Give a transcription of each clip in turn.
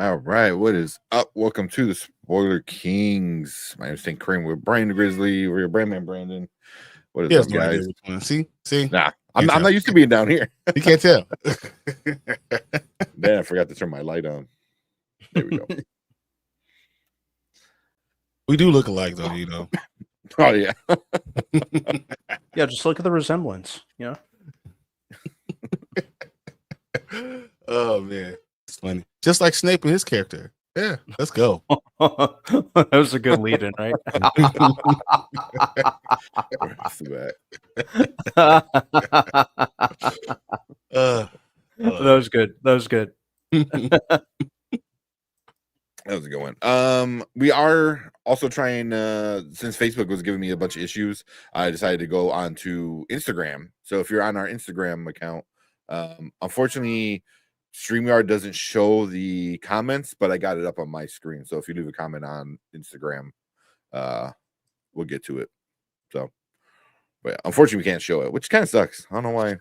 All right, what is up? Welcome to the Spoiler Kings. My name is St. Kareem with Brian the Grizzly. We're your brand man, Brandon. What is up, No guys? See, Nah, I'm not used to being down here. You can't tell. Then I forgot to turn my light on. There we go. We do look alike, though, you know. Oh yeah. Yeah, just look at the resemblance. You know. Oh man, it's funny. Just like Snape and his character. Yeah, let's go. That was a good lead-in, right? That was good. That was good. That was a good one. We are also trying, since Facebook was giving me a bunch of issues, I decided to go on to Instagram. So if you're on our Instagram account, unfortunately, Streamyard doesn't show the comments, but I got it up on my screen. So if you leave a comment on Instagram, we'll get to it. So, but yeah, unfortunately, we can't show it, which kind of sucks. I don't know why.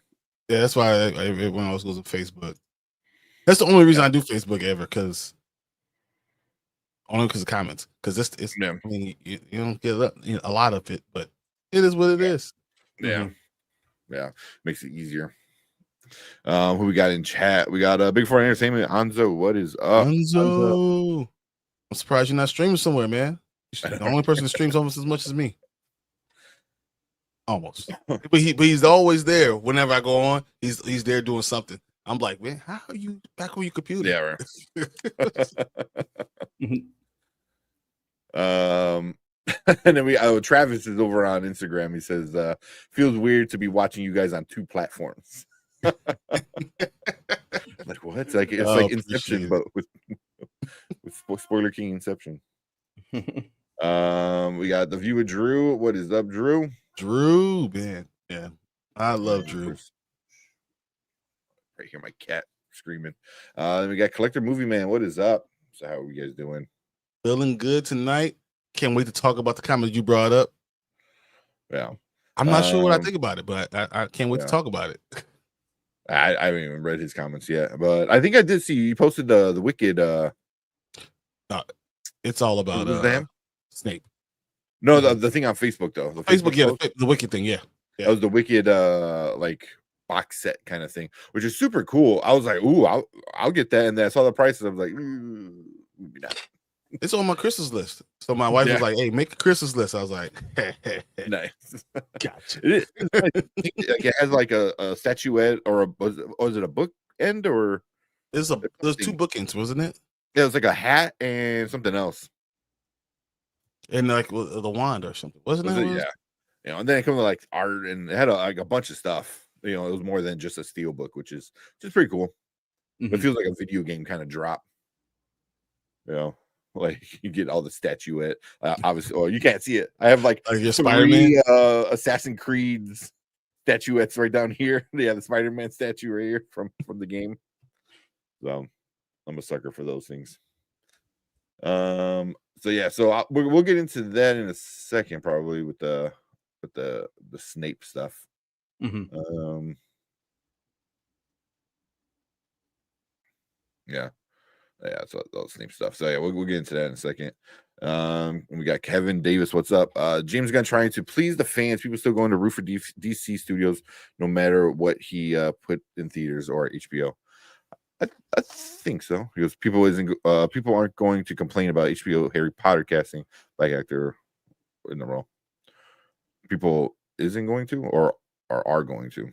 Yeah, that's why everyone else goes to Facebook. That's the only reason I do Facebook ever, only because of comments. Because it's I mean, you don't get a lot of it, but it is what it is. Yeah, yeah, makes it easier. Who we got in chat? We got Big Four Entertainment. Hanzo, what is up? Hanzo. I'm surprised you're not streaming somewhere, man. You're the only person that streams almost as much as me. Almost. But he's always there. Whenever I go on, he's there doing something. I'm like, man, how are you back on your computer? Yeah, right. And then Travis is over on Instagram. He says, feels weird to be watching you guys on two platforms. Like what? It's like Inception, but with Spoiler King Inception. We got the view of Drew. What is up, Drew? Drew, man. Yeah. I love Drew. Right here, my cat screaming. Then we got Collector Movie Man. What is up? So how are you guys doing? Feeling good tonight. Can't wait to talk about the comments you brought up. Yeah. I'm not sure what I think about it, but I can't wait to talk about it. I haven't even read his comments yet, but I think I did see you posted the Wicked. It's all about Snape. No, the thing on Facebook though. The Facebook, the Wicked thing, yeah. That was the Wicked like box set kind of thing, which is super cool. I was like, ooh, I'll get that, and then I saw the prices. I was like, maybe not. It's on my Christmas list. So my wife was like, "Hey, make a Christmas list." I was like, "Nice, gotcha." It has like a statuette, or was it a book end, or there's two bookends, wasn't it? Yeah, it was like a hat and something else, and like the wand or something, wasn't it? Yeah, and then it comes with like art, and it had a bunch of stuff. It was more than just a steel book, which is pretty cool. Mm-hmm. It feels like a video game kind of drop. Like you get all the statuette. Obviously, you can't see it. I have like your Spider-Man, Assassin's Creed's statuettes right down here. Yeah, the Spider-Man statue right here from the game. So I'm a sucker for those things. So yeah, so we'll get into that in a second, probably with the Snape stuff. Mm-hmm. Yeah, so those Snape stuff. So yeah, we'll get into that in a second. We got Kevin Davis. What's up? James Gunn trying to please the fans. People still going to root for DC Studios, no matter what he put in theaters or HBO. I think so. Because people aren't going to complain about HBO Harry Potter casting Black actor in the role. People isn't going to, or are going to.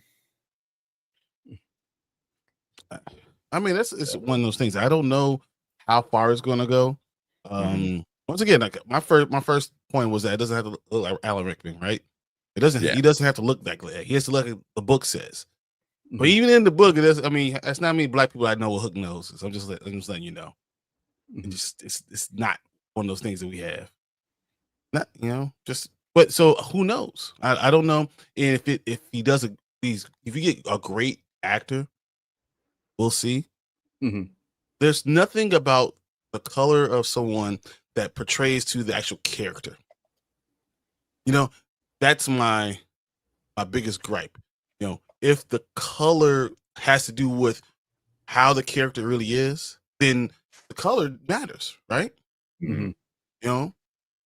I mean, it's one of those things. I don't know how far it's going to go. Once again, like my first point was that it doesn't have to look like Alan Rickman, right? It doesn't. Yeah. He doesn't have to look that glad. He has to look at the book says. But even in the book, it is. I mean, that's not many black people I know with hook noses. I'm just letting you know. It's not one of those things that we have. Not But so who knows? I don't know. And if he does if you get a great actor, we'll see. There's nothing about the color of someone that portrays to the actual character. That's my biggest gripe. If the color has to do with how the character really is, then the color matters, right? Mhm. You know,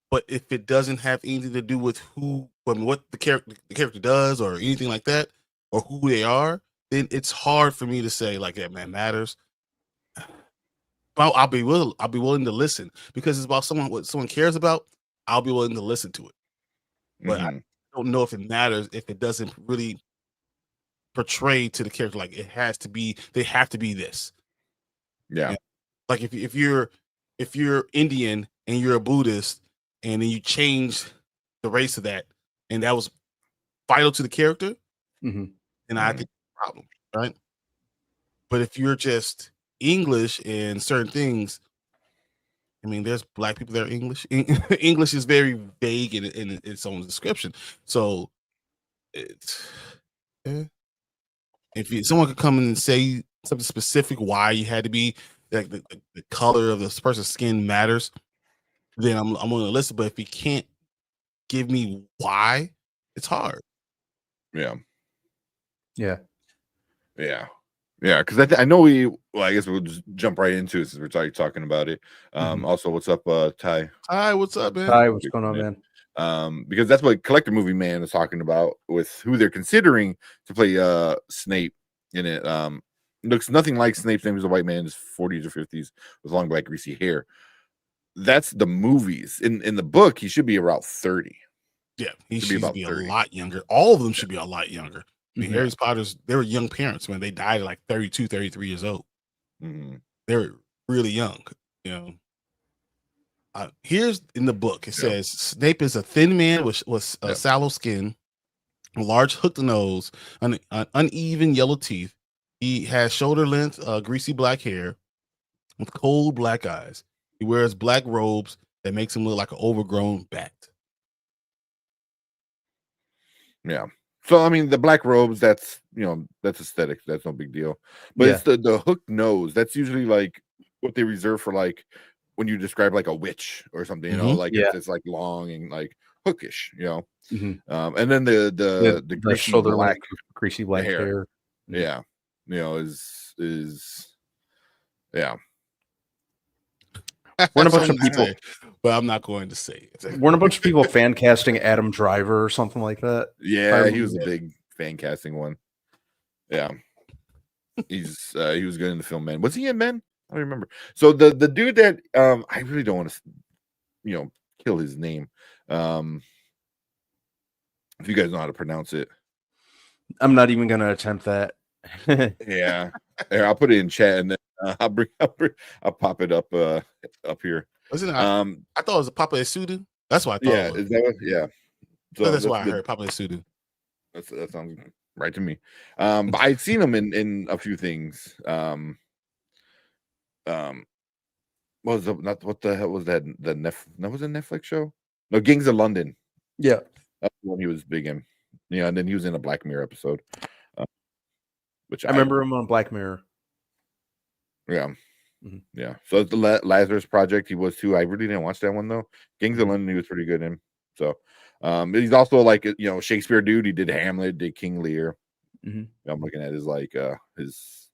but if it doesn't have anything to do with what the character does or anything like that, or who they are, then it's hard for me to say like that man matters. I'll be willing to listen because it's about what someone cares about. I'll be willing to listen to it, but I Mhm. don't know if it matters if it doesn't really portray to the character like it has to be. They have to be this. Yeah. Like if you're Indian and you're a Buddhist and then you change the race of that and that was vital to the character, Mm-hmm. then I think it's a problem, right? But if you're just English and certain things, I mean, there's black people that are English. English is very vague in its own description. So it's if someone could come in and say something specific why you had to be like the color of this person's skin matters, then I'm willing to listen. But if you can't give me why, it's hard. Yeah. Yeah. Yeah. Yeah, because I know well, I guess we'll just jump right into it since we're talking about it. Also, what's up, Ty? Hi, what's up, man? Hi, what's going on, man? Because that's what Collector Movie Man is talking about with who they're considering to play Snape in it. Looks nothing like Snape's name is a white man in his 40s or 50s with long black greasy hair. That's the movies. In the book, he should be around 30. Yeah, he Should should be about be a 30. lot younger. All of them should be a lot younger. I mean, Mhm. Harry Potter's, they were young parents when they died at like 32, 33 years old. Mhm. They were really young, you know. Here's in the book, it says Snape is a thin man with sallow skin, a large hooked nose, an uneven yellow teeth. He has shoulder length, greasy black hair with cold black eyes. He wears black robes that makes him look like an overgrown bat. Yeah. So I mean, the black robes, that's that's aesthetic. That's no big deal. But it's the hooked nose. That's usually like what they reserve for like when you describe like a witch or something. You know, like it's like long and like hookish. Mhm. And then the The greasy shoulder black length, greasy black hair. Yeah, is yeah. Weren't a bunch of people, but I'm not going to say it. Weren't a bunch of people fan casting Adam Driver or something like that? Yeah, he was a big fan casting one. Yeah. He was good in the film Men. Was he in Men? I don't remember. So the dude that I really don't want to kill his name. If you guys know how to pronounce it. I'm not even gonna attempt that. Yeah. Here, I'll put it in chat and then I'll pop it up here. Wasn't it, I thought it was a Papa Esudu. That's what I thought. Yeah, is that what? Yeah. So that's why I heard Papa Esudu. That sounds right to me. But I'd seen him in a few things. What the hell was that? That was a Netflix show? No, Gangs of London. Yeah. That's the one he was big in. Yeah, and then he was in a Black Mirror episode. Which I remember him on Black Mirror. Yeah. Mhm. Yeah. So it's the Lazarus Project. He was too. I really didn't watch that one though. Gangs of London, he was pretty good in. So he's also like Shakespeare dude. He did Hamlet, did King Lear. Mhm. I'm looking at his his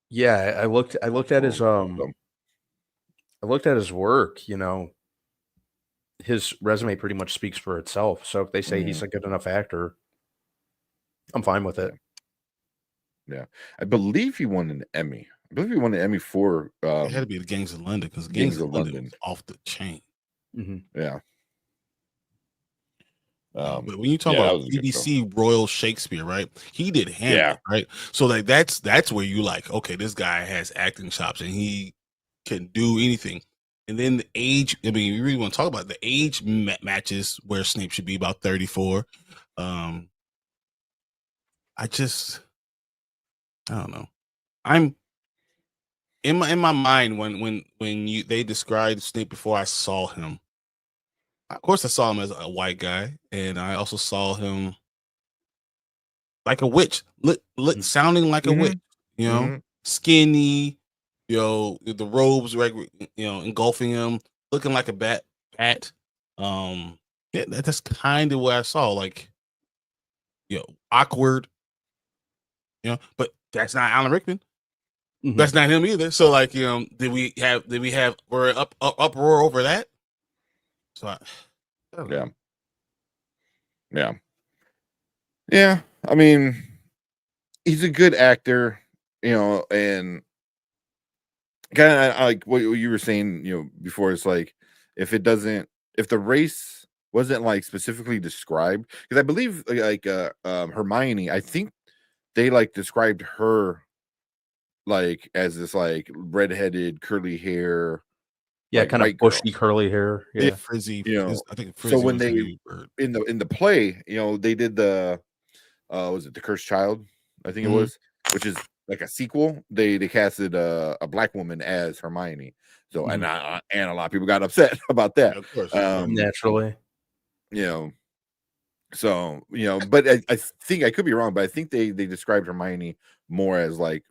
Yeah, I looked at his I looked at his work, his resume pretty much speaks for itself. So if they say he's a good enough actor, I'm fine with it. Yeah. I believe he won an Emmy. I believe he won an Emmy for it had to be the Gangs of London because Gangs of London was off the chain. Yeah. But when you talk about BBC Royal Shakespeare, right? He did Hamlet, right? So like that's where you like, okay, this guy has acting chops and he can do anything. And then the age, I mean, we really want to talk about the age matches where Snape should be about 34. I don't know. I'm in my mind when they described Snape before I saw him. Of course, I saw him as a white guy, and I also saw him like a witch, sounding like a witch. Skinny, the robes, engulfing him, looking like a bat. Yeah, that's kind of what I saw. Like, awkward. But that's not Alan Rickman. Mhm. That's not him either. So like, did we have we're uproar over that? So I don't know. Yeah. I mean, he's a good actor, and kind of like what you were saying, before. It's like if the race wasn't like specifically described, because I believe Hermione, I think they like described her like as this like redheaded curly hair, Yeah, like kind of white girl. bushy curly hair. Yeah. Frizzy, I think So Frizzy when was they the word. in the play, they did the was it The Cursed Child? I think it Mhm. was, which is like a sequel. They casted a black woman as Hermione. So and a lot of people got upset about that. Of course. Naturally. So but I think I could be wrong, but I think they described Hermione more as like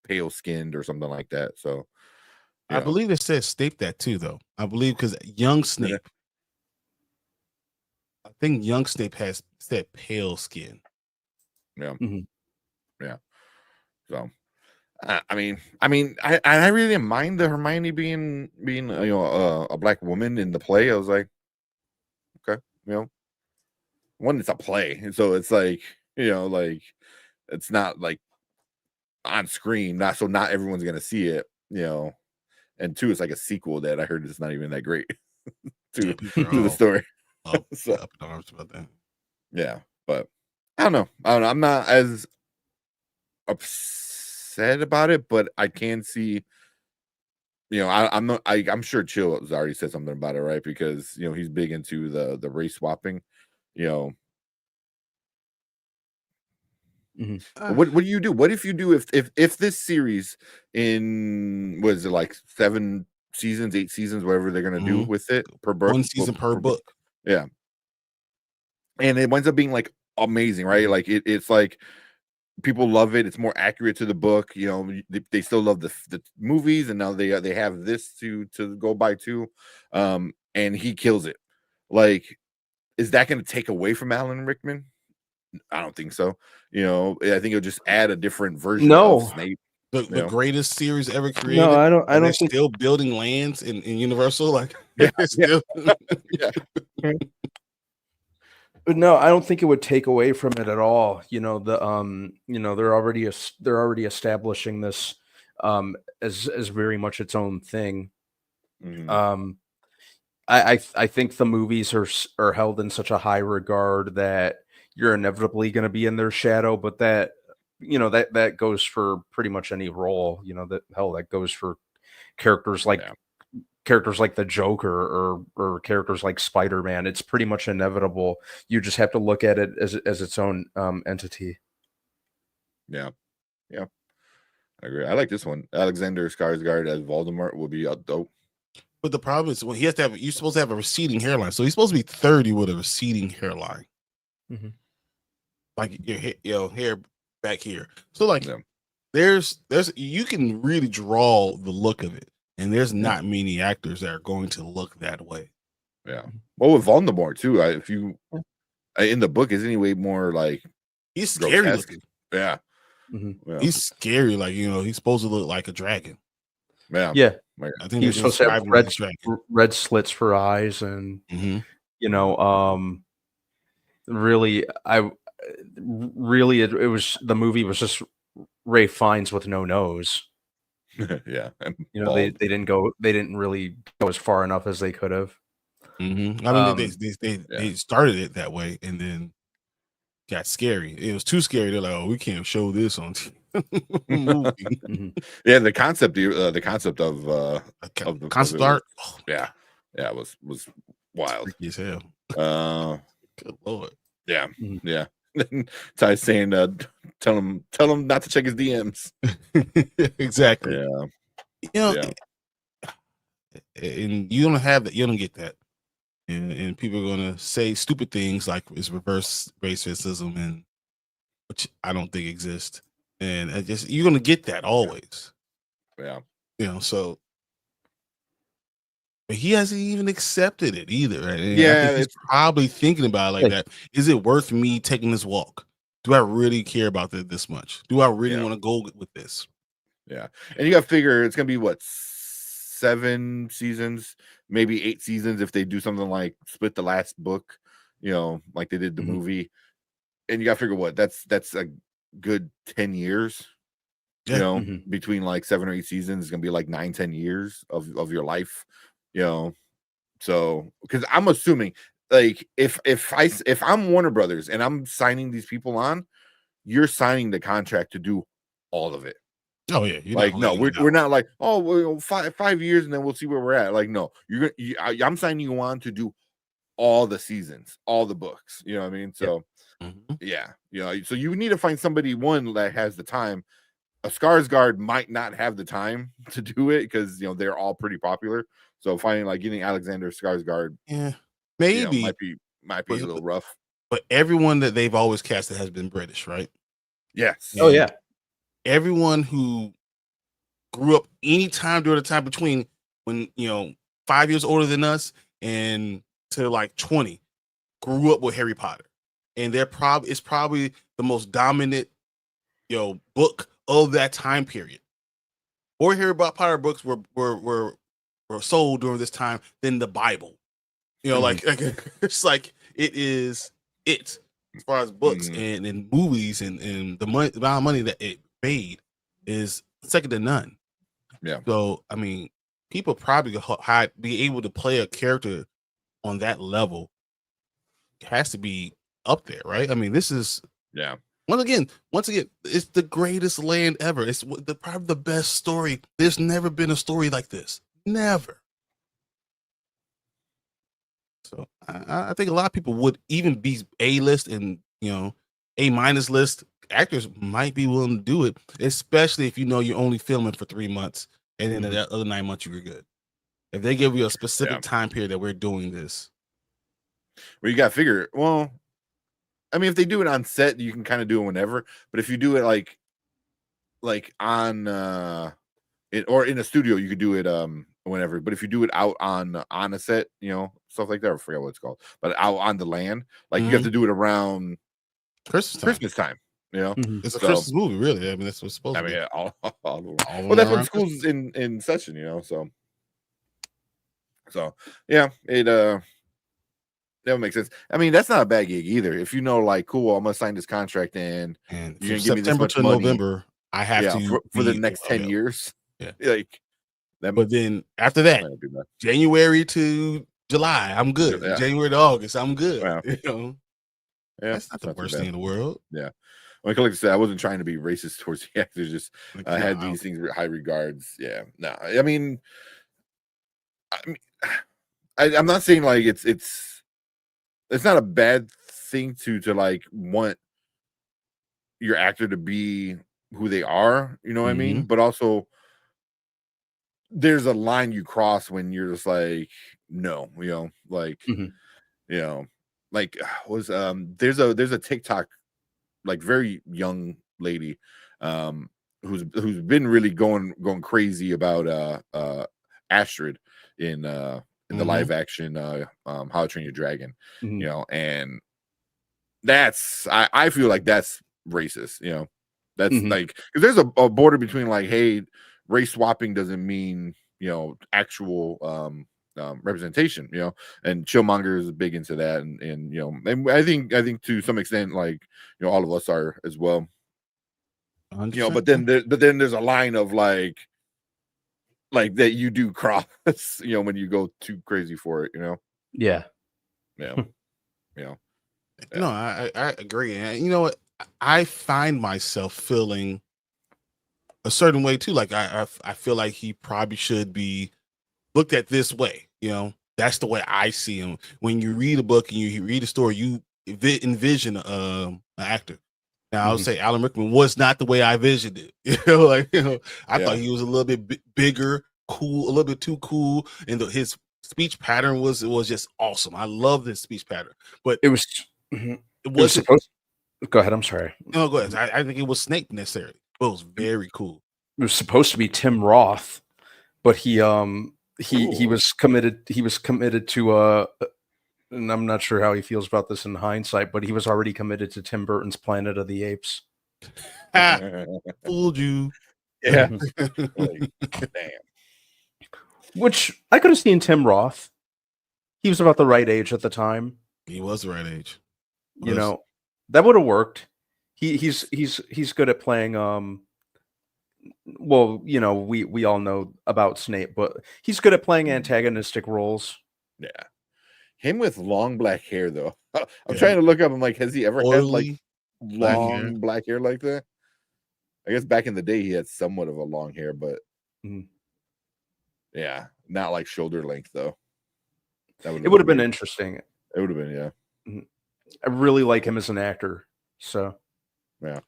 pale skinned or something like that. So I believe it says Snape that too, though. I believe because young Snape, I think young Snape has said pale skin. yeah, Mhm. yeah. So I mean, I really didn't mind the Hermione being a black woman in the play. I was like, okay, one, it's a play, so it's like like it's not like on screen, not everyone's gonna see it, and two, it's like a sequel that I heard is not even that great Yeah, to people are the all story. up So in arms about that. yeah, but I don't know. I'm not as upset about it, but I can see. I'm not. I'm sure Chill has already said something about it, right? Because he's big into the race swapping. You know, Mhm. what do you do? What if you do if this series in was it like 7 seasons, 8 seasons, whatever they're gonna do with it per book, one season per book. yeah, and it winds up being like amazing, right? Like it's like people love it. It's more accurate to the book. They still love the movies, and now they have this to go by too. And he kills it. Like, is that going to take away from Alan Rickman? I don't think so. I think it'll just add a different version of No. Snape. The greatest series ever created. No, I and they're don't think still building lands in Universal. Like, Yeah, it's still yeah. No, I don't think it would take away from it at all. They're already establishing this as very much its own thing. Mhm. I think the movies are held in such a high regard that you're inevitably going to be in their shadow, but that goes for pretty much any role. That goes for characters like Yeah. characters like the Joker or characters like Spider-Man. It's pretty much inevitable. You just have to look at it as its own entity. Yeah. Yeah. I agree. I like this one. Alexander Skarsgård as Voldemort will be dope. But the problem is when he has to have, you're supposed to have a receding hairline. So he's supposed to be 30 with a receding hairline. Mm-hmm. Like your hair back here. So like there's you can really draw the look of it. And there's not many actors that are going to look that way. Yeah. Well, with Voldemort too. If you in the book, isn't he way more like he's scary grotesque? looking? Yeah. Mm-hmm. He's scary. Like he's supposed to look like a dragon. Yeah. Yeah. I think he was supposed to have red slits for eyes, and really, it was the movie was just Ralph Fiennes with no nose. Yeah, they didn't really go as far enough as they could have. Mm-hmm. I mean, they started it that way and then got scary. It was too scary. They're like, oh, we can't show this on movie. Mm-hmm. Yeah, the concept of the concept art. Oh, yeah, was wild. Freaky as hell. Good lord. Yeah, yeah. Ty saying, tell him not to check his DMs. Exactly. Yeah. And you don't have that. You don't get that. And people are gonna say stupid things like it's reverse racism, and which I don't think exists. And you're gonna get that always. Yeah. So. But he hasn't even accepted it either. Right? And yeah, I think he's probably thinking about it like that. Is it worth me taking this walk? Do I really care about this much? Do I really want to go with this? Yeah, and you got to figure it's gonna be what 7 seasons, maybe 8 seasons if they do something like split the last book, like they did the movie. And you got to figure what that's a good 10 years. Yeah. Between like 7 or 8 seasons is gonna be like 9-10 years of your life. So because I'm assuming like if I'm Warner Brothers and I'm signing these people on, you're signing the contract to do all of it. Oh yeah, Like no, we're not like, oh well, 5 years and then we'll see where we're at. Like no, I'm signing you on to do all the seasons, all the books. You know what I mean? So yeah, so you need to find somebody one that has the time. A Skarsgård might not have the time to do it because they're all pretty popular. So finding like getting Alexander Skarsgård, maybe might be a little rough. But everyone that they've always casted has been British, right? Yes. Oh yeah. Everyone who grew up any time during the time between when 5 years older than us and to like 20 grew up with Harry Potter, and it's probably the most dominant book of that time period. Or Harry Potter books were sold during this time than the Bible. Like it's like it is it as far as books and movies and the amount of money that it made is second to none. Yeah. So I mean, people probably be able to play a character on that level. It has to be up there, right? I mean, this is Once again, it's the greatest land ever. It's probably the best story. There's never been a story like this. Never. So I think a lot of people would even be A-list and A- list actors might be willing to do it, especially if you're only filming for 3 months and then the other 9 months you're good. If they give you a specific time period that we're doing this, well, you got to figure. Well, I mean, if they do it on set, you can kind of do it whenever. But if you do it like on or in a studio, you could do it whenever. But if you do it out on a set, stuff like that, I forget what it's called, but out on the land, like you have to do it around Christmas time. It's a Christmas movie, really. I mean, that's what's supposed to be. Yeah, all well, that's when school's in session, so yeah, it that would make sense. I mean, that's not a bad gig either. If like, cool, I'm gonna sign this contract and you're gonna give me this much money. November, I have to for the next 10 years. Yeah, like but then after that, January to July, I'm good. Yeah. January to August, I'm good. Yeah, that's not the worst thing in the world. Yeah. Like I said, I wasn't trying to be racist towards the actors. Just had these things high regards. Yeah. No, I mean, I'm not saying like it's not a bad thing to like want your actor to be who they are. You know what I mean? But also, there's a line you cross when you're just like, no, like, like was there's a TikTok, like very young lady, who's been really going crazy about Astrid in the live action How to Train Your Dragon, and that's I feel like that's racist, that's like, because there's a border between like, hey, race swapping doesn't mean actual representation, and Chillmonger is big into that, and and I think to some extent, like, all of us are as well, but then there's a line of like that you do cross, when you go too crazy for it, yeah. No, I agree. And you know what, I find myself feeling a certain way too. Like I feel like he probably should be looked at this way. That's the way I see him. When you read a book and you read a story, you envision an actor. Now I would say Alan Rickman was not the way I envisioned it. I thought he was a little bit bigger, cool, a little bit too cool, and his speech pattern was just awesome. I love this speech pattern, but it was supposed. Go ahead. I'm sorry. No, go ahead. I think it was Snape necessarily. It was very cool. It was supposed to be Tim Roth, but he was committed. He was committed to and I'm not sure how he feels about this in hindsight, but he was already committed to Tim Burton's Planet of the Apes. Fooled you. Yeah. Like, damn. Which I could have seen Tim Roth. He was about the right age at the time. He was the right age. You know, that would have worked. He's good at playing. Well, you know, we all know about Snape, but he's good at playing antagonistic roles. Yeah. Him with long black hair, though. I'm trying to look up. I'm like, has he ever had like long black hair like that? I guess back in the day he had somewhat of a long hair, but yeah, not like shoulder length though. It would have been interesting. It would have been, yeah. I really like him as an actor. So yeah.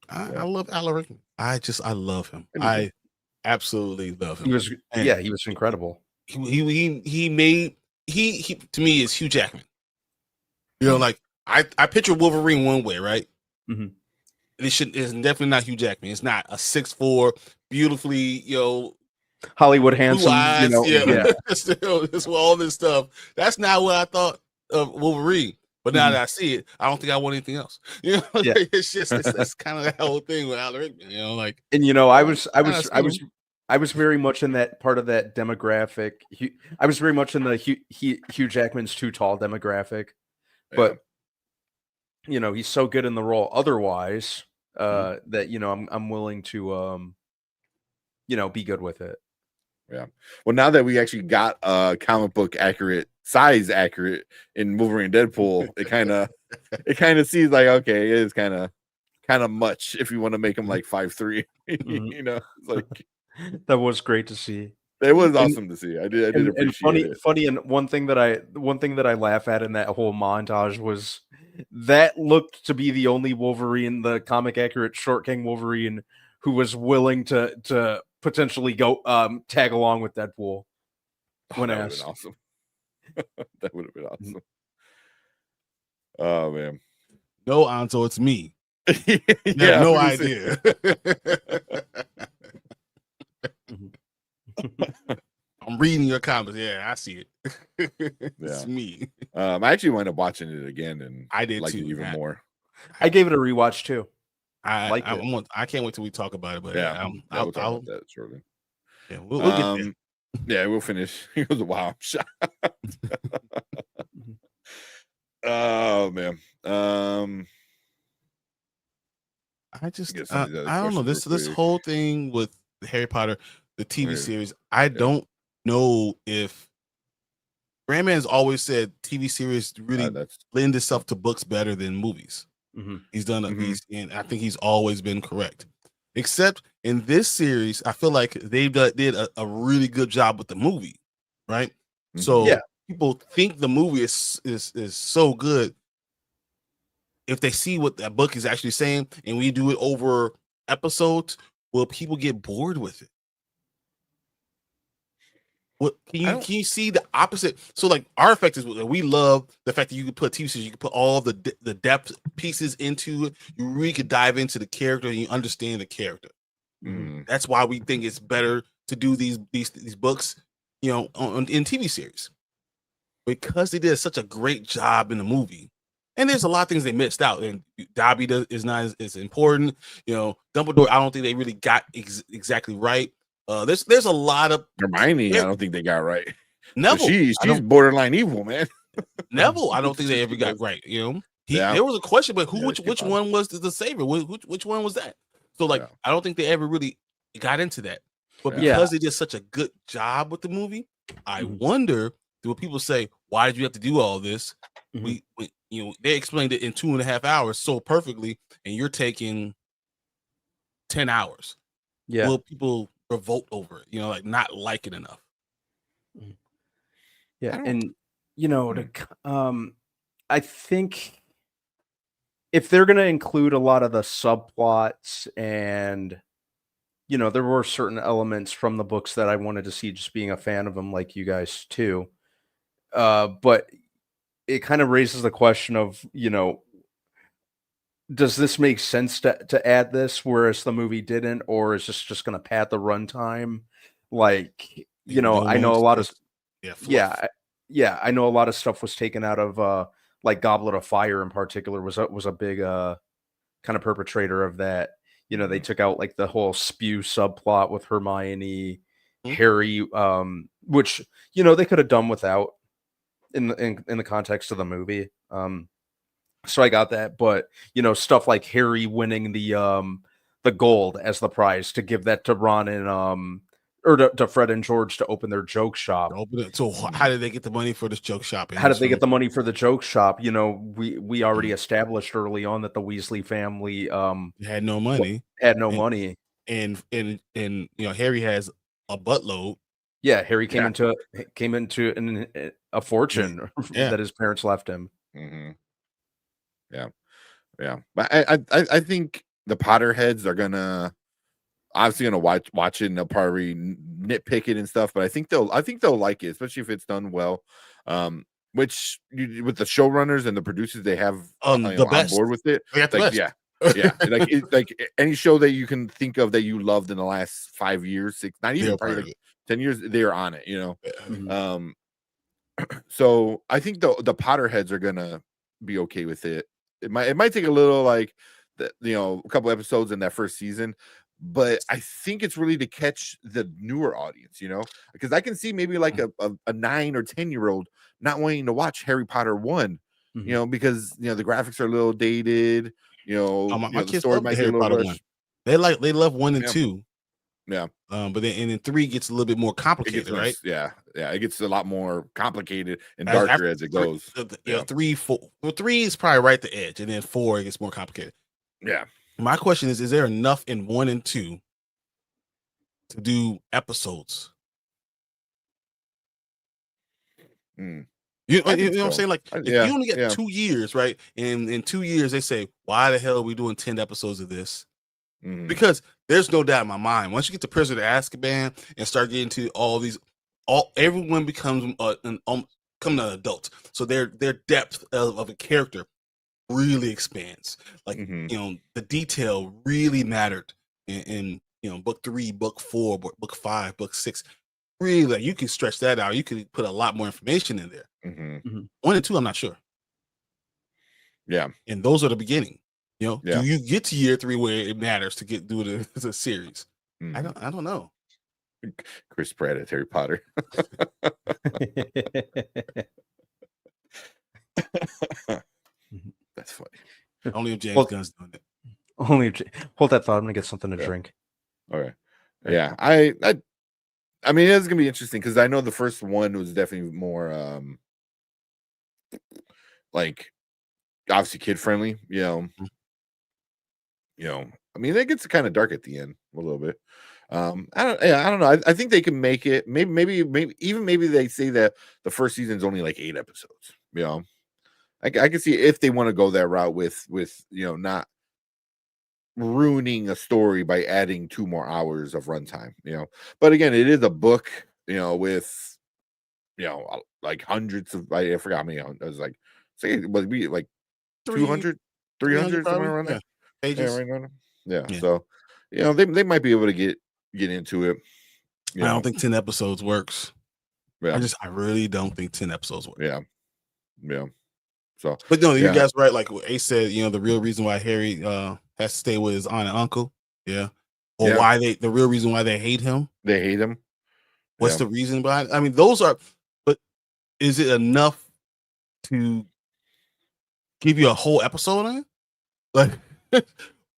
I love Alan Rickman. I love him. I absolutely love him. He was he was incredible. He made to me is Hugh Jackman. You know, like I picture Wolverine one way, right? It's definitely not Hugh Jackman. It's not a 6'4", beautifully, you know, Hollywood handsome, eyes, you know, It's all this stuff. That's not what I thought of Wolverine. But now that I see it, I don't think I want anything else. You know, it's just that's kind of the whole thing with Alan Rickman. You know, like, and you know, I was very much in that part of that demographic. I was very much in the Hugh Jackman's too tall demographic, but you know, he's so good in the role. Otherwise, that you know, I'm willing to you know, be good with it. Yeah. Well, now that we actually got comic book size accurate in Wolverine and Deadpool, it kind of seems like, okay, it is kind of much if you want to make him like 5'3". You know, it's like that was great to see. It was awesome to see. I did appreciate it. Funny, and one thing that I laugh at in that whole montage was that looked to be the only Wolverine, the comic accurate Short King Wolverine, who was willing to potentially go tag along with Deadpool when asked. Awesome. That would have been awesome. Oh man. No, Anto, it's me. Yeah, no idea. I'm reading your comments. Yeah, I see it. It's me. I actually wound up watching it again, and I did liked too, it even more. I gave it a rewatch too. I can't wait till we talk about it. But we'll talk about that shortly. Yeah, we'll get there. Yeah, we'll finish. He goes, wow, I'm shocked. Oh man. I don't know this whole thing with Harry Potter, the TV series. I don't know if Brandman has always said TV series really lend itself to books better than movies. He's done and I think he's always been correct. Except in this series, I feel like they did a really good job with the movie, right? So people think the movie is so good. If they see what that book is actually saying, and we do it over episodes, will people get bored with it? What can you see the opposite? So like our effect is we love the fact that you can put TV series, you can put all the depth pieces into it. You really could dive into the character and you understand the character. That's why we think it's better to do these books, you know, in TV series, because they did such a great job in the movie. And there's a lot of things they missed out, and Dobby is not as important. You know, Dumbledore, I don't think they really got exactly right. There's a lot of Hermione. I don't think they got right. Neville, she's borderline evil, man. Neville, I don't think they ever got right. You know, there was a question, but which one was the savior? Which one was that? So like, I don't think they ever really got into that. But because they did such a good job with the movie, I wonder, do people say, why did you have to do all this? We you know, they explained it in 2.5 hours so perfectly, and you're taking 10 hours. Yeah. Will people revolt over it? You know, like not like it enough. Yeah, and you know, I think if they're going to include a lot of the subplots, and you know, there were certain elements from the books that I wanted to see, just being a fan of them, like you guys too. But it kind of raises the question of, you know, does this make sense to add this, whereas the movie didn't, or is this just going to pad the runtime? Like, you know, I know a lot of I know a lot of stuff was taken out of like Goblet of Fire in particular was a big kind of perpetrator of that. You know, they Mhm. took out like the whole spew subplot with Hermione, Mhm. Harry, which you know they could have done without in the context of the movie. So I got that, but you know, stuff like Harry winning the gold as the prize to give that to Ron and or to Fred and George to open their joke shop. Open it. So how did they get the money for this joke shop in How did this they film? get the money for the joke shop? You know, we already Mhm. established early on that the Weasley family They had no money, had no and money. and you know Harry has a buttload. Yeah, Harry Yeah. came into a Yeah, fortune yeah. that his parents left him. Mhm. Yeah. Yeah. But I think the Potterheads are gonna obviously gonna watch it and they'll probably nitpick it and stuff, but I think they'll like it, especially if it's done well. Which with the showrunners and the producers they have The on best. board with it, They got the like best. like any show that you can think of that you loved in the last 5 years, six, not even They're probably part of like it. 10 years, they're on it. Yeah. Mhm. Um, so I think the Potterheads are gonna be okay with it. It might take a little like a couple episodes in that first season, but I think it's really to catch the newer audience, because I can see maybe like a 9 or 10 year old not wanting to watch Harry Potter 1, Mhm. because the graphics are a little dated, Oh, my the kids story love the might get a Harry little Potter one. rushed. They love 1 and Yeah, 2. yeah. But then 3 gets a little bit more It gets complicated, more, right? yeah, it gets a lot more complicated and As darker after as it 3, goes. you know, Yeah, 3, 4. Well, 3 is probably right at the edge, and then 4 it gets more complicated. yeah. My question is there enough in 1 and 2 to do episodes? Mm. You, I you think know what I'm so. saying? Like, if Yeah, you only get yeah. 2 years, right? And in 2 years they say, why the hell are we doing 10 episodes of this? Mhm. Because there's no doubt in my mind. Once you get to Prisoner of Azkaban and start getting to everyone becomes become an adult. So their depth of a character really expands. Like Mhm. the detail really mattered in book 3, book 4, book 5, book 6. Really, like you can stretch that out. You could put a lot more information in there. Mhm. Mhm. 1 and 2, I'm not sure. Yeah, And those are the beginning. Do yeah. you get to year 3 where it matters to get through the series? Mhm. I don't know. Chris Pratt as Harry Potter. That's funny. Only if James Well, Gunn's doing it. hold that thought. I'm gonna get something to Yeah. drink. All right. Yeah, I mean, it's gonna be interesting because I know the first one was definitely more like obviously kid friendly. Mhm. I mean, it gets kind of dark at the end a little bit. I don't know. I think they can make it. Maybe they say that the first season's only like 8 episodes. I can see if they want to go that route with not ruining a story by adding 2 more hours of runtime. But again, it is a book. With like hundreds of I forgot how many. I was like, say it would be like 300 200, 300 somewhere probably. around Yeah. there. Yeah, Pages. right now. Yeah. Yeah. So, they might be able to get into it. I don't think 10 episodes works. Yeah. I really don't think 10 episodes work. Yeah. Yeah. So, But no, you yeah. guys right. Like what Ace said, the real reason why Harry has to stay with his aunt and uncle. Yeah. Or Yeah. the real reason why they hate him. They hate him. What's the reason behind it? I mean, those are, but is it enough to give you a whole episode on it? Like,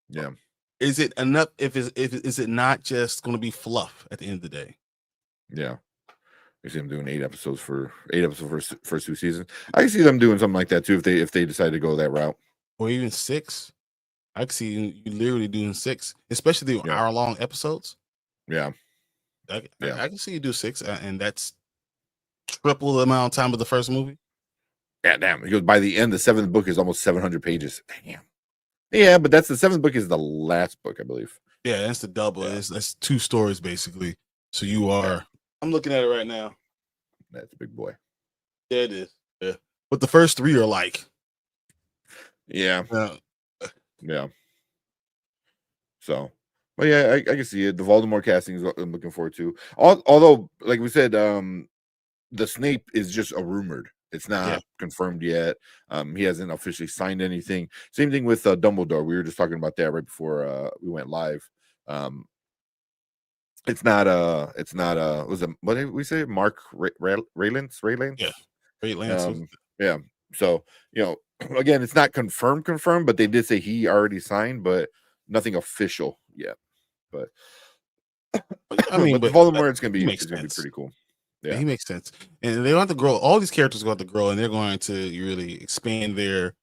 Yeah. is it enough is it not just going to be fluff at the end of the day? Yeah. You see them doing 8 episodes for first 2 seasons. I can see them doing something like that too if they decide to go that route. Or even 6? I can see you literally doing 6, especially the Yeah. hour-long episodes. Yeah. I Yeah. can see you do 6, and that's triple the amount of time of the first movie. Yeah, damn. Because by the end, the 7th book is almost 700 pages. Damn. Yeah, but that's the 7th book is the last book, I believe. Yeah, that's the double. Yeah. That's 2 stories basically. So you are. I'm looking at it right now. That's a big boy. Yeah, it is. Yeah, but the first 3 are like. Yeah. Yeah. So, but yeah, I can see it. The Voldemort casting is what I'm looking forward to. Although, like we said, the Snape is just a rumored. It's not confirmed yet. He hasn't officially signed anything. Same thing with Dumbledore. We were just talking about that right before we went live. It's not was it, what did we say? Mark Rylance? Yeah. Rylance. Yeah. So, again, it's not confirmed, but they did say he already signed, but nothing official yet. But I mean, but Voldemort is gonna be pretty cool. Yeah, he makes sense. And they want to grow. All these characters are going to grow, and they're going to really expand their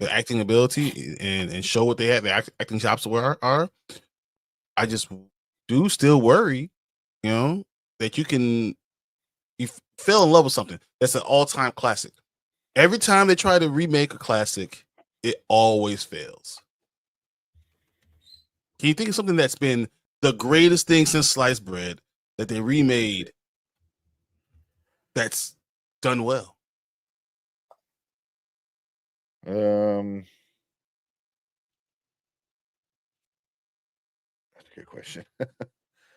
acting ability and show what they have. Their acting chops are. I just do still worry, that you fell in love with something that's an all-time classic. Every time they try to remake a classic, it always fails. Can you think of something that's been the greatest thing since sliced bread that they remade that's done well? That's a good question.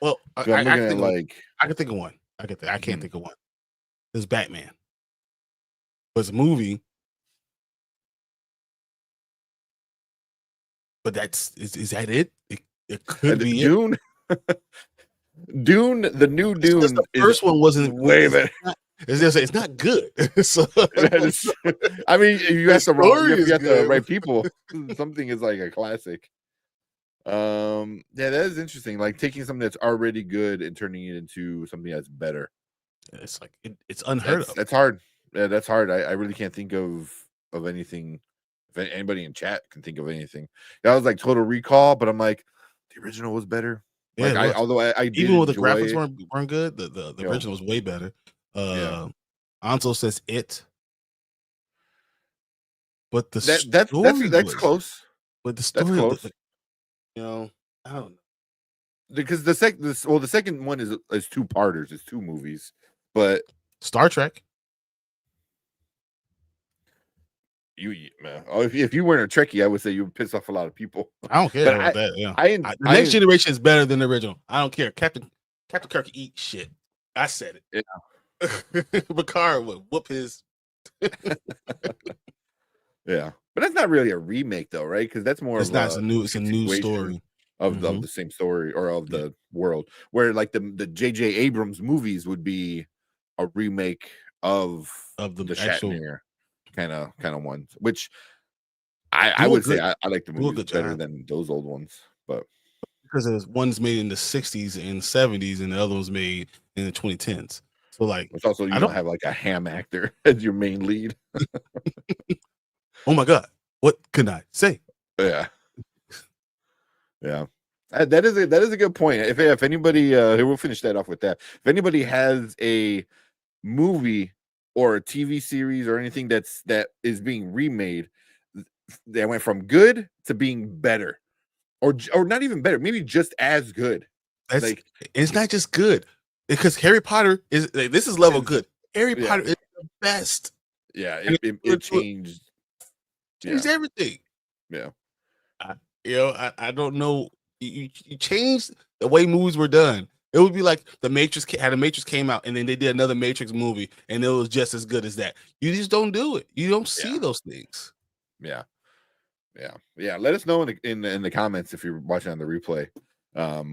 Well, I can think of one. I can't think of one. There's Batman. It's a movie, but is that it? It could be Dune. Dune, the new Dune. The first one wasn't way better. It's not good. So, I mean, you have the right people. Something is like a classic. Yeah, that is interesting. Like taking something that's already good and turning it into something that's better. It's like it's unheard of. That's hard. Yeah, that's hard. I really can't think of anything. If anybody in chat can think of anything, that was like Total Recall. But I'm like, the original was better. Yeah, like, although I even though the graphics weren't good, the original was way better. Anso says it, but that's close. But the story, close. I don't know, because the second one is two parters. It's two movies, but Star Trek. If you weren't a Trekkie, I would say you would piss off a lot of people. I don't care about that. Yeah, the next generation is better than the original. I don't care. Captain Kirk eat shit. I said it. Yeah. Picard would whoop his. Yeah, but that's not really a remake, though, right? Because that's more. It's not. It's a new story of the same story or of the world. Where like the J.J. Abrams movies would be a remake of the Shatner kind of ones, which I would say I like the movies better than those old ones, but because there's one's made in the 60s and 70s and the other one's made in the 2010s. So like, it's also you don't have like a ham actor as your main lead. Oh my god, what can I say? Yeah. That is a good point. If anybody, we'll finish that off with that. If anybody has a movie or a TV series or anything that is being remade, that went from good to being better, or not even better, maybe just as good. It's not just good, because Harry Potter is this is level good. Harry Potter is the best. Yeah, it changed. Changed everything. Yeah, I don't know. You changed the way movies were done. It would be like the Matrix came out, and then they did another Matrix movie, and it was just as good as that. You just don't do it. You don't see those things. Yeah. Let us know in the comments if you're watching on the replay,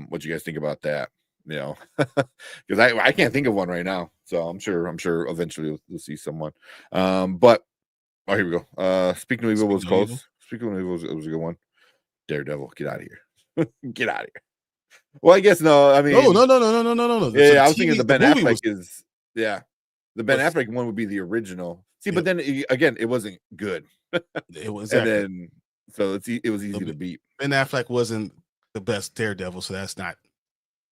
what you guys think about that. Because I can't think of one right now. So I'm sure eventually we'll see someone. But here we go. Speaking of Evil was close. Speaking of Evil, it was a good one. Daredevil, get out of here. Get out of here. Well, I guess no. I mean, no. Yeah, I was thinking the Ben Affleck the Ben Affleck one would be the original. See, but then again, it wasn't good. It was, and then so it was easy to beat. Ben Affleck wasn't the best Daredevil, so that's not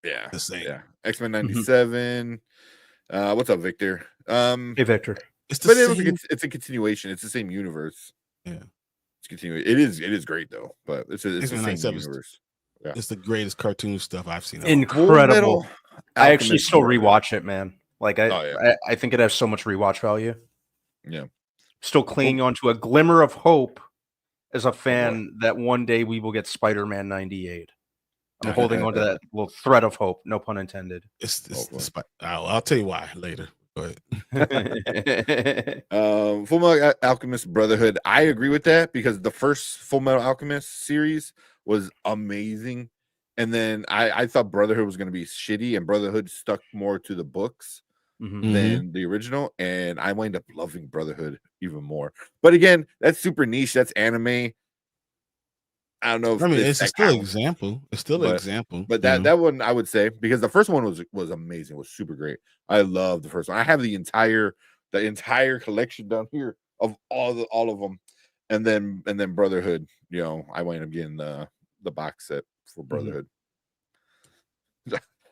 the same. Yeah, X-Men '97. What's up, Victor? Hey, Victor. It's a continuation. It's the same universe. Yeah, it's continuing. It is great though, but it's the same universe. Yeah. It's the greatest cartoon stuff I've seen. Incredible. I actually still rewatch it, man. Like I think it has so much rewatch value. Yeah. Still clinging on to a glimmer of hope as a fan that one day we will get Spider-Man 98. I'm holding on to that little thread of hope, no pun intended. I'll tell you why later. Go ahead. Full Metal Alchemist Brotherhood. I agree with that because the first Full Metal Alchemist series was amazing, and then I thought Brotherhood was going to be shitty, and Brotherhood stuck more to the books than the original, and I wind up loving Brotherhood even more. But again, that's super niche. That's anime. I don't know if it's that still an counts. example. It's still an example. But that one I would say, because the first one was amazing, was super great. I love the first one. I have the entire collection down here of all of them, and then Brotherhood. You know, I wind up getting the box set for Brotherhood.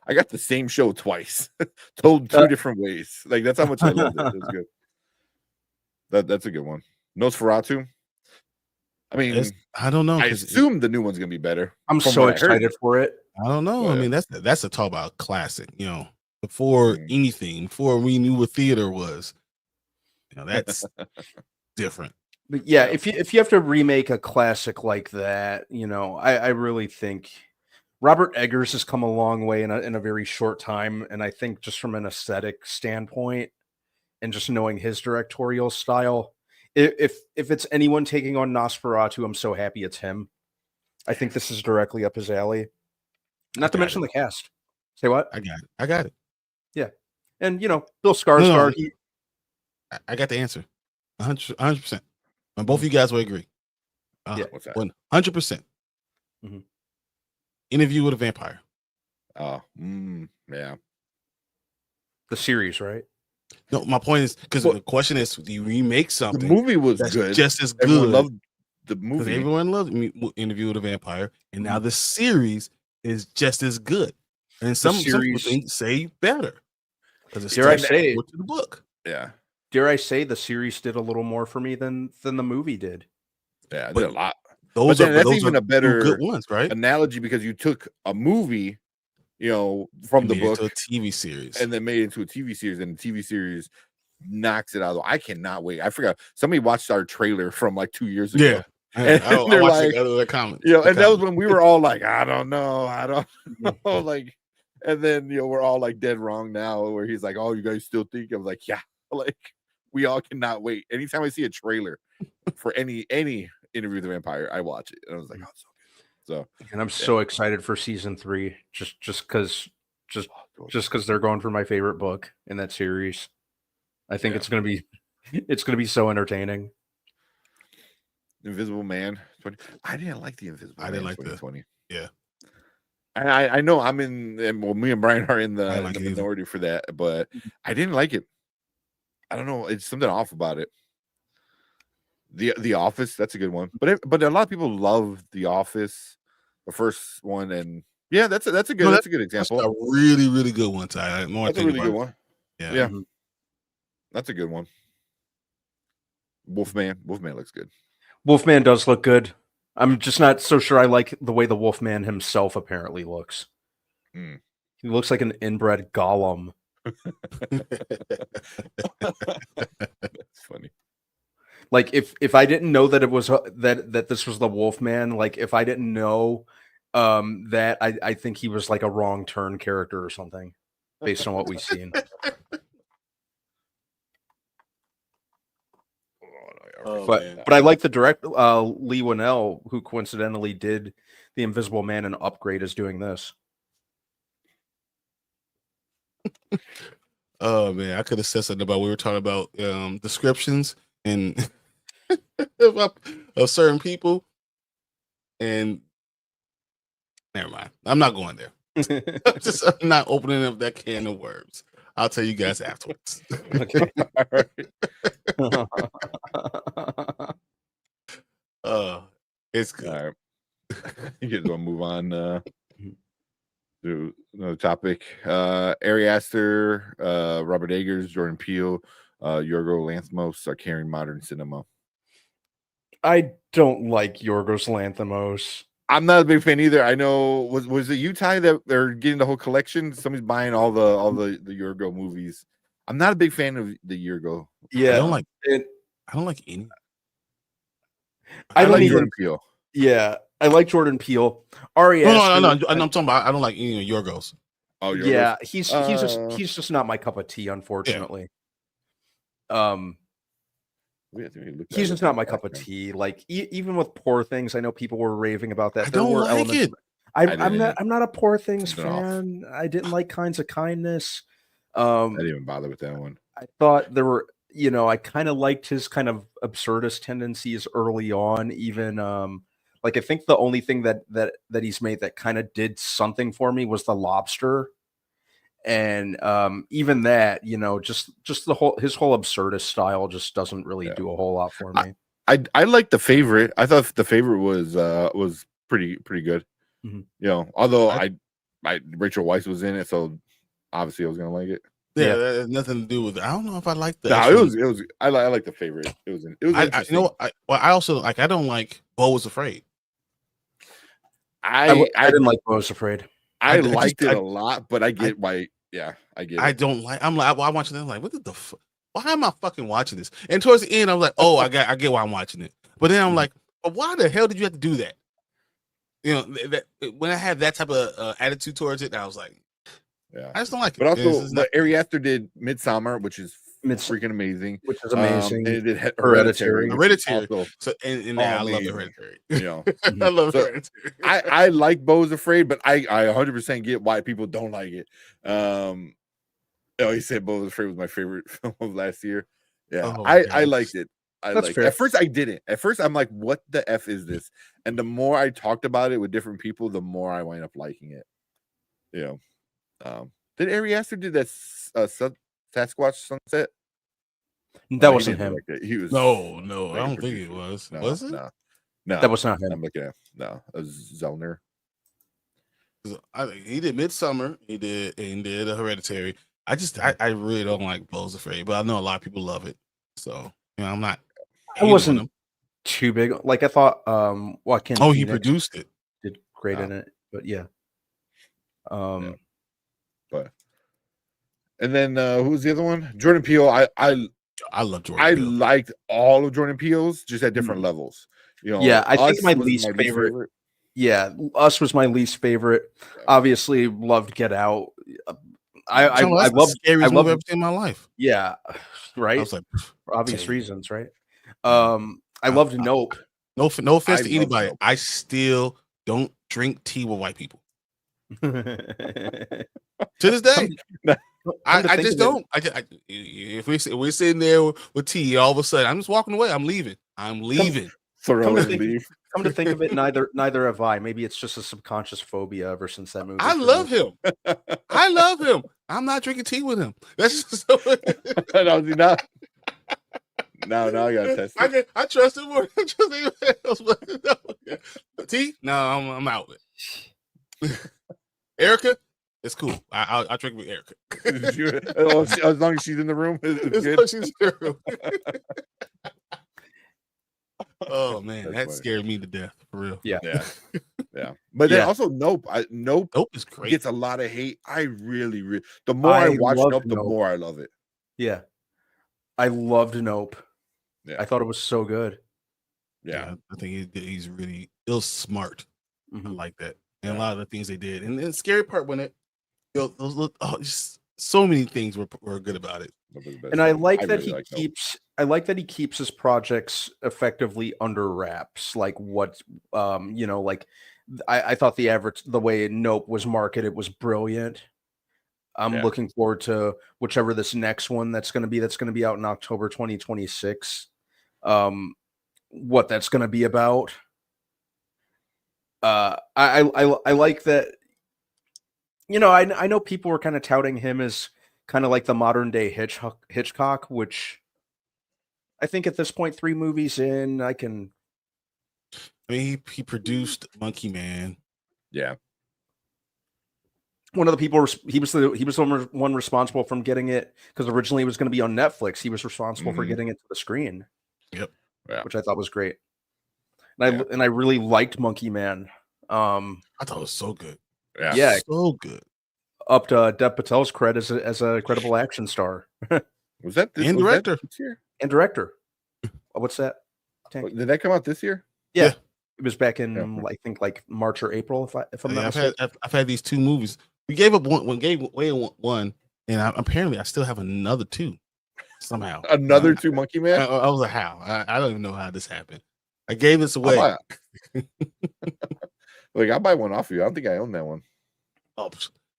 I got the same show twice, told two different ways. Like that's how much I loved it. It was good. That's a good one. Nosferatu. I mean, I don't know. I assume the new one's gonna be better. I'm so excited for it. I don't know. I mean, that's a talk about classic. You know, before anything, before we knew what theater was. You know, that's different. But yeah, if you have to remake a classic like that, you know, I really think Robert Eggers has come a long way in a very short time, and I think just from an aesthetic standpoint and just knowing his directorial style. If it's anyone taking on Nosferatu, I'm so happy it's him. I think this is directly up his alley. Not to mention the cast. Say what? I got it. Yeah. And, you know, Bill Skarsgård. I got the answer. 100%. And both of you guys will agree. What's that? 100%. Interview with a Vampire. Oh, yeah. The series, right? No, my point is because the question is, do you remake something? The movie was good, just as good. Everyone loved the movie. Everyone loved Interview with a Vampire, and now the series is just as good. And some people say better because it's dare I say to the book. Yeah, dare I say the series did a little more for me than the movie did. Yeah, it did a lot. That's even a better good ones, right? Analogy because you took a movie, you know, from the book to a TV series, and then made it into a TV series, and the TV series knocks it out. I cannot wait. I forgot somebody watched our trailer from like 2 years ago. Yeah, and they're like, the comment, you know, and that was when we were all like, I don't know, like, and then you know we're all like dead wrong now. Where he's like, oh, you guys still think? I was like, yeah, like we all cannot wait. Anytime I see a trailer for any Interview with the Vampire, I watch it, and I was like, oh, so good. So, and I'm so excited for season 3, just because they're going for my favorite book in that series. I think it's gonna be so entertaining. Invisible Man 20. I didn't like the Invisible Man. I didn't like 2020. Yeah. I know I'm in, well, me and Brian are in the minority for that, but I didn't like it. I don't know. It's something off about it. The Office, that's a good one. But a lot of people love The Office, the first one, and yeah, that's a good example. That's a really, really good one, Ty. That's a really good one. Yeah. That's a good one. Wolfman looks good. Wolfman does look good. I'm just not so sure I like the way the Wolfman himself apparently looks. He looks like an inbred golem. That's funny. Like if I didn't know that it was that this was the Wolfman, like if I didn't know that I think he was like a wrong turn character or something based on what we've seen. But I like the director Lee Winnell, who coincidentally did The Invisible Man and Upgrade, is doing this. Oh man, I could have said something about we were talking about descriptions and of certain people, and never mind. I'm not going there. I'm not opening up that can of worms. I'll tell you guys afterwards. Okay. All right. It's good. All right. You guys want to move on to another topic? Ari Aster, Robert Eggers, Jordan Peele, Yorgo Lanthimos are carrying modern cinema. I don't like Yorgos Lanthimos. I'm not a big fan either. I know was it you, Ty, that they're getting the whole collection? Somebody's buying all the Yorgo movies. I'm not a big fan of the Yorgo. Yeah, I don't like any. I don't like even, Jordan Peele. Yeah, I like Jordan Peele. Ari No, Aster, I'm talking about I don't like any of Yorgos. Oh, Yeah, Yorgos? he's just not my cup of tea, unfortunately. Um, he's just not my cup of tea. Like even with Poor Things, I know people were raving about that. I There don't were like elements. it. I'm not a Poor Things Turned it off. fan. I didn't like Kinds of Kindness. I didn't even bother with that one. I thought there were, I kind of liked his kind of absurdist tendencies early on. Even like I think the only thing that he's made that kind of did something for me was The Lobster. And even that, just his whole absurdist style just doesn't really do a whole lot for me. I like The Favorite. I thought The Favorite was pretty good. Mm-hmm. Although I Rachel Weisz was in it, so obviously I was gonna like it. Yeah, that has nothing to do with it. I don't know if I like the. No, it was. I like The Favorite. It was. Interesting. I also like. I don't like Beau Was Afraid. I didn't like Beau Was Afraid. I liked it a lot, but I get why. Yeah, I get it. I don't like. I'm like. I'm watching it. I'm like, what the? Why am I fucking watching this? And towards the end, I'm like, oh, I get why I'm watching it. But then I'm like, but why the hell did you have to do that? That when I had that type of attitude towards it, I was like, yeah, I just don't like it. But also, Ari Aster did Midsommar, which is freaking amazing. Which is amazing. And it did Hereditary. Also, so and I love Hereditary. I love Hereditary. I like Beau Was Afraid, but I 100% get why people don't like it. He said Beau Was Afraid was my favorite film of last year. Yeah, I liked it. That's fair. At first I didn't. At first I'm like, what the F is this? And the more I talked about it with different people, the more I wind up liking it. Did Ari Aster do that Sasquatch Sunset? That wasn't him. He was no, I don't think it was. No, was it? No, that was not him. I'm looking at it was Zellner. He did Midsommar. He did Hereditary. I really don't like Beau Was Afraid, but I know a lot of people love it. So I'm not. I wasn't too big. Like I thought. Joaquin. Oh, he produced it. Did great in it, but yeah. But and then who's the other one? Jordan Peele. I love Jordan Peele. Liked all of Jordan Peele's, just at different levels. Yeah, I think my least favorite. Yeah, Us was my least favorite. Obviously, loved Get Out. I love scariest movie I've ever seen in my life. Yeah, right. I was like, for obvious reasons, right? I loved Nope. No offense to anybody. Nope. I still don't drink tea with white people. To this day, I just don't. If we're sitting there with tea, all of a sudden, I'm just walking away. I'm leaving. Come to think of it, neither have I. Maybe it's just a subconscious phobia ever since that movie. I love him. I love him. I'm not drinking tea with him. That's just so. No, he's not. No, I gotta test it. I trust him more than just anyone else. Tea? No, I'm out with it. Erica, it's cool. I'll drink with Erica. As long as she's in the room, it's good. She's in the room. Oh man, that scared me to death for real. Yeah. But then also Nope. Nope is great. Gets a lot of hate. I really the more I watch Nope, the more I love it. Yeah, I loved Nope. Yeah, I thought it was so good. Yeah, I think he's really smart. I like that, and a lot of the things they did, and the scary part when it, just so many things were good about it. And I like that he keeps. I like that he keeps his projects effectively under wraps. Like what, like I thought the way Nope was marketed was brilliant. I'm looking forward to whichever this next one that's going to be out in October 2026. What that's going to be about. I like that. I know people were kind of touting him as kind of like the modern day Hitchcock, which I think at this point, 3 movies in, I mean, he produced Monkey Man. Yeah. One of the people he was the one responsible from getting it, because originally it was going to be on Netflix. He was responsible for getting it to the screen. Yep. Yeah. Which I thought was great. And I really liked Monkey Man. I thought it was so good. Yeah. So good. Up to Dev Patel's credit as a credible action star. Was that this? And director. This year? And director. What's that? Tank? Did that come out this year? Yeah. It was back in I think like March or April. If I'm not mistaken. I've had these 2 movies. We gave up gave away one, and apparently I still have another 2 somehow. Another 2 Monkey Man. I was like, how? I don't even know how this happened. I gave this away. Like, I'll buy one off of you. I don't think I own that one. Oh,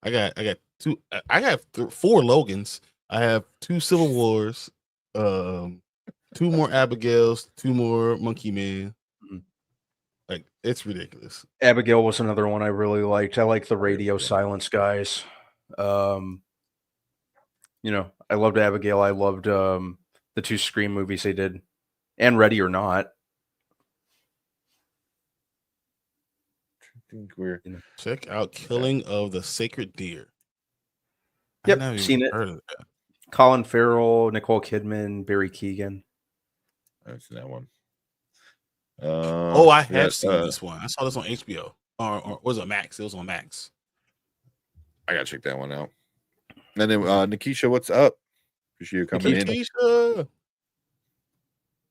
I got 2. I got 4 Logans. I have 2 Civil Wars, 2 more Abigails, 2 more Monkey Man. Like, it's ridiculous. Abigail was another one I really liked. I like the radio silence guys. You know, I loved Abigail. I loved the 2 Scream movies they did, and Ready or Not. I think we're Check out Killing of the Sacred Deer. Yep, I've never seen even it. heard of that. Colin Farrell, Nicole Kidman, Barry Keoghan. I've seen that one. I have seen this one. I saw this on HBO. Or was it Max? It was on Max. I gotta check that one out. And then Nikisha, what's up? Appreciate you coming in. Nikisha.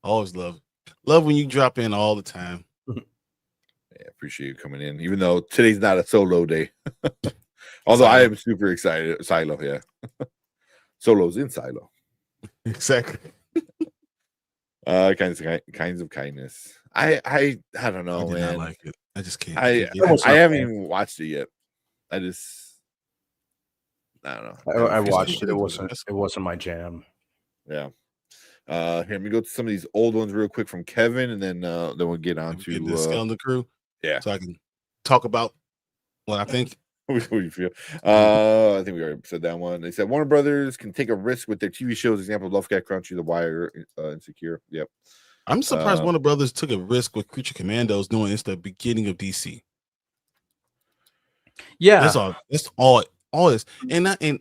Always love when you drop in all the time. Yeah, appreciate you coming in, even though today's not a solo day. Although I am super excited. Silo, yeah. Solo's in Silo. Exactly. Kinds of kindness. I don't know, I did man. not like it. I just can't. I haven't even watched it yet. I don't know. I watched it. It wasn't my jam. Yeah. Here, let me go to some of these old ones real quick from Kevin, and then we'll get on to the Skeleton Crew. Yeah. So I can talk about what I think. What do you feel? I think we already said that one. They said Warner Brothers can take a risk with their TV shows. Example: Lovecraft Country, The Wire, Insecure. Yep. I'm surprised Warner Brothers took a risk with Creature Commandos, knowing it's the beginning of DC. Yeah, that's all it is. And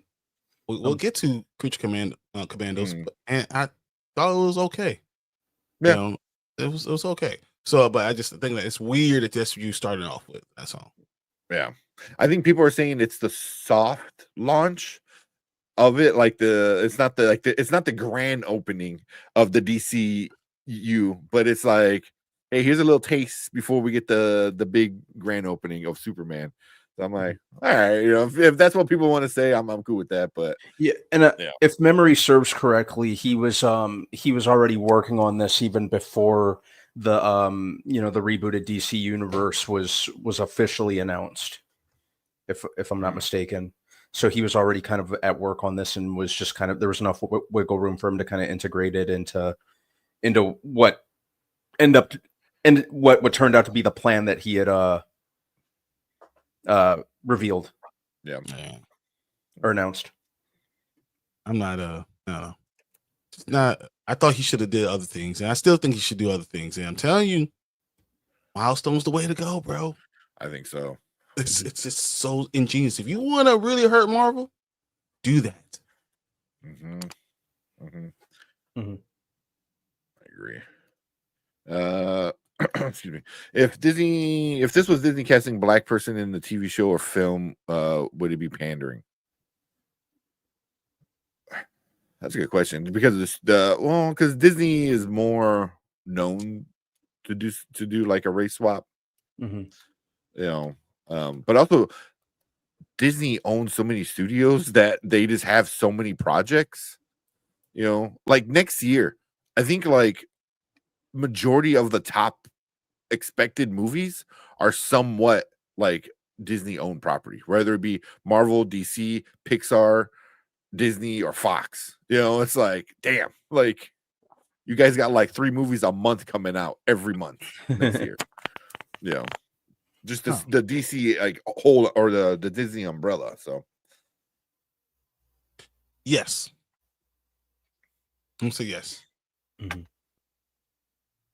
we'll get to Creature Commandos, and I thought it was okay. Yeah, you know, it was okay. So, but I just think that it's weird that that's what you started off with. That's all. Yeah, I think people are saying it's the soft launch of it, like it's not the grand opening of the DCU, but it's like, hey, here's a little taste before we get the big grand opening of Superman. So I'm like, all right, you know, if that's what people want to say, I'm cool with that. But yeah, and if memory serves correctly, he was already working on this even before the the rebooted DC universe was officially announced, if I'm not mistaken. So he was already kind of at work on this, and was just kind of, there was enough wiggle room for him to kind of integrate it into what what turned out to be the plan that he had revealed, or announced. I'm not no. It's not. I thought he should have did other things, and I still think he should do other things. And I'm telling you, Milestone's the way to go, bro. I think so. It's just so ingenious. If you want to really hurt Marvel, do that. I agree. Excuse me. If this was Disney casting black person in the TV show or film, would it be pandering? That's a good question, because because Disney is more known to do like a race swap, you know. But also Disney owns so many studios that they just have so many projects, you know. Like next year, I think like majority of the top expected movies are somewhat like Disney owned property, whether it be Marvel, DC, Pixar, Disney, or Fox. You know, it's like, damn, like you guys got like 3 movies a month coming out every month next year. You know, just the DC like whole, or the Disney umbrella. So yes, I'm gonna say yes.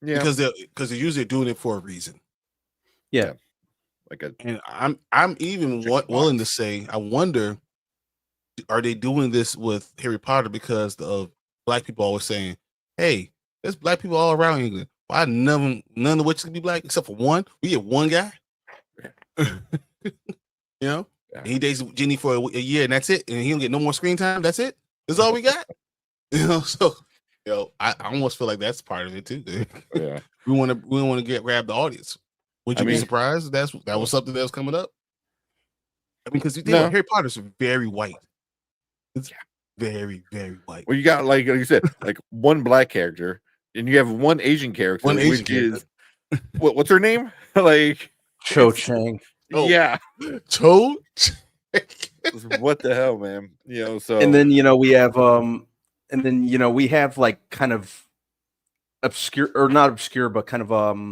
Yeah, because they're usually doing it for a reason. Yeah, and I'm even willing to say, I wonder, are they doing this with Harry Potter because of black people always saying, hey, there's black people all around England. Why none of which can be black except for one? We get one guy. You know, and he dates Jenny for a year and that's it, and he don't get no more screen time. That's it. That's all we got. You know, so I almost feel like that's part of it too. Yeah, we want to grab the audience. Would you be surprised that was something that was coming up? I mean, because No. Harry Potter's very white. It's very, very white. Well, you got like you said, like one black character, and you have one Asian character, which is what's her name? Like Cho Chang. Yeah. Cho. What the hell, man? So and then we have like kind of obscure, or not obscure, but kind of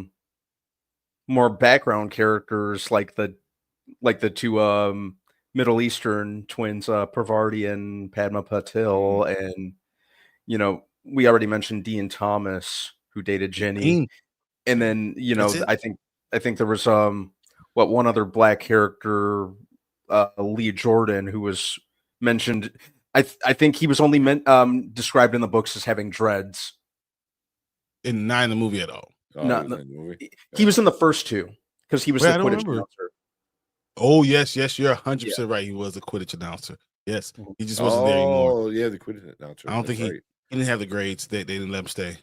more background characters like the two Middle Eastern twins, Pravarti and Padma Patil, and we already mentioned Dean Thomas, who dated Jenny, and then I think there was one other black character, Lee Jordan, who was mentioned. I think he was only described in the books as having dreads, and not in the movie at all. He was in the first two because he was the Quidditch announcer. Oh yes, you're 100% right. He was a Quidditch announcer. Yes, he just wasn't there anymore. Oh yeah, the Quidditch announcer. I don't think he didn't have the grades. They didn't let him stay.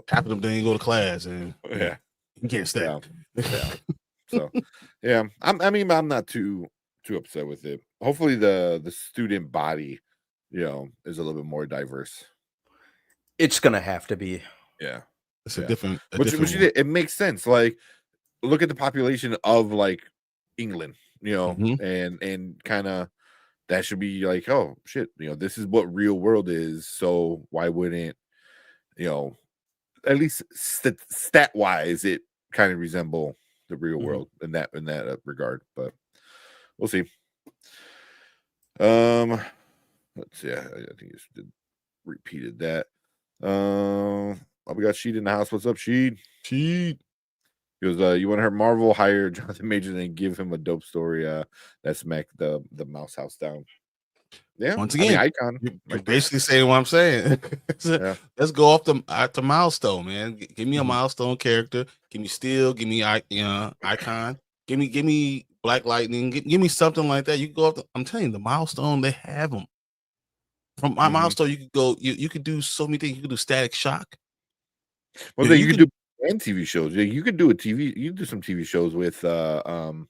Half of them didn't go to class, and he can't stay. So I'm not too upset with it. Hopefully the student body, is a little bit more diverse. It's gonna have to be. Yeah, it's a different. It makes sense. Like, look at the population of like England, and kind of that should be like, oh shit, this is what real world is. So why wouldn't at least stat wise it kind of resemble the real world in that regard? But we'll see. Let's see. I think you repeated that. We got Sheed in the house. What's up, Sheed? He goes, you want to hear Marvel hire Jonathan Majors and give him a dope story that smacked the mouse house down? Yeah. Once again, icon. You're basically saying what I'm saying. Let's go off to milestone, man. Give me a milestone character. Give me Steel. Give me icon. Give me Black Lightning. Give me something like that. You can go off. I'm telling you, the milestone, they have them. From my milestone, you could go. You could do so many things. You could do Static Shock. Well, then you could do TV shows. Yeah, you could do you do some TV shows with Blood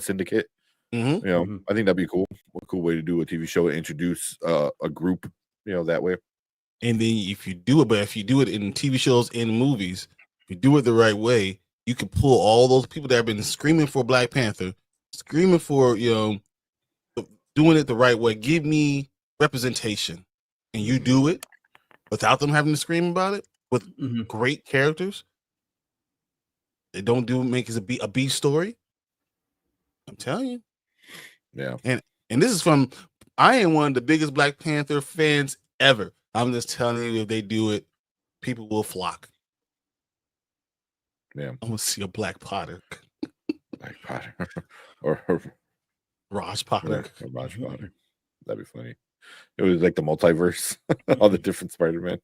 Syndicate. I think that'd be cool. A cool way to do a TV show and introduce a group, that way. And then if you do it in TV shows and movies, if you do it the right way, you can pull all those people that have been screaming for Black Panther, screaming for doing it the right way. Give me representation, and you do it without them having to scream about it with great characters. They don't make it a B story. I'm telling you. Yeah. And this is I am one of the biggest Black Panther fans ever. I'm just telling you, if they do it, people will flock. Yeah. I'm gonna see a Black Potter. Black Potter. or Raj Potter. Raj Potter. That'd be funny. It was like the multiverse, all the different Spider-Man.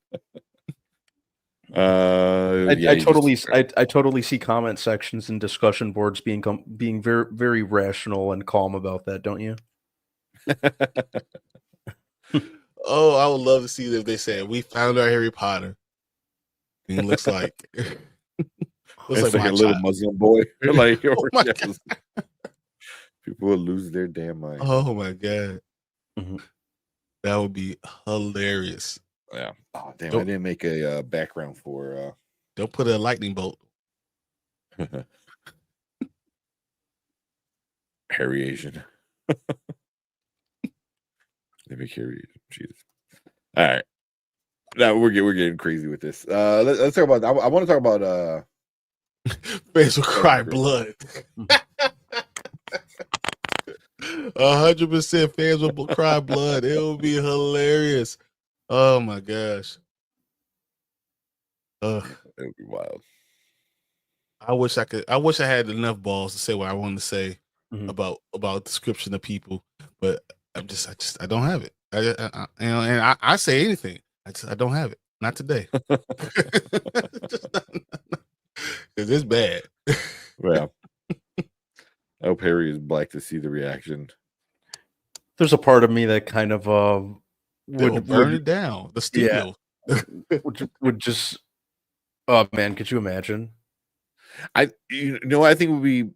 I totally see comment sections and discussion boards being very, very rational and calm about that, don't you? Oh, I would love to see if they said we found our Harry Potter. And it looks like it's like a little Muslim boy. Like, people would lose their damn mind. Oh my god. That would be hilarious. Yeah. Oh damn! I didn't make a background for. Don't put a lightning bolt. Harry Asian. They make Harry Asian. Jesus. All right. Now we're getting crazy with this. Let's talk about. I want to talk about. Fans will cry blood. 100% fans will cry blood. It will be hilarious. Oh my gosh. It would be wild. I wish I had enough balls to say what I wanted to say about description of people, but I don't have it. I say anything. I don't have it. Not today. Because it's bad. Well, I hope Harry is black to see the reaction. There's a part of me that kind of would burn it down. The steel. would just. Oh man, could you imagine? I think it would be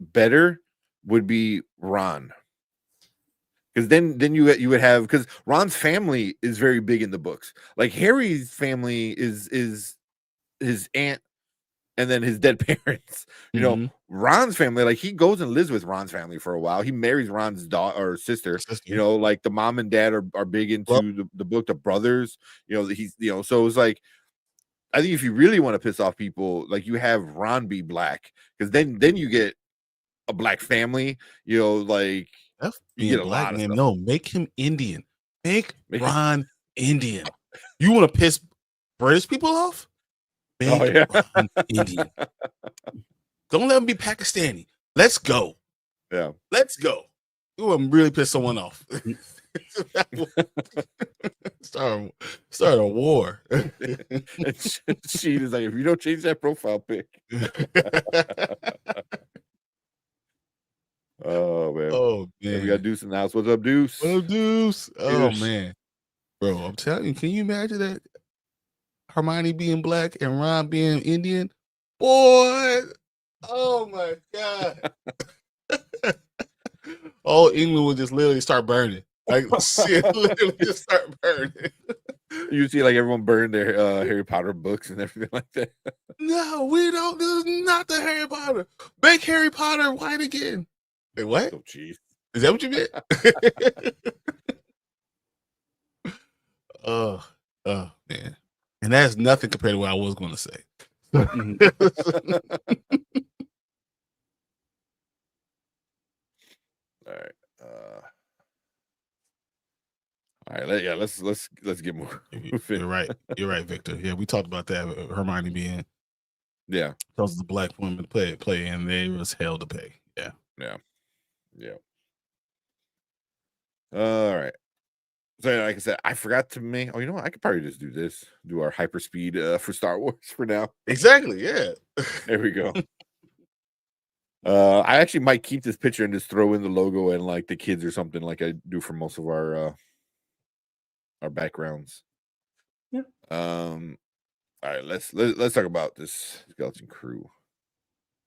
better would be Ron. Because then you would have, because Ron's family is very big in the books. Like Harry's family is his aunt and then his dead parents. You know, Ron's family, like he goes and lives with Ron's family for a while. He marries Ron's daughter or sister. You know, like the mom and dad are big into the book, the brothers. You know, he's so it's like, I think if you really want to piss off people, like you have Ron be black, because then you get a black family. You know, like. You get a black lot of stuff. No, make him Indian. Make Ron Indian. You want to piss British people off? Make Ron Indian. Don't let him be Pakistani. Let's go. Yeah. Let's go. You want to really piss someone off. Start a war. She is like, if you don't change that profile pic. Oh man. Oh man. We got Deuce in the house. What's up, Deuce? What up, Deuce? Oh man. Bro, I'm telling you, can you imagine that? Hermione being black and Ron being Indian? Boy. Oh my God. All England would just literally start burning. Like literally just start burning. You see like everyone burned their Harry Potter books and everything like that. No, we don't. This is not the Harry Potter. Make Harry Potter white again. Wait, what? Oh, jeez. Is that what you meant? Oh, man. And that's nothing compared to what I was going to say. All right. All right. Let's get more. You're right. You're right, Victor. Yeah, we talked about that. Hermione being tells the black woman to play, and they was hell to pay. Yeah. All right. So like I said, I forgot to make. Oh, you know what? I could probably just do this. Do our hyperspeed for Star Wars for now. Exactly. Yeah. There we go. I actually might keep this picture and just throw in the logo and like the kids or something, like I do for most of our backgrounds. Yeah. All right. Let's talk about this skeleton crew.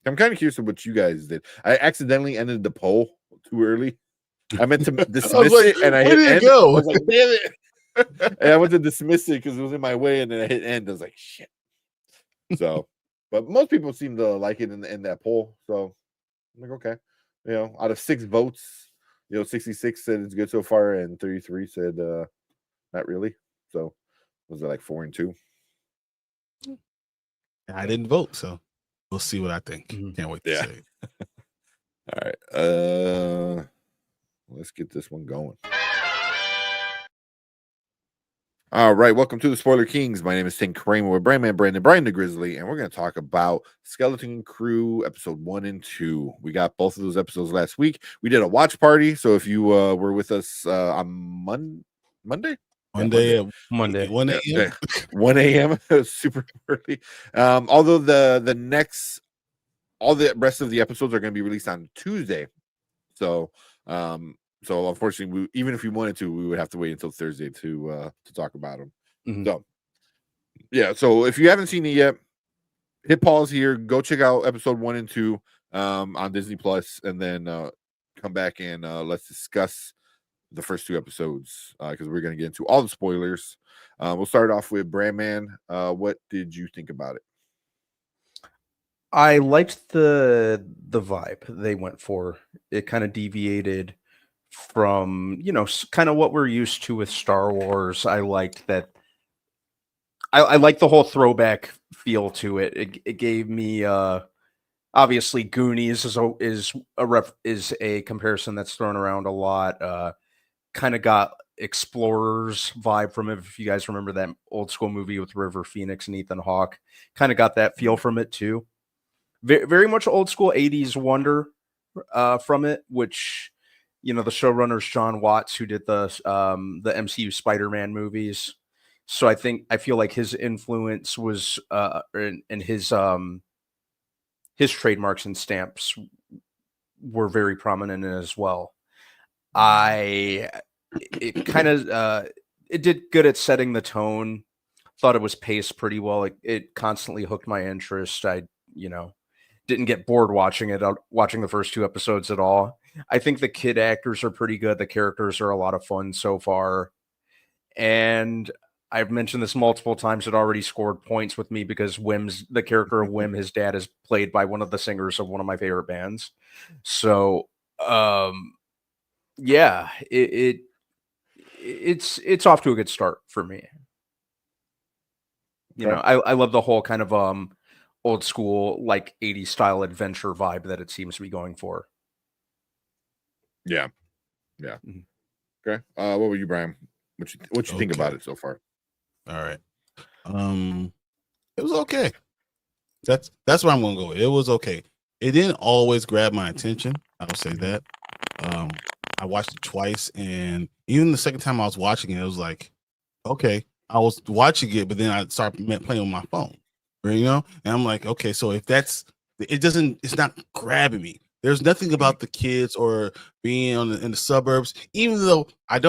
I'm kind of curious of what you guys did. I accidentally ended the poll too early. I meant to dismiss it, and I hit end. Go? I was like, damn it! And I went to dismiss it because it was in my way, and then I hit end. I was like, shit. So, but most people seem to like it in that poll. So, I'm like, okay, you know, out of 6 votes, 66 said it's good so far, and 33 said not really. So, was it like 4 and 2? I didn't vote, so we'll see what I think. Can't wait to say it. All right. Let's get this one going. All right, welcome to the Spoiler Kings. My name is Tim Kramer with Brian the Grizzly, and we're going to talk about Skeleton Crew episode 1 and 2. We got both of those episodes last week. We did a watch party, so if you were with us on Monday, 1 a.m. 1 a.m. super early. Although all the rest of the episodes are going to be released on Tuesday, so unfortunately, even if we wanted to, we would have to wait until Thursday to talk about them. So yeah, so if you haven't seen it yet, hit pause here, go check out episode 1 and 2 on Disney Plus, and then come back and let's discuss the first 2 episodes because we're going to get into all the spoilers. We'll start off with Brandman. What did you think about it? I liked the vibe they went for. It kind of deviated from, kind of what we're used to with Star Wars. I liked that. I like the whole throwback feel to it. It gave me obviously Goonies is a comparison that's thrown around a lot. Kind of got Explorers vibe from it. If you guys remember that old school movie with River Phoenix and Ethan Hawke, kind of got that feel from it too. Very much old school 80s wonder from it, which, the showrunners John Watts, who did the MCU Spider-Man movies. So I feel like his influence was and his trademarks and stamps were very prominent in it as well. It did good at setting the tone. Thought it was paced pretty well. It constantly hooked my interest. didn't get bored watching it, watching the first 2 episodes at all. I think the kid actors are pretty good. The characters are a lot of fun so far. And I've mentioned this multiple times. It already scored points with me because the character of Wim, his dad, is played by one of the singers of one of my favorite bands. So, yeah, it's off to a good start for me. You know, I love the whole kind of old school, like 80s style adventure vibe that it seems to be going for. Yeah. Okay. What were you, Brian? What you think about it so far? All right. It was okay. That's where I'm gonna go. It was okay. It didn't always grab my attention. I'll say that. I watched it twice, and even the second time I was watching it, it was like, okay, I was watching it, but then I started playing on my phone, you know, and I'm like, okay, so if it's not grabbing me. There's nothing about the kids or being in the suburbs, even though I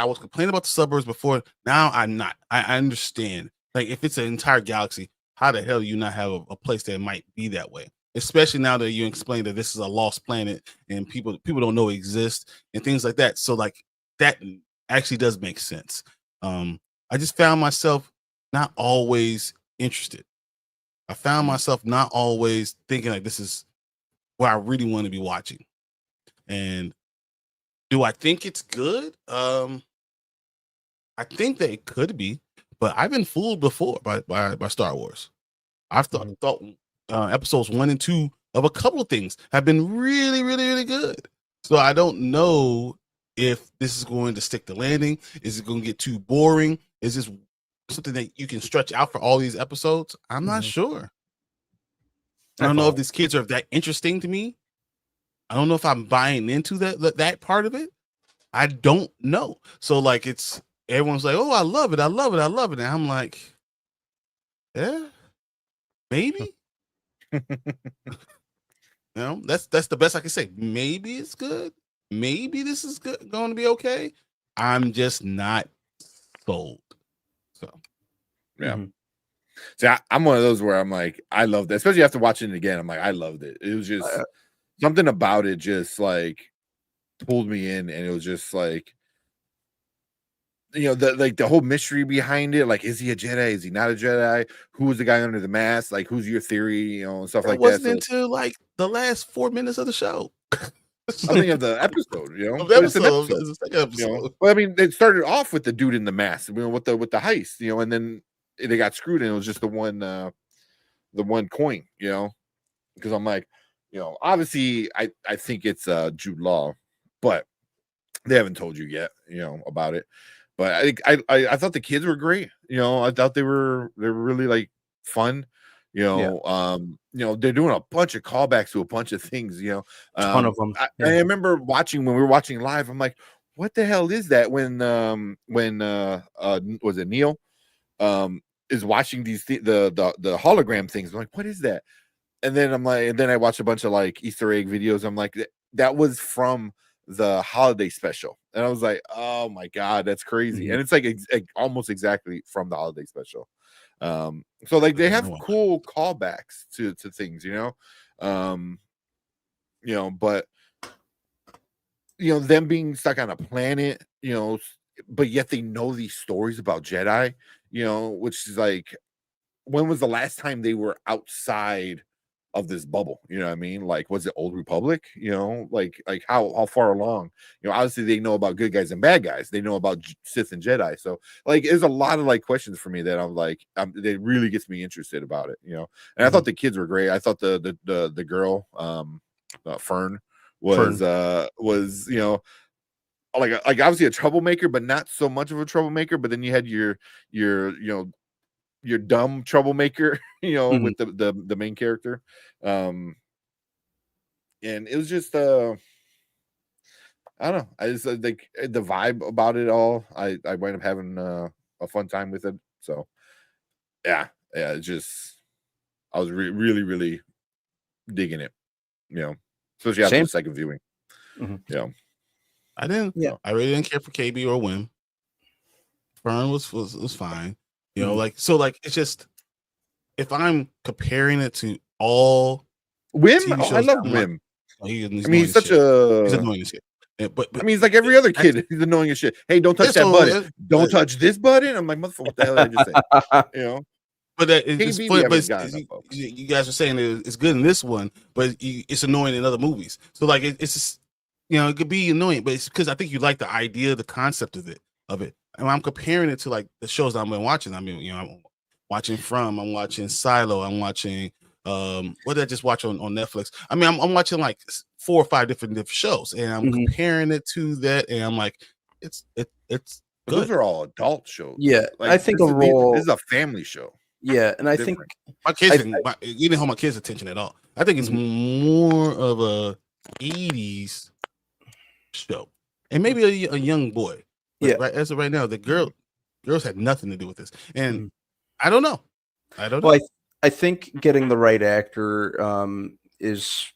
was complaining about the suburbs before. Now I'm not. I understand. Like, if it's an entire galaxy, how the hell do you not have a place that might be that way? Especially now that you explain that this is a lost planet and people don't know it exists and things like that. So like that actually does make sense. I just found myself not always interested. I found myself not always thinking like this is where I really want to be watching. And do I think it's good? I think that it could be, but I've been fooled before by Star Wars. I've thought episodes 1 and 2 of a couple of things have been really, really, really good. So I don't know if this is going to stick the landing. Is it going to get too boring? Is this something that you can stretch out for all these episodes? I'm not sure. I don't know if these kids are that interesting to me. I don't know if I'm buying into that part of it. I don't know. So like everyone's like, oh, I love it. And I'm like, yeah, maybe. That's the best I can say. Maybe it's good. Maybe this is good, going to be okay. I'm just not sold. So yeah. See, I'm one of those where I'm like, I loved it, especially after watching it again. I'm like, I loved it. It was just something about it just like pulled me in, and it was just like, you know, the whole mystery behind it. Like, is he a Jedi? Is he not a Jedi? Who was the guy under the mask? Like, who's your theory? You know, and stuff like that. Wasn't until like the last 4 minutes of the show. I think of the episode, you know, It's an episode. You know? Well, I mean, it started off with the dude in the mask, you know, with the heist, you know, and then they got screwed, and it was just the one coin, you know, because I'm like, you know, obviously I think it's Jude Law, but they haven't told you yet, you know, about it. But I thought the kids were great, you know. I thought they were really like fun, you know. You know, they're doing a bunch of callbacks to a bunch of things, you know. Ton of them. I remember when we were watching live, I'm like, what the hell is that? When was it Neil is watching these the hologram things? I'm like, what is that? And then I'm like, and then I watched a bunch of like Easter egg videos. I'm like, that was from the holiday special, and I was like, oh my god, that's crazy. And it's like almost exactly from the holiday special. So like they have cool callbacks to things, you know. You know, but you know, them being stuck on a planet, you know, but yet they know these stories about Jedi, you know, which is like, when was the last time they were outside of this bubble? You know what I mean? Like, was it Old Republic? You know, like how far along? You know, obviously they know about good guys and bad guys. They know about Sith and Jedi. So like, there's a lot of like questions for me that I'm like, it really gets me interested about it. You know, and I thought the kids were great. I thought the girl, Fern was, you know, like obviously a troublemaker, but not so much of a troublemaker. But then you had your you know, your dumb troublemaker, you know, with the main character. And it was just I don't know. I just like the vibe about it all. I wind up having a fun time with it. So yeah, it's just I was really, really digging it, you know, especially after the second viewing. Yeah. I really didn't care for KB or Wim. Fern was fine. You know, like, so like, it's just, if I'm comparing it to all Wim. TV Oh, I shows love I'm like, Wim. oh, he's I mean, annoying he's as such shit. He's a. annoying as shit. Yeah, but I mean, he's like every other that's- kid. He's annoying as shit. Hey, don't touch yeah, that so, button. Don't touch this button. I'm like, motherfucker, what the hell did I just say? You know, but it's KB, fun. we But haven't gotten enough of. you guys are saying it's good in this one, but it's annoying in other movies. So like it's just, it could be annoying, but it's because I think you like the idea, the concept of it. And I'm comparing it to like the shows I've been watching. I mean, I'm watching I'm watching Silo, I'm watching what did I just watch on Netflix? I mean, I'm watching like 4 or 5 different shows, and I'm comparing it to that, and I'm like, it's But good. those are all adult shows. Yeah, like, I think this overall, is a family show. yeah, and I think my kids you didn't hold my kids' attention at all. I think it's more of a 80s show, and maybe a young boy. But yeah, right as of right now, the girls had nothing to do with this, and I don't know. Well, I think getting the right actor is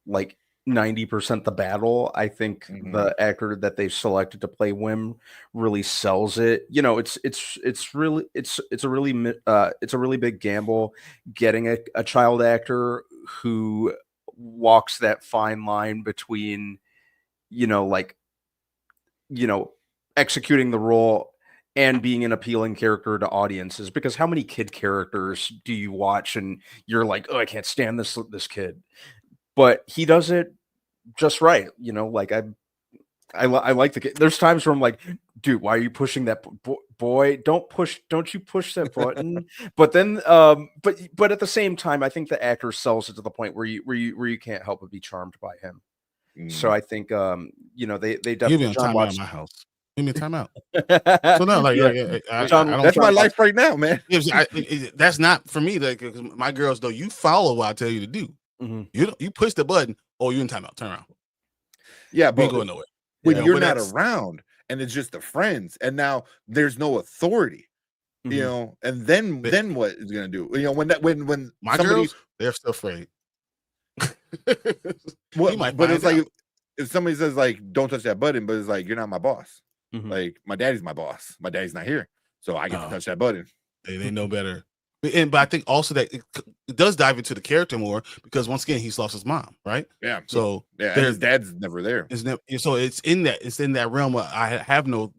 like 90% the battle. I think the actor that they've selected to play Wim really sells it. It's a really big gamble getting a child actor who walks that fine line between, executing the role and being an appealing character to audiences, because how many kid characters do you watch and you're like, oh, I can't stand this kid, but he does it just right. Like I like the kid. There's times where I'm like, dude, why are you pushing that boy? Don't you push that button. But then, but at the same time, I think the actor sells it to the point where you can't help but be charmed by him. So I think, they Give me definitely a timeout in my house. Give me a timeout. So no, like, I don't. That's my life right now, man. That's not for me. Like, 'cause my girls, though, you follow what I tell you to do. You push the button. Oh, you in timeout. Turn around. Yeah, We but going nowhere. when you're not around, and it's just the friends, and now there's no authority. And then what is gonna do? When my girls, they're still afraid. But it's like if somebody says like, "Don't touch that button," but it's like, you're not my boss. Like, my daddy's my boss. My daddy's not here, so I get to touch that button. They know better. But I think also that it does dive into the character more, because once again he's lost his mom, right? Yeah. So his dad's never there. So it's in that realm where I have no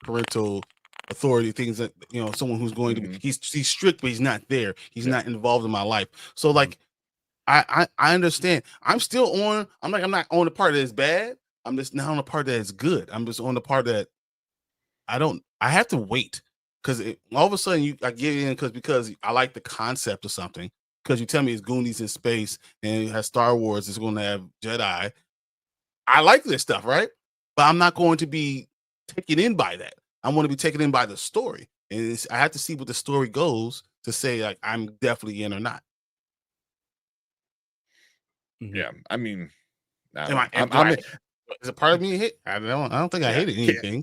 parental authority. Things that someone who's going to be he's strict, but he's not there. He's not involved in my life. So like I understand. I'm still on. I'm not on the part that is bad. I'm just not on the part that is good. I'm just on the part that I have to wait, because all of a sudden I get in because I like the concept of something, because you tell me it's Goonies in space and it has Star Wars, it's going to have Jedi. I like this stuff, right? But I'm not going to be taken in by that. I want to be taken in by the story, and I have to see what the story goes to say like I'm definitely in or not. Yeah, I mean, is a part of me hit? I don't think I hated anything.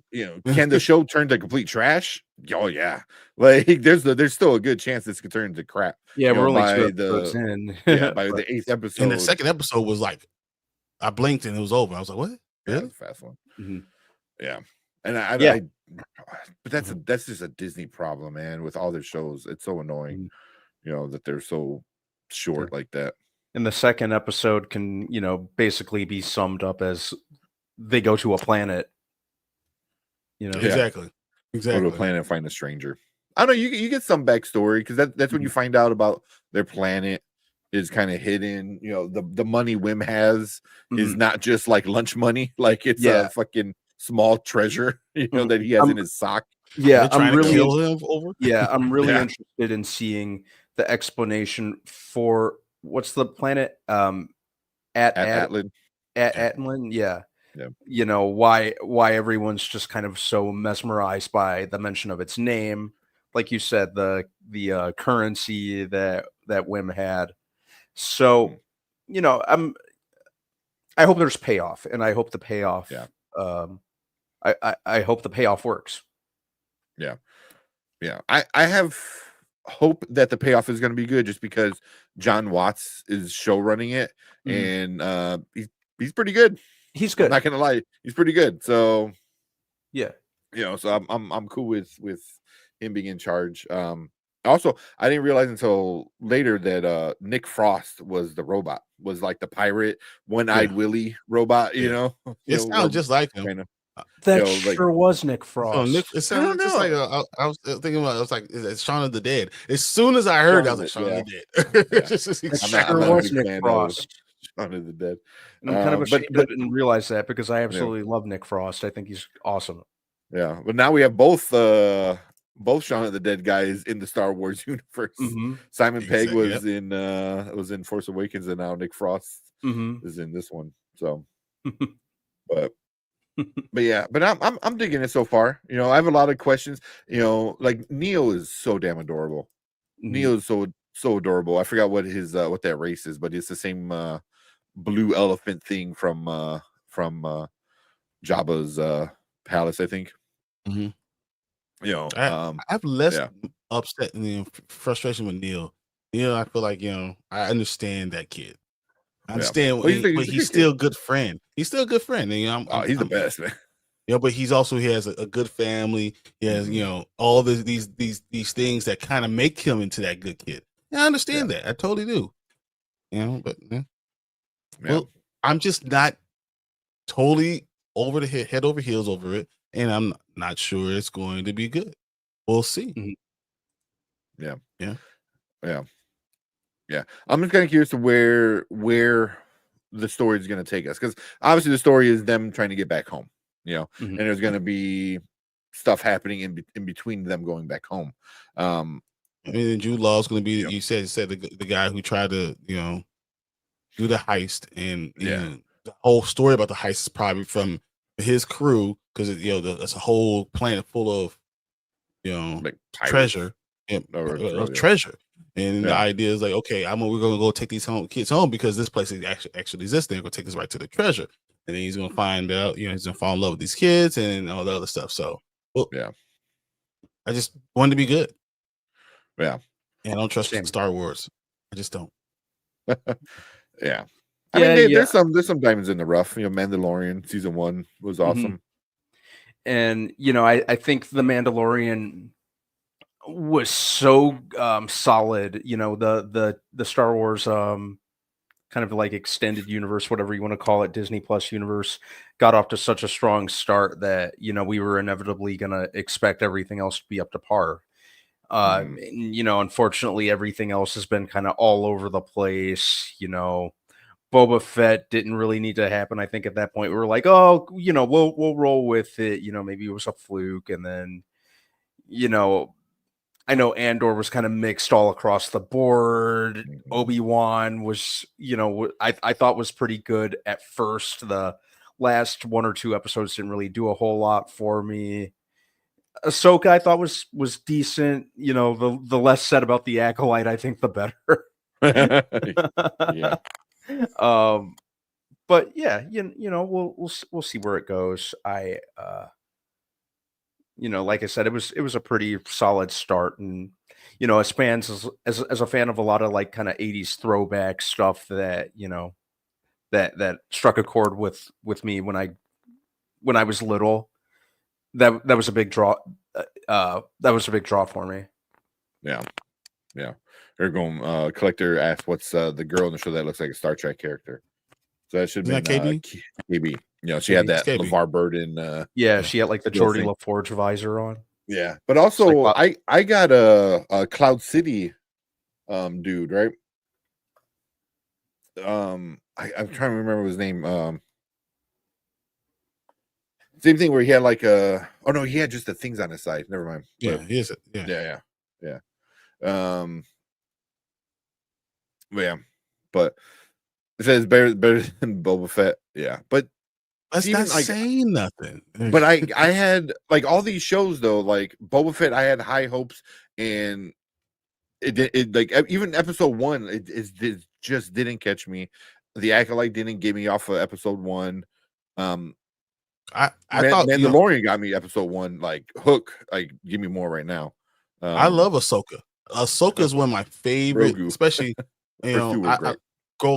Can the show turn to complete trash? Oh yeah, like there's still a good chance this could turn into crap. Yeah, we're only by 2 episodes in. By the 8th episode. And the second episode was like, I blinked and it was over. I was like, what? Really? Yeah, fast one. Yeah, and but that's just a Disney problem, man. With all their shows, it's so annoying. That they're so short like that. And the second episode can, basically be summed up as they go to a planet. Exactly. Go to a planet and find a stranger. I don't know. You get some backstory, because that's when you find out about their planet is kind of hidden. The money Wim has is not just like lunch money. Like, it's a fucking small treasure, that he has in his sock. Yeah, I'm really kill him over. Yeah, I'm really interested in seeing the explanation for what's the planet Atlan. Yeah. Why everyone's just kind of so mesmerized by the mention of its name, like you said, the currency that Wim had. So I hope there's payoff, and I hope the payoff I hope the payoff works. I have hope that the payoff is going to be good, just because John Watts is show running it, and he's pretty good. He's good. I'm not gonna lie, he's pretty good. So yeah, so I'm cool with him being in charge. Also, I didn't realize until later that Nick Frost was the robot, was like the pirate, one-eyed Yeah, Willie robot. yeah. You It know, or sounds just like him. kind of, Uh, That like sure was Nick So Nick, Frost. it I don't sounds just like know, I was thinking about. It was like it's Shaun of the Dead. As soon as I heard, it, I was like Shaun of yeah, the Dead. yeah. It's That I'm sure exactly not a like was big Nick fan of Frost. Shaun of the Dead, And I'm kind of but ashamed I didn't realize that because I yeah, absolutely love Nick Frost. I think he's awesome. yeah. But now we have both Shaun of the Dead guys in the Star Wars universe. Mm-hmm. Simon Pegg exactly. Yep. was in Force Awakens, and now Nick Frost Mm-hmm. is in this one. So, but yeah, but I'm digging it so far. I have a lot of questions. Like Neo is so damn adorable. Mm-hmm. Neo is so adorable. I forgot what his what that race is, but it's the same blue elephant thing from Jabba's palace, I think. Mm-hmm. Um, I have less yeah, upset and frustration with Neil. Neil, I feel like I understand that kid. I yeah. understand, Well, he's but a he's good still kid. a good friend. He's still a good friend. And, He's the best, man. but he has a good family. He has, Mhm. all these things that kind of make him into that good kid. Yeah, I understand that. I totally do. But Yeah. well, I'm just not totally over the head over heels over it, and I'm not sure it's going to be good. We'll see. Mhm. Yeah. Yeah. Yeah. Yeah. I'm just kind of curious to where the story is going to take us, because obviously the story is them trying to get back home, Mhm. and there's going to be stuff happening in between them going back home. I mean, Jude Law is going to be. Yeah. You said the guy who tried to do the heist, and Yeah. the whole story about the heist is probably from his crew, because that's a whole planet full of Like pirates treasure and or treasure. And the Yeah. idea is like, okay, we're gonna go take these kids home because this place is actually exists. They're gonna take us right to the treasure, and then he's gonna find out, he's gonna fall in love with these kids and all the other stuff. So, well, Yeah. I just want to be good, Yeah. and I don't trust Same. Star Wars. I just don't. Yeah. I Yeah, mean, yeah. there's some diamonds in the rough. Mandalorian season 1 was awesome. And I think the Mandalorian was so solid. The Star Wars kind of like extended universe, whatever you want to call it, Disney Plus universe, got off to such a strong start that we were inevitably going to expect everything else to be up to par. Mhm. And, unfortunately, everything else has been kind of all over the place. Boba Fett didn't really need to happen. I think at that point we were like, oh, we'll roll with it. Maybe it was a fluke, and then I know Andor was kind of mixed all across the board. Mhm. Obi-Wan was, I thought was pretty good at first. The last 1 or 2 episodes didn't really do a whole lot for me. Ahsoka, I thought was decent. The less said about the acolyte, I think the better. Yeah. But yeah, we'll see where it goes. Like I said, it was a pretty solid start, and as fans, as a fan of a lot of like kind of 80s throwback stuff that that struck a chord with me when I was little. That was a big draw. That was a big draw for me. Yeah. Yeah. They're going collector asked what's the girl in the show that looks like a Star Trek character. So that should have Isn't been that KB? KB. She had that It's KB. LeVar Burton Yeah, she had like the Geordie thing. LaForge visor on. Yeah. But It's like, also wow. I got a Cloud City dude, right? I'm trying to remember his name. Same thing where he had like he had just the things on his side. Never mind. Yeah, But, he is. Yeah. yeah. But it says better than Boba Fett. Yeah. But That's even not like saying nothing. but I had like all these shows though, like Boba Fett, I had high hopes, and it like even episode 1, it just didn't catch me. The Acolyte didn't get me off of episode 1. I thought Mandalorian got me episode 1, like hook, like give me more right now. I love Ahsoka. Ahsoka is one of my favorite, Grogu. especially First 2 were great.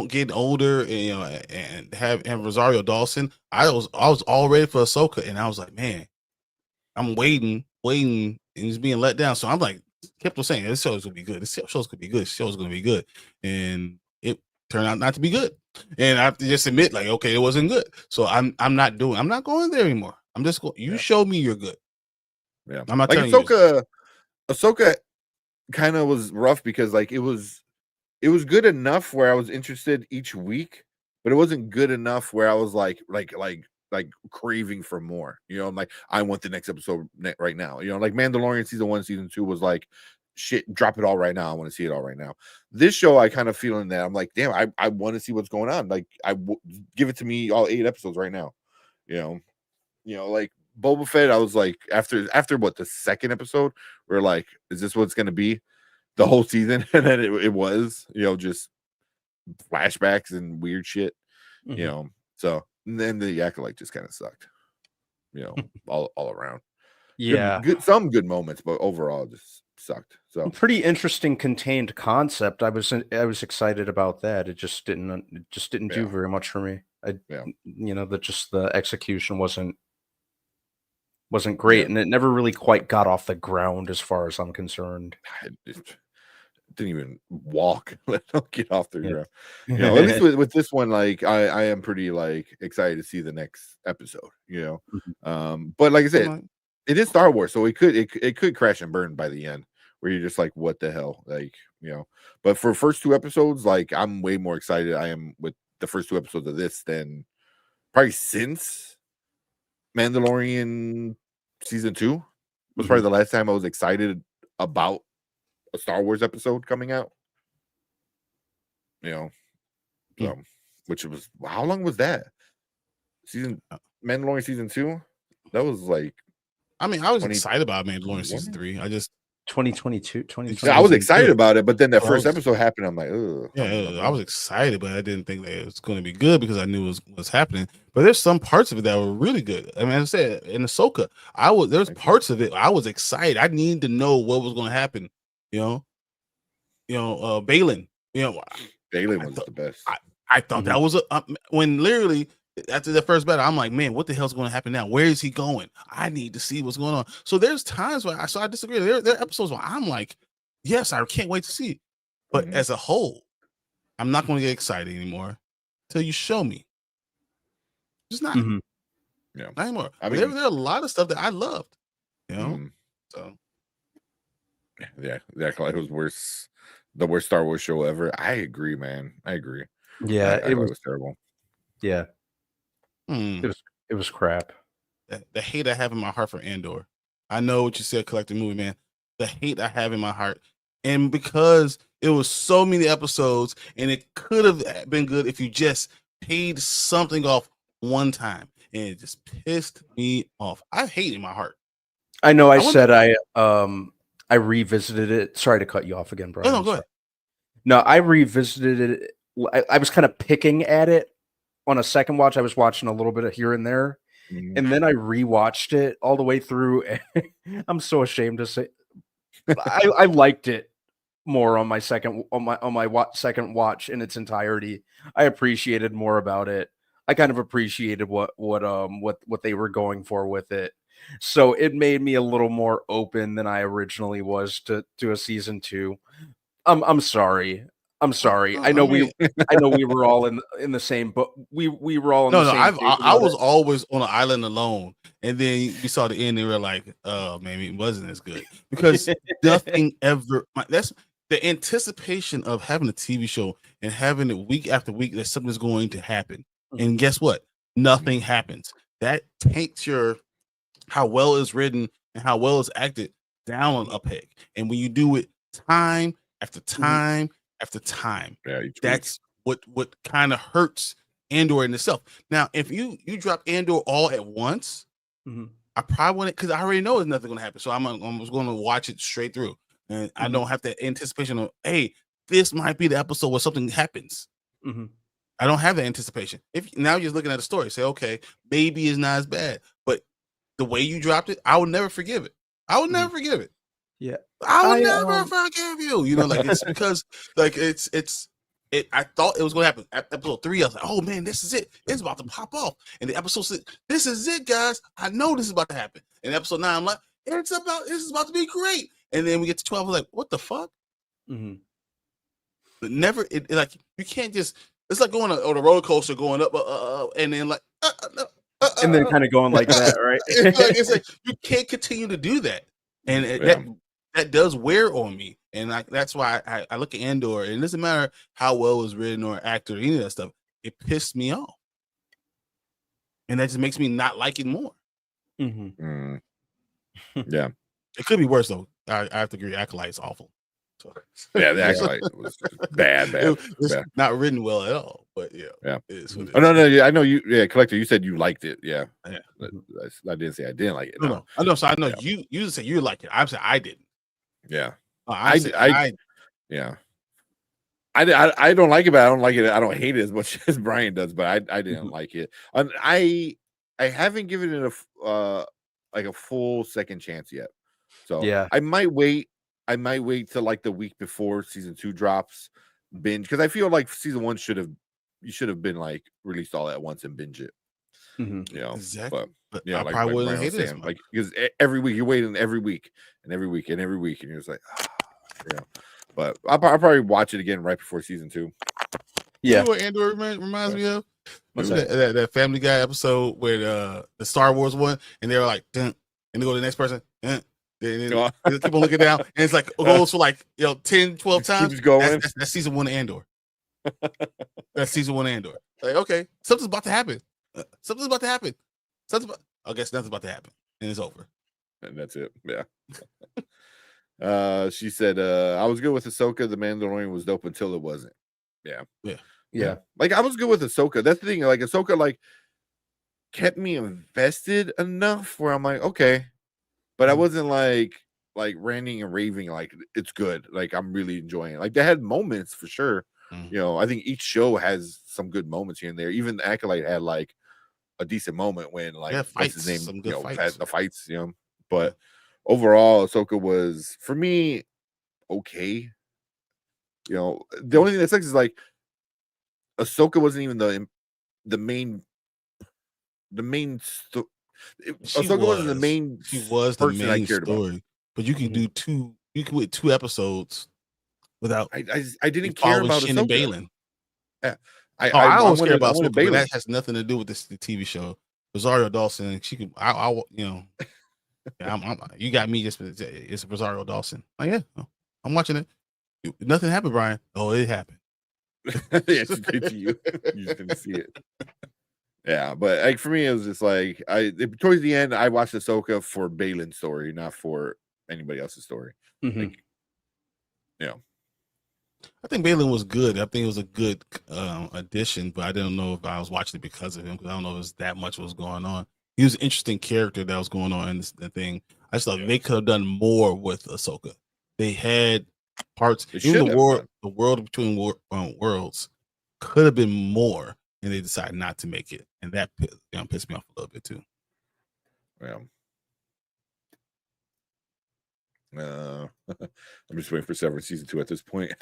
getting older and and having Rosario Dawson. I was all ready for Ahsoka, and I was like, man, I'm waiting, and he's being let down. So I'm like, kept on saying this show's gonna be good. This show's gonna be good. This show's gonna be good, and it turned out not to be good. And I have to just admit, like, okay, it wasn't good. So I'm not going there anymore. I'm just going. You show me you're good. Yeah, I'm not like telling you. Ahsoka kind of was rough because like it was good enough where I was interested each week, but it wasn't good enough where I was like craving for more. You know, I'm like, I want the next episode right now. You know, like Mandalorian season 1, season 2 was like, shit, drop it all right now. I want to see it all right now. This show, I kind of feeling that I'm like, damn, I want to see what's going on. Like, give it to me all 8 episodes right now. You know, like Boba Fett, I was like, after what, the second episode, we're like, is this what it's going to be the whole season? And then it was, you know, just flashbacks and weird shit, you know. So and then the Acolyte just kind of sucked, you know, all around. Yeah, some good moments, but overall just sucked. So pretty interesting contained concept. I was excited about that. It just didn't do very much for me. You know, the execution wasn't great, and it never really quite got off the ground as far as I'm concerned. It didn't even walk. Let them get off the ground. You know, at least with this one, like I am pretty like excited to see the next episode. You know, but like I said, it is Star Wars, so it could crash and burn by the end, where you're just like, what the hell, like, you know. But for first 2 episodes, like I'm way more excited I am with the first 2 episodes of this than probably since Mandalorian season 2 was probably the last time I was excited about a Star Wars episode coming out. You know, so which was, how long was that? Mandalorian season 2? That was like, I mean, I was excited about Mandalorian season 3. I just 2022. I was excited about it, but then that first episode happened. I'm like, ugh. Yeah, I was excited, but I didn't think that it was going to be good because I knew it was happening. But there's some parts of it that were really good. I mean, as I said, in Ahsoka, there's parts of it I was excited. I needed to know what was going to happen. You know, Balin. You know, Balin was the best. I thought that was when literally after the first battle, I'm like, man, what the hell's going to happen now? Where is he going? I need to see what's going on. So there's times where I disagree. There are episodes where I'm like, yes, I can't wait to see it. But as a whole, I'm not going to get excited anymore until you show me. Just not. Yeah, not anymore. I mean, there are a lot of stuff that I loved. You know, so yeah, exactly. It was the worst Star Wars show ever. I agree, man. I agree. Yeah, it was terrible. Yeah, it was crap. The hate I have in my heart for Andor. I know what you said, collective movie, man. The hate I have in my heart, and because it was so many episodes, and it could have been good if you just paid something off one time, and it just pissed me off. I hate in my heart. I know. I revisited it. Sorry to cut you off again, Brian. No, go ahead. No, I revisited it. I was kind of picking at it on a second watch. I was watching a little bit of here and there, and then I rewatched it all the way through. I'm so ashamed to say, I liked it more on my second second watch in its entirety. I appreciated more about it. I kind of appreciated what they were going for with it. So it made me a little more open than I originally was to a season 2. I'm sorry. I know we were all in the same, but we were all in the same. I was always on an island alone, and then we saw the end, and we were like, "Oh, maybe it wasn't as good," because nothing ever. That's the anticipation of having a TV show and having it week after week that something's going to happen, and guess what? Nothing happens. That takes your how well it's written and how well it's acted down a peg. And when you do it time after time after time, that's what kind of hurts Andor in itself. Now, if you drop Andor all at once, I probably wouldn't, because I already know there's nothing going to happen. So I'm just going to watch it straight through, and I don't have that anticipation of, hey, this might be the episode where something happens. I don't have that anticipation. If now you're just looking at the story, say, okay, maybe it's not as bad, but the way you dropped it, I will never forgive it. I will never forgive it. Yeah, I will never forgive you. You know, like it's because like it's I thought it was going to happen. At episode 3, I was like, oh man, this is it. It's about to pop off. And the episode 6, this is it, guys. I know this is about to happen. And episode 9, I'm like, this is about to be great. and then we get to 12. We're like, what the fuck? Mhm. But never, like you can't just. It's like going on a roller coaster, going up, and then like, And then kind of going like that, right? it's like you can't continue to do that, and Yeah. that does wear on me, and that's why I look at Andor, and it doesn't matter how well it was written or acted or any of that stuff. It pissed me off, and that just makes me not like it more. Mhm. Yeah. It could be worse though. I have to agree. Acolyte's awful. So. Yeah, the Acolyte was bad. It's bad. not written well at all. But yeah, Yeah. it is what it Oh is. no, yeah, I know you. Yeah, Collector, you said you liked it. Yeah, Yeah. I didn't say I didn't like it. No. I know. So I know Yeah. you say you like it. I'm saying I didn't. Yeah, I yeah. I don't like it, but I don't like it. I don't hate it as much as Brian does, but I didn't like it. And I haven't given it a like a full second chance yet. So Yeah. I might wait. Till like the week before season 2 drops, binge, because I feel like season 1 should have been like released all at once and binge it. Mhm. You know, exactly. But yeah, I like probably wouldn't Brian was hate it as saying, much. like because every week you're waiting every week and every week and every week, and you're just like, you know. But I'll probably watch it again right before season 2. You Yeah. know what Andor reminds me of? What's Remember that Family Guy episode where the Star Wars one, and they were like, dun, and they go to the next person, dun, and then they keep on looking down, and it's like it goes for like 10, 12 times. Keeps going. That's season 1 of Andor. That's season 1 of Andor. Like, okay, something's about to happen. Something's about to happen. I guess nothing's about to happen, and it's over. And that's it. Yeah. She said, I was good with Ahsoka. The Mandalorian was dope until it wasn't. Yeah. Like I was good with Ahsoka. That's the thing. Like Ahsoka, like kept me invested enough where I'm like, okay, but I wasn't like ranting and raving. Like it's good. Like I'm really enjoying it. Like they had moments for sure. You know, I think each show has some good moments here and there. Even the Acolyte had like a decent moment when like what's his name, some good fights. had the fights, you know. But overall, Ahsoka was for me okay. You know, the only thing that sucks is like Ahsoka wasn't even the main. Ahsoka wasn't the main. She was the person I main cared story, about. but you can do two. You can wait 2 episodes without. I didn't care about Shin and Ahsoka. Balin. Yeah, I always care about Ahsoka, but that has nothing to do with the TV show. Rosario Dawson, she could. You know, you got me. It's Rosario Dawson. Oh yeah, I'm watching it. Nothing happened, Brian. Oh, it happened. Yeah, she did to you. You just didn't see it. Yeah, but like for me, it was just like towards the end, I watched Ahsoka for Balin's story, not for anybody else's story. Like, you know, I think Balin was good. I think it was a good addition, but I didn't know if I was watching it because of him, because I don't know if it was that much what was going on. He was an interesting character that was going on in the thing. I just thought they could have done more with Ahsoka. They had parts. Even the world between worlds could have been more, and they decided not to make it, and that pissed me off a little bit too. Yeah. I'm just waiting for Severance season 2 at this point.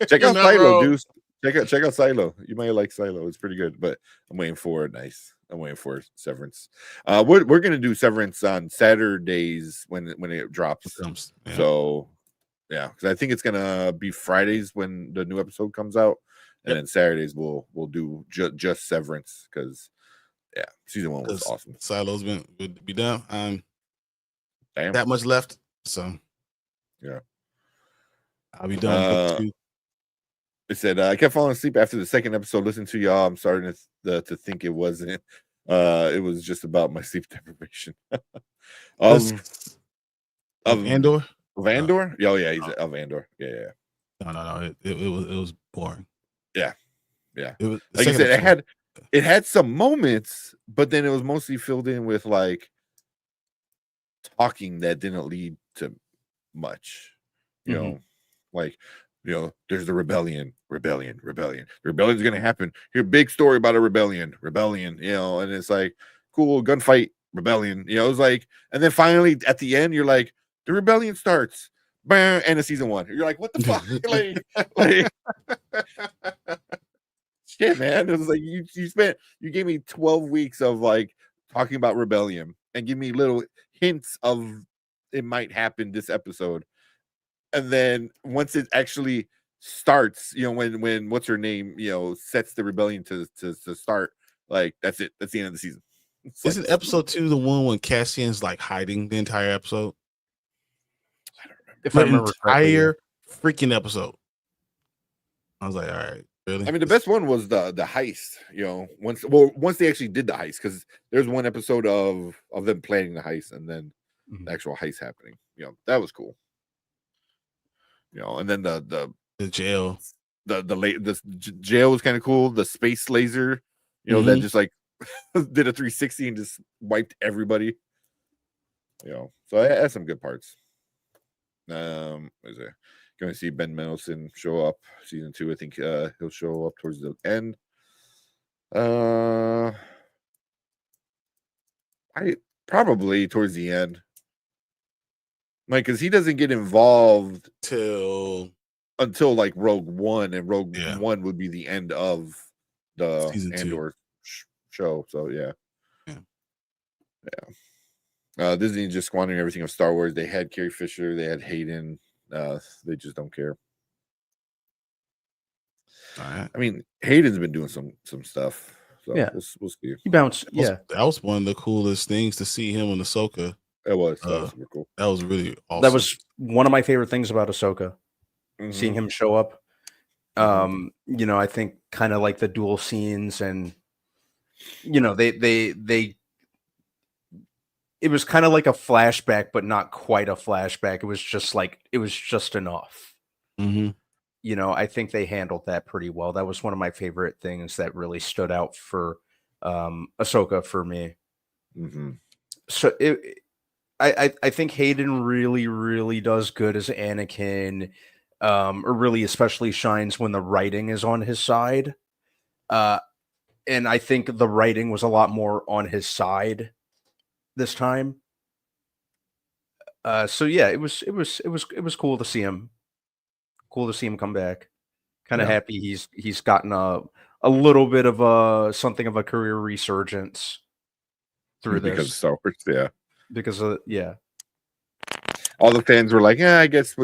Check out Silo, dude. Check out Silo. You might like Silo. It's pretty good, but I'm waiting for I'm waiting for Severance. We're gonna do Severance on Saturdays when it drops. Yeah. So yeah, because I think it's gonna be Fridays when the new episode comes out, and then Saturdays we'll do just Severance because season 1 was awesome. Silo's would be done. Damn. That much left, so yeah, I'll be done. It said I kept falling asleep after the second episode. Listen to y'all. I'm starting to think it wasn't. It was just about my sleep deprivation. of Andor. Of Andor? Oh yeah, he's of Andor. Yeah. No. It was boring. Yeah. It was, like I said, it had some moments, but then it was mostly filled in with like talking that didn't lead to much. You know, like, you know, there's the rebellion. The rebellion's gonna happen. Here, big story about a rebellion, you know, and it's like cool gunfight, rebellion, you know, it was like, and then finally at the end, you're like, the rebellion starts, bam, end of season 1. You're like, what the fuck? like shit, man. It was like you gave me 12 weeks of like talking about rebellion and give me little hints of it might happen this episode. And then once it actually starts, when what's her name, sets the rebellion to start, like that's it. That's the end of the season. Isn't episode 2 the one when Cassian's like hiding the entire episode? I don't remember. If I remember correctly, entire freaking episode. I was like, all right, really? I mean, the best one was the heist. Once they actually did the heist, because there's one episode of them planning the heist and then the actual heist happening. That was cool. And then the jail, the jail was kind of cool. The space laser, that just like did a 360 and just wiped everybody. So it has some good parts. What is it? Going to see Ben Mendelsohn show up season 2. I think he'll show up towards the end. I probably towards the end. Like, because he doesn't get involved until like Rogue One, and Rogue One would be the end of the season Andor show. So yeah. Disney just squandering everything of Star Wars. They had Carrie Fisher, they had Hayden. They just don't care. All right. I mean, Hayden's been doing some stuff. So we'll see. He bounced. That was one of the coolest things to see him in Ahsoka. It was. That was super cool. That was really awesome. That was one of my favorite things about Ahsoka. Seeing him show up. I think kind of like the duel scenes, and they it was kind of like a flashback, but not quite a flashback. It was just enough. I think they handled that pretty well. That was one of my favorite things that really stood out for Ahsoka for me. So I think Hayden really, really does good as Anakin, or really especially shines when the writing is on his side. And I think the writing was a lot more on his side this time. So yeah, it was cool to see him. Cool to see him come back. Kind of happy he's gotten a little bit of something of a career resurgence through this. Because of Star Wars, yeah. Because of all the fans were like, yeah, I guess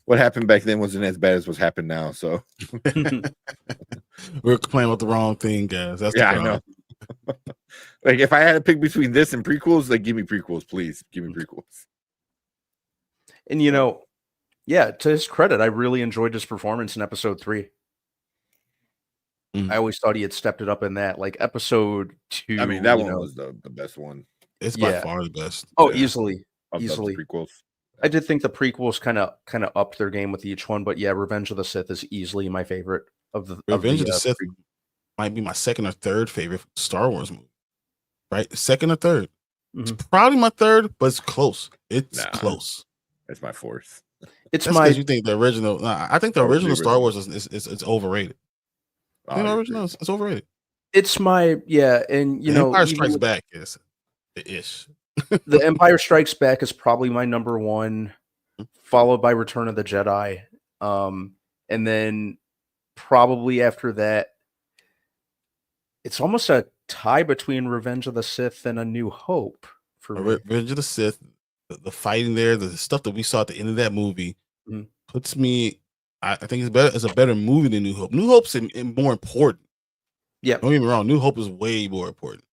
what happened back then wasn't as bad as what's happened now. So we're playing with the wrong thing, guys. That's I know. Like, if I had to pick between this and prequels, like, give me prequels, please. Give me prequels. And to his credit, I really enjoyed his performance in episode 3. I always thought he had stepped it up in that. Like episode 2. I mean, that one was the best one. It's by far the best. Oh, easily. Of the prequels. I did think the prequels kind of upped their game with each one, but yeah, Revenge of the Sith is easily my favorite of the Revenge of the Sith might be my second or third favorite Star Wars movie. Right? Second or third. It's probably my third, but it's close. It's close. It's my fourth. It's you think the original. I think the original Star Wars is overrated. It's overrated. It's my and Empire Strikes Back is the ish. The Empire Strikes Back is probably my number 1, followed by Return of the Jedi, and then probably after that, it's almost a tie between Revenge of the Sith and A New Hope for me. Revenge of the Sith, the fighting there, the stuff that we saw at the end of that movie puts me. I think it's better. It's a better movie than New Hope. New Hope's more important. Yeah, don't get me wrong. New Hope is way more important.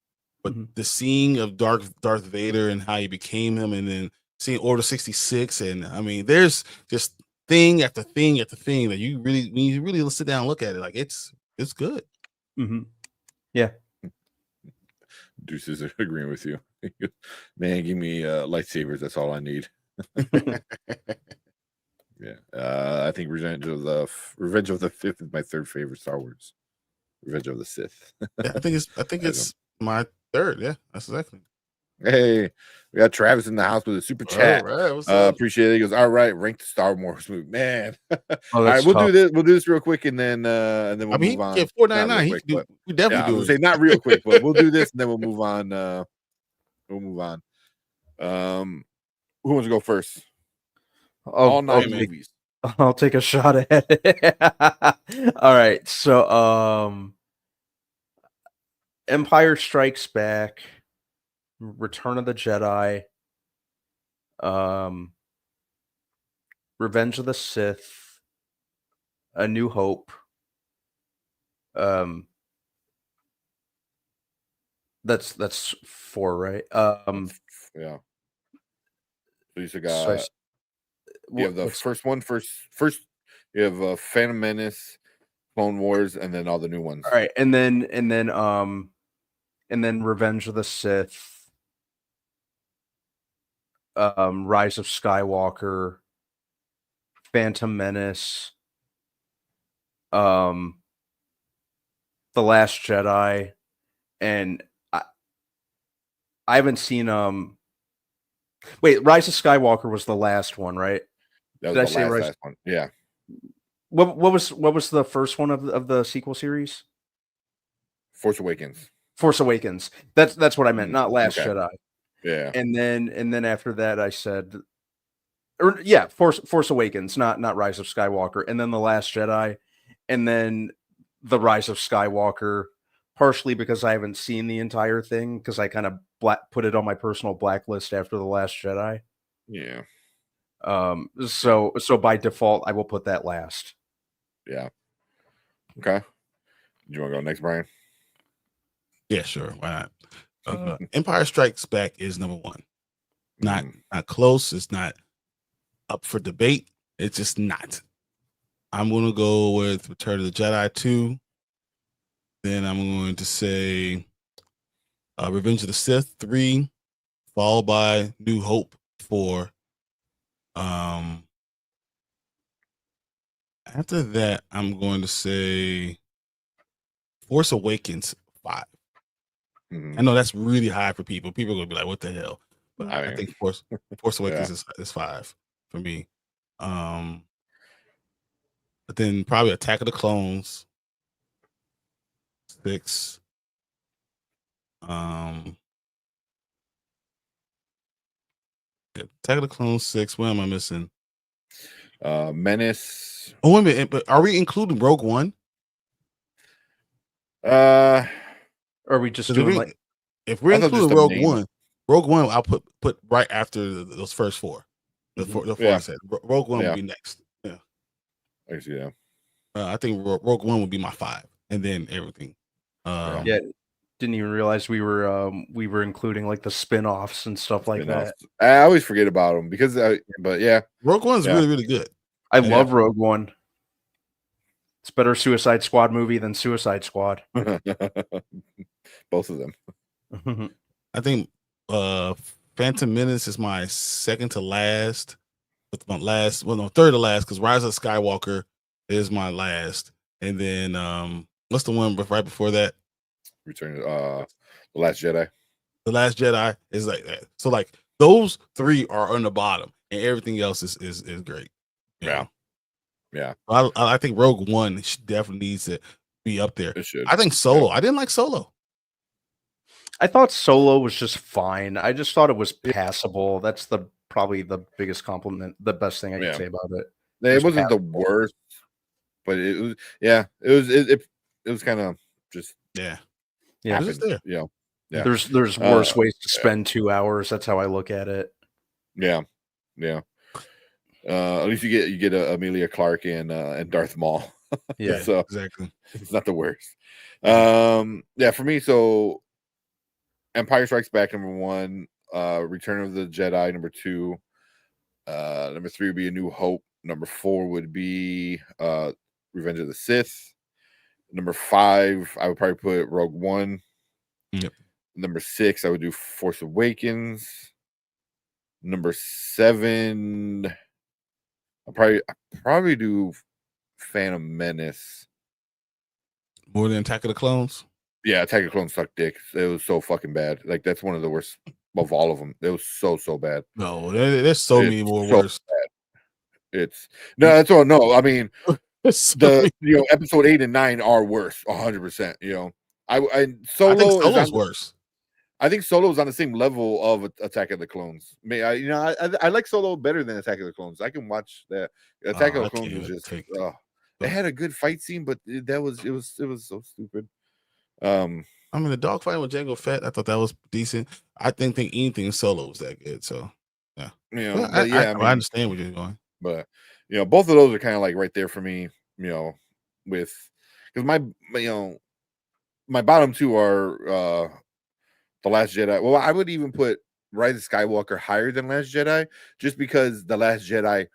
But the seeing of Darth Vader and how he became him, and then seeing Order 66, and I mean, there's just thing after thing after thing that you really, when you really sit down and look at it, like it's good. Yeah. Deuce is agreeing with you. Man, give me lightsabers. That's all I need. I think Revenge of the Fifth is my third favorite Star Wars. Revenge of the Sith. I think it's my third. Yeah, that's exactly. Hey, we got Travis in the house with a super chat. All right, appreciate it. He goes, all right, rank the Star Wars movie, man. All right, we'll do this. We'll do this real quick, and then we'll move on. Get $4.99. We definitely do it. Say not real quick, but we'll do this, and then we'll move on. Who wants to go first? All 9 movies. I'll take a shot at it. All right, so Empire Strikes Back, Return of the Jedi, Revenge of the Sith, A New Hope. That's 4, right? Yeah. So you still So got you have the what's first one first. You have Phantom Menace, Clone Wars, and then all the new ones. all right, and then Revenge of the Sith, Rise of Skywalker, Phantom Menace, The Last Jedi, and I haven't seen wait, Rise of Skywalker was the last one, right? That Did I was the say last one. Yeah. What was the first one of the sequel series? Force Awakens. Force Awakens. That's what I meant, not Last Okay. Jedi. Yeah. And then after that I said, or yeah, Force Awakens, not Rise of Skywalker, and then The Last Jedi, and then The Rise of Skywalker, partially because I haven't seen the entire thing, because I kind of put it on my personal blacklist after The Last Jedi. Yeah. So by default, I will put that last. Yeah. Okay. Do you want to go next, Brian? Yeah, sure. Why not? Empire Strikes Back is number 1. Not close. It's not up for debate. It's just not. I'm going to go with Return of the Jedi 2. Then I'm going to say Revenge of the Sith 3, followed by New Hope 4. After that, I'm going to say Force Awakens 5. I know that's really high for people. People are going to be like, what the hell? But I think Force Awakens is 5 for me. But then probably Attack of the Clones 6. Attack of the Clones 6. What am I missing? Menace. Oh, wait a minute. But are we including Rogue One? Or are we just doing if we're including Rogue One, I'll put right after those first 4. The 4 I said. Rogue One will be next. Yeah. I see that. I think Rogue One would be my 5, and then everything. Yeah, didn't even realize we were including like the spin-offs and stuff like that. I always forget about them because but yeah, Rogue One's really, really good. I love Rogue One. It's better Suicide Squad movie than Suicide Squad. Both of them. I think Phantom Menace is my second to last. With my third to last, because Rise of Skywalker is my last. And then what's the one right before that? Return The Last Jedi. The Last Jedi is like that. So like those 3 are on the bottom, and everything else is great. Yeah. I think Rogue One definitely needs to be up there. It should. I think Solo. I didn't like Solo. I thought Solo was just fine. I just thought it was passable. That's probably the biggest compliment, the best thing I can say about it. It wasn't the worst, but it was. Yeah, it was kind of just. Yeah. Just there. Yeah. There's worse ways to spend 2 hours. That's how I look at it. Yeah. At least you get Amelia Clark and Darth Maul. Yeah, so exactly. It's not the worst. Yeah, for me, so Empire Strikes Back number 1, Return of the Jedi number 2, number 3 would be A New Hope. Number 4 would be Revenge of the Sith. Number 5, I would probably put Rogue One. Yep. Number 6, I would do Force Awakens. Number 7, I'll probably do Phantom Menace. More than Attack of the Clones? Yeah, Attack of the Clones sucked dick. It was so fucking bad. Like that's one of the worst of all of them. It was so bad. No, there's so many more worse. Bad. That's all. No, I mean episode 8 and 9 are worse, 100%. I think Solo's worse. I think Solo is on the same level of Attack of the Clones. I like Solo better than Attack of the Clones. I can watch that. Attack of the Clones was just it had a good fight scene, but it was so stupid. I mean, the dogfight with Jango Fett, I thought that was decent. I didn't think anything in Solo was that good. So Yeah. You know, Well, but yeah, I mean, I understand where you're going. but you know, both of those are kind of like right there for me. You know, with because you know my bottom two are The Last Jedi. Well, I would even put Rise of Skywalker higher than Last Jedi, just because The Last Jedi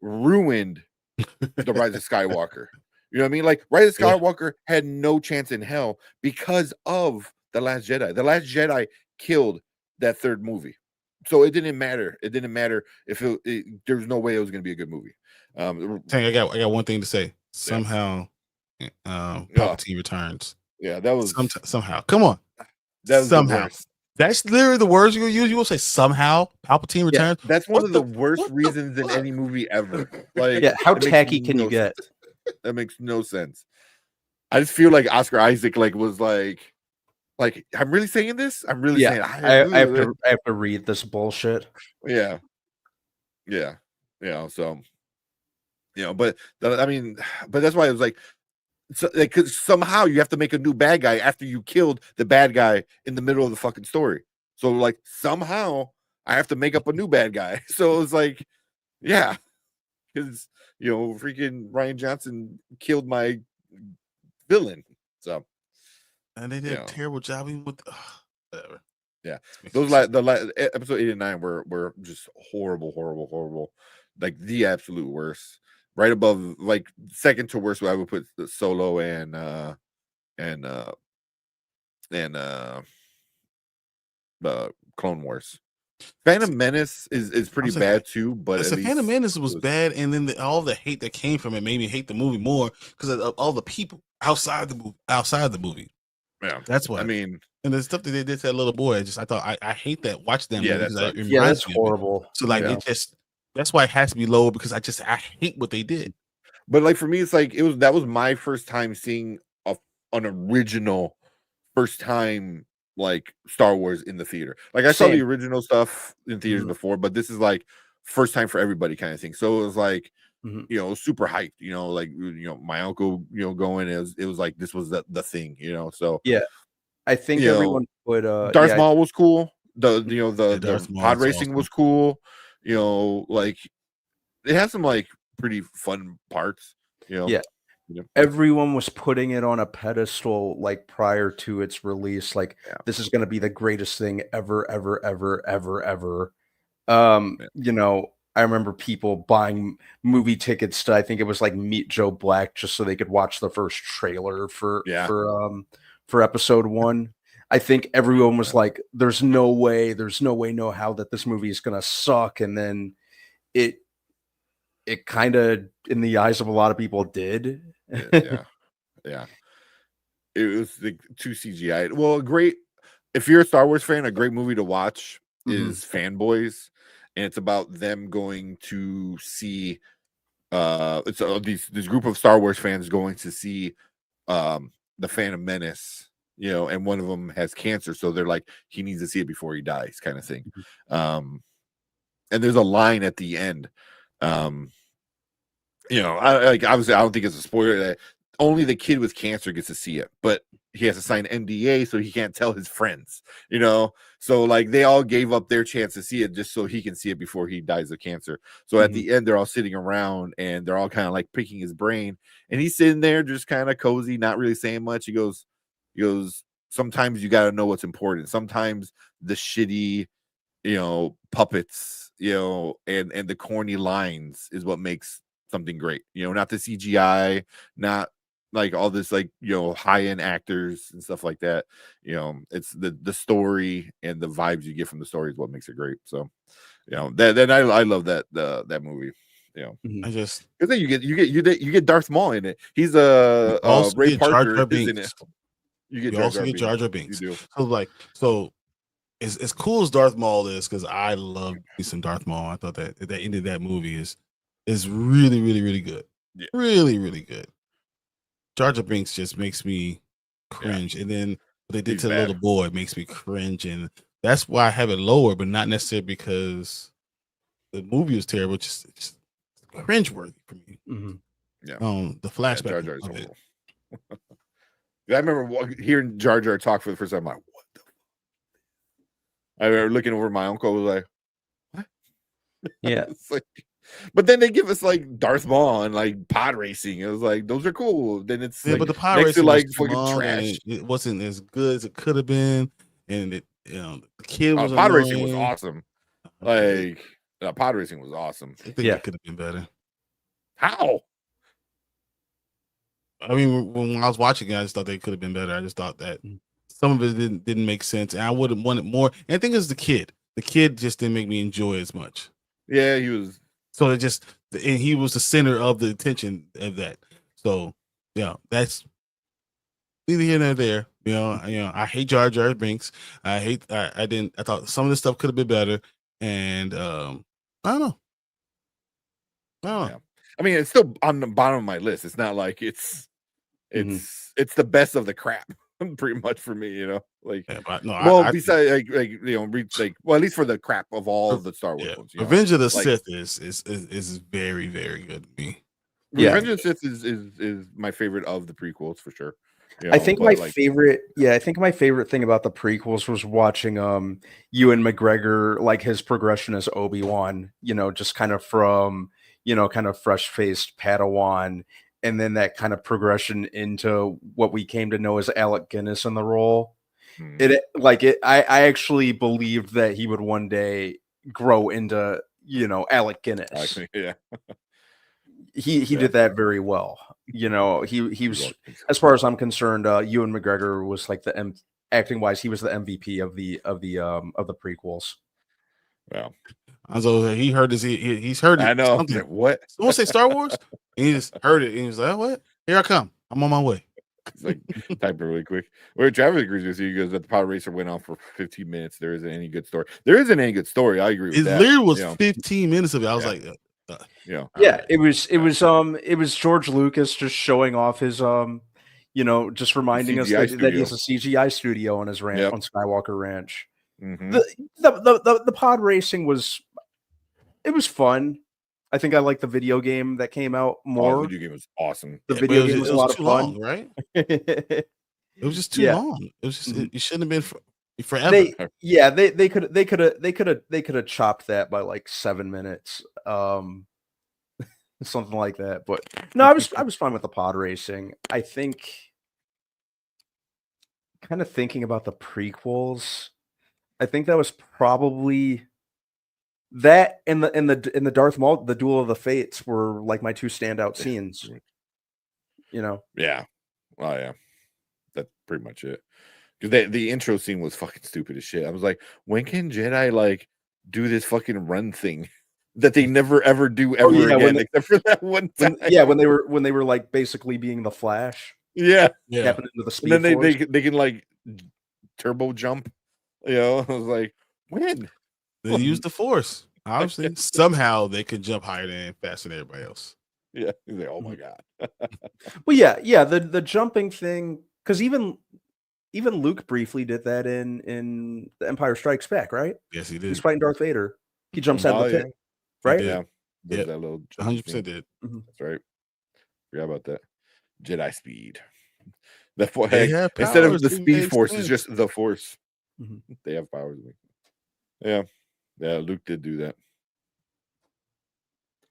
ruined the Rise of Skywalker. You know what I mean? Like Rise of Yeah. Skywalker had no chance in hell because of The Last Jedi. The Last Jedi killed that third movie. So it didn't matter. It didn't matter if there's no way it was going to be a good movie. Tank, I got one thing to say. Somehow, Palpatine returns. Yeah, that was somehow. Come on, that was somehow. the worst. That's literally the words you use. You will say somehow Palpatine returns. Yeah, that's one of the worst reasons in any movie ever. Like, Yeah, how tacky can you get? That makes no sense. I just feel like Oscar Isaac was like I'm really saying this. I'm really saying I have to read this bullshit. Yeah. You know, so you know, but I mean, but that's why it was like, so, because somehow you have to make a new bad guy after you killed the bad guy in the middle of the fucking story. So like somehow I have to make up a new bad guy. So it was like, yeah, because you know, freaking Ryan Johnson killed my villain. So and they did a terrible job even with whatever. Yeah, those the episode 8 and 9 were just horrible, like the absolute worst. Right above, like second to worst, I would put the Solo and the Clone Wars. Phantom Menace is pretty bad too, but the Phantom Menace was bad, and then all the hate that came from it made me hate the movie more because of all the people outside the movie. Yeah, that's what I mean. And the stuff that they did to that little boy, I thought I hate that. Watch them. Yeah, that's horrible. So like it just that's why it has to be low because I hate what they did. But like for me, it's like that was my first time seeing an original first time like Star Wars in the theater. Like I saw the original stuff in theaters before, but this is like first time for everybody kind of thing. So it was like you know, super hyped, you know, like you know, my uncle, you know, going, it was like this was the thing, you know. So yeah. I think everyone would Darth Maul was cool. The pod racing was cool. You know, like it has some like pretty fun parts, you know. Yeah. Everyone was putting it on a pedestal like prior to its release. Like this is gonna be the greatest thing ever. You know, I remember people buying movie tickets to, I think it was like Meet Joe Black, just so they could watch the first trailer for episode 1. I think everyone was like, there's no way, no how that this movie is gonna suck. And then it kind of, in the eyes of a lot of people, did. Yeah. It was like too CGI. Well, great. If you're a Star Wars fan, a great movie to watch is Fanboys, and it's about them going to see. It's this group of Star Wars fans going to see the Phantom Menace, you know, and one of them has cancer, so they're like, he needs to see it before he dies, kind of thing. And there's a line at the end. You know, obviously I don't think it's a spoiler that only the kid with cancer gets to see it, but he has to sign NDA, so he can't tell his friends, you know. So like they all gave up their chance to see it just so he can see it before he dies of cancer. So at the end, they're all sitting around and they're all kind of like picking his brain, and he's sitting there just kind of cozy, not really saying much. He goes, sometimes you got to know what's important. Sometimes the shitty, you know, puppets, you know, and the corny lines is what makes something great, you know, not the CGI, not like all this, like, you know, high-end actors and stuff like that. You know, it's the story and the vibes you get from the story is what makes it great. So, you know, then I love that movie. You know, I just because then you get Darth Maul in it. He's Ray Parker is in it. You also get Jar Jar Binks. You do. So as cool as Darth Maul is, because I love me some Darth Maul. I thought that ended that movie is really, really, really good. Yeah. Really, really good. Jar Jar Binks just makes me cringe. And then what they did to the little boy makes me cringe. And that's why I have it lower, but not necessarily because the movie was terrible. Just cringe-worthy for me. Yeah. The flashback. Jar Jar is horrible. I remember hearing Jar Jar talk for the first time. I'm like, what the fuck? I remember looking over my uncle, was like, what? Yeah. It's like, but then they give us like Darth Maul and like pod racing. It was like those are cool. Then it's Yeah, like but the pod next to racing was like too fucking long and trash. it wasn't as good as it could have been, and the kid was Pod annoying. racing was awesome. Okay. Like pod racing was awesome. I think it could have been better. How? I mean, when I was watching it, I just thought they could have been better. I just thought that some of it didn't make sense, and I would have wanted more. And I think it's the kid. The kid just didn't make me enjoy it as much. Yeah, he was. So and he was the center of the attention of that. So yeah, that's neither here nor there. I hate Jar Jar Binks. I thought some of this stuff could have been better, and I don't know. Yeah. I mean, it's still on the bottom of my list. It's not like it's the best of the crap, pretty much for me. Like, yeah, but no, besides well, at least for the crap of all the Star Wars ones. Revenge of the Sith is very, very good to me. Yeah, Revenge of the Sith is my favorite of the prequels for sure. I think my favorite thing about the prequels was watching Ewan McGregor, like his progression as Obi-Wan, just kind of from kind of fresh-faced Padawan, and then that kind of progression into what we came to know as Alec Guinness in the role. I actually believed that he would one day grow into Alec Guinness. Yeah. He did that very well. He was, as far as I'm concerned, Ewan McGregor was like acting wise, he was the MVP of the prequels. Wow. So he heard this. He's heard it. I know. Something. What? Someone say Star Wars, and he just heard it, and he was like, "What? Here I come. I'm on my way." It's like type it really quick. Where Travis agrees with you, he goes, "That the Pod Racer went on for 15 minutes. There isn't any good story. There isn't any good story. I agree with that. It literally was 15 minutes of it. I was like, it was George Lucas just showing off his just reminding us that he has a CGI studio on his ranch on Skywalker Ranch. Mm-hmm. The pod racing was fun. I think I like the video game that came out more. The video game was awesome. The video game was a lot of fun, long, right? It was just too long. It was just it shouldn't have been forever. They could have chopped that by like 7 minutes. Something like that. But no, I was fine with the pod racing. I think kind of thinking about the prequels, I think that was probably that in the Darth Maul, the Duel of the Fates were like my two standout scenes. Yeah. Oh yeah. That's pretty much it. Because the intro scene was fucking stupid as shit. I was like, when can Jedi like do this fucking run thing that they never ever do again, except for that one time? When they were like basically being the Flash. Yeah. Happening to the speed. And then they can like turbo jump. I was like, when? They use the Force. Obviously, somehow they could jump higher and faster than everybody else. Yeah. He's like, oh my god. Well, yeah. The jumping thing, because even Luke briefly did that in The Empire Strikes Back, right? Yes, he did. He's fighting Darth Vader. He jumps out of the pit, right? Yeah. That little 100% did. That's right. Forgot about that. Jedi speed. Instead of the speed force, it's just the Force. Mm-hmm. They have powers. Yeah. Luke did do that.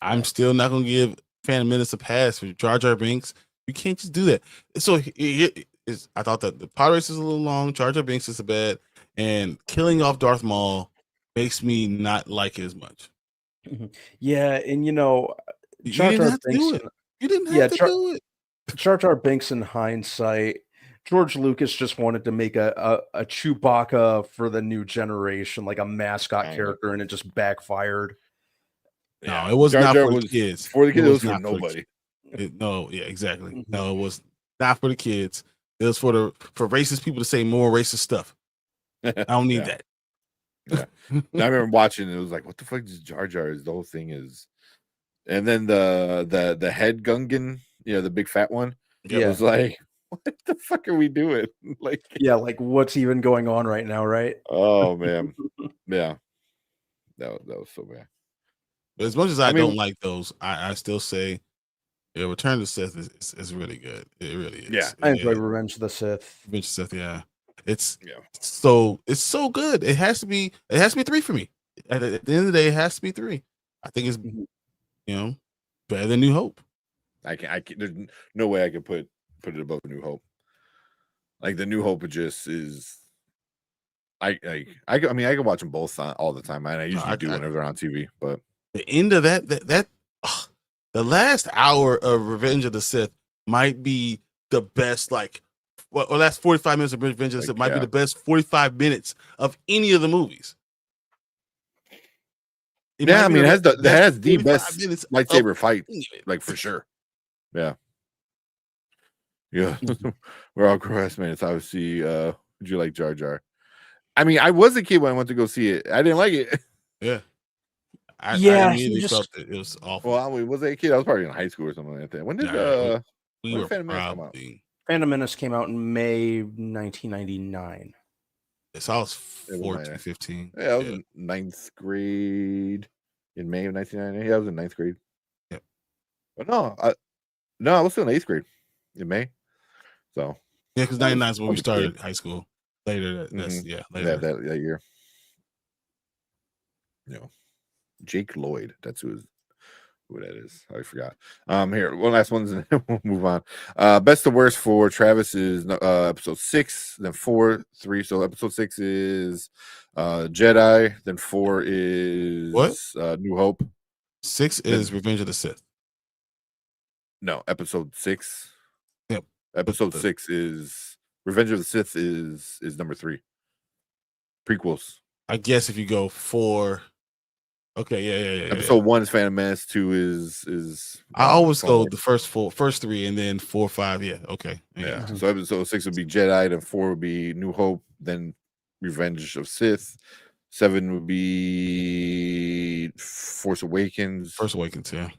I'm still not gonna give Phantom Menace a pass for Jar Jar Binks. You can't just do that. So I thought that the pod race is a little long. Jar Jar Binks is bad, and killing off Darth Maul makes me not like it as much. Yeah, and you didn't have to do it. You didn't have to do it. Jar Jar Binks, in hindsight, George Lucas just wanted to make a Chewbacca for the new generation, like a mascot character, and it just backfired. No, it was not for the kids. For the kids, it was for nobody. Exactly. No, it was not for the kids. It was for racist people to say more racist stuff. I don't need that. Yeah. I remember watching it was like, what the fuck is Jar Jar? The whole thing is, and then the head Gungan, the big fat one. It was like, what the fuck are we doing? Like, what's even going on right now, right? Oh man, yeah, that was so bad. But as much as I don't like those, I still say, Return of the Sith is really good. It really is. Yeah, I enjoy Revenge of the Sith. Revenge of the Sith, yeah. It's so good. It has to be 3 for me. At the end of the day, it has to be 3. I think it's better than New Hope. I can't. There's no way I could put it above New Hope. Like the New Hope just is. I mean I can watch them both all the time, man. I usually do whenever they're on TV. But the end of that the last hour of Revenge of the Sith might be the best. Like, last 45 minutes of Revenge of the Sith might be the best 45 minutes of any of the movies. It has the best lightsaber fight, like for sure. Yeah. We're all classmates. Obviously, would you like Jar Jar? I mean, I was a kid when I went to go see it. I didn't like it. Yeah. I immediately felt it was awful. Well, was I a kid? I was probably in high school or something like that. When did Phantom Menace come out? Phantom Menace came out in May 1999. So I was 14, 15. Yeah, I was in 9th grade in May of 1999. Yeah, I was in 9th grade. Yeah. But I was still in 8th grade in May. So yeah, because 99 is when we started high school. Later, later that year. Jake Lloyd. That's who that is. I forgot. Here, one last one, and then we'll move on. Best to worst for Travis is episode 6, then 4, 3. So episode 6 is Jedi, then 4 is New Hope. 6 is Revenge of the Sith. No, episode 6. Yep. Episode 6 is Revenge of the Sith is number 3. Prequels. I guess if you go 4. Okay, yeah. Episode 1 is Phantom Menace. 2 is. I always go the first 3, and then 4, 5. Yeah, okay. Yeah. So episode 6 would be Jedi, then 4 would be New Hope, then Revenge of Sith. 7 would be Force Awakens. Yeah.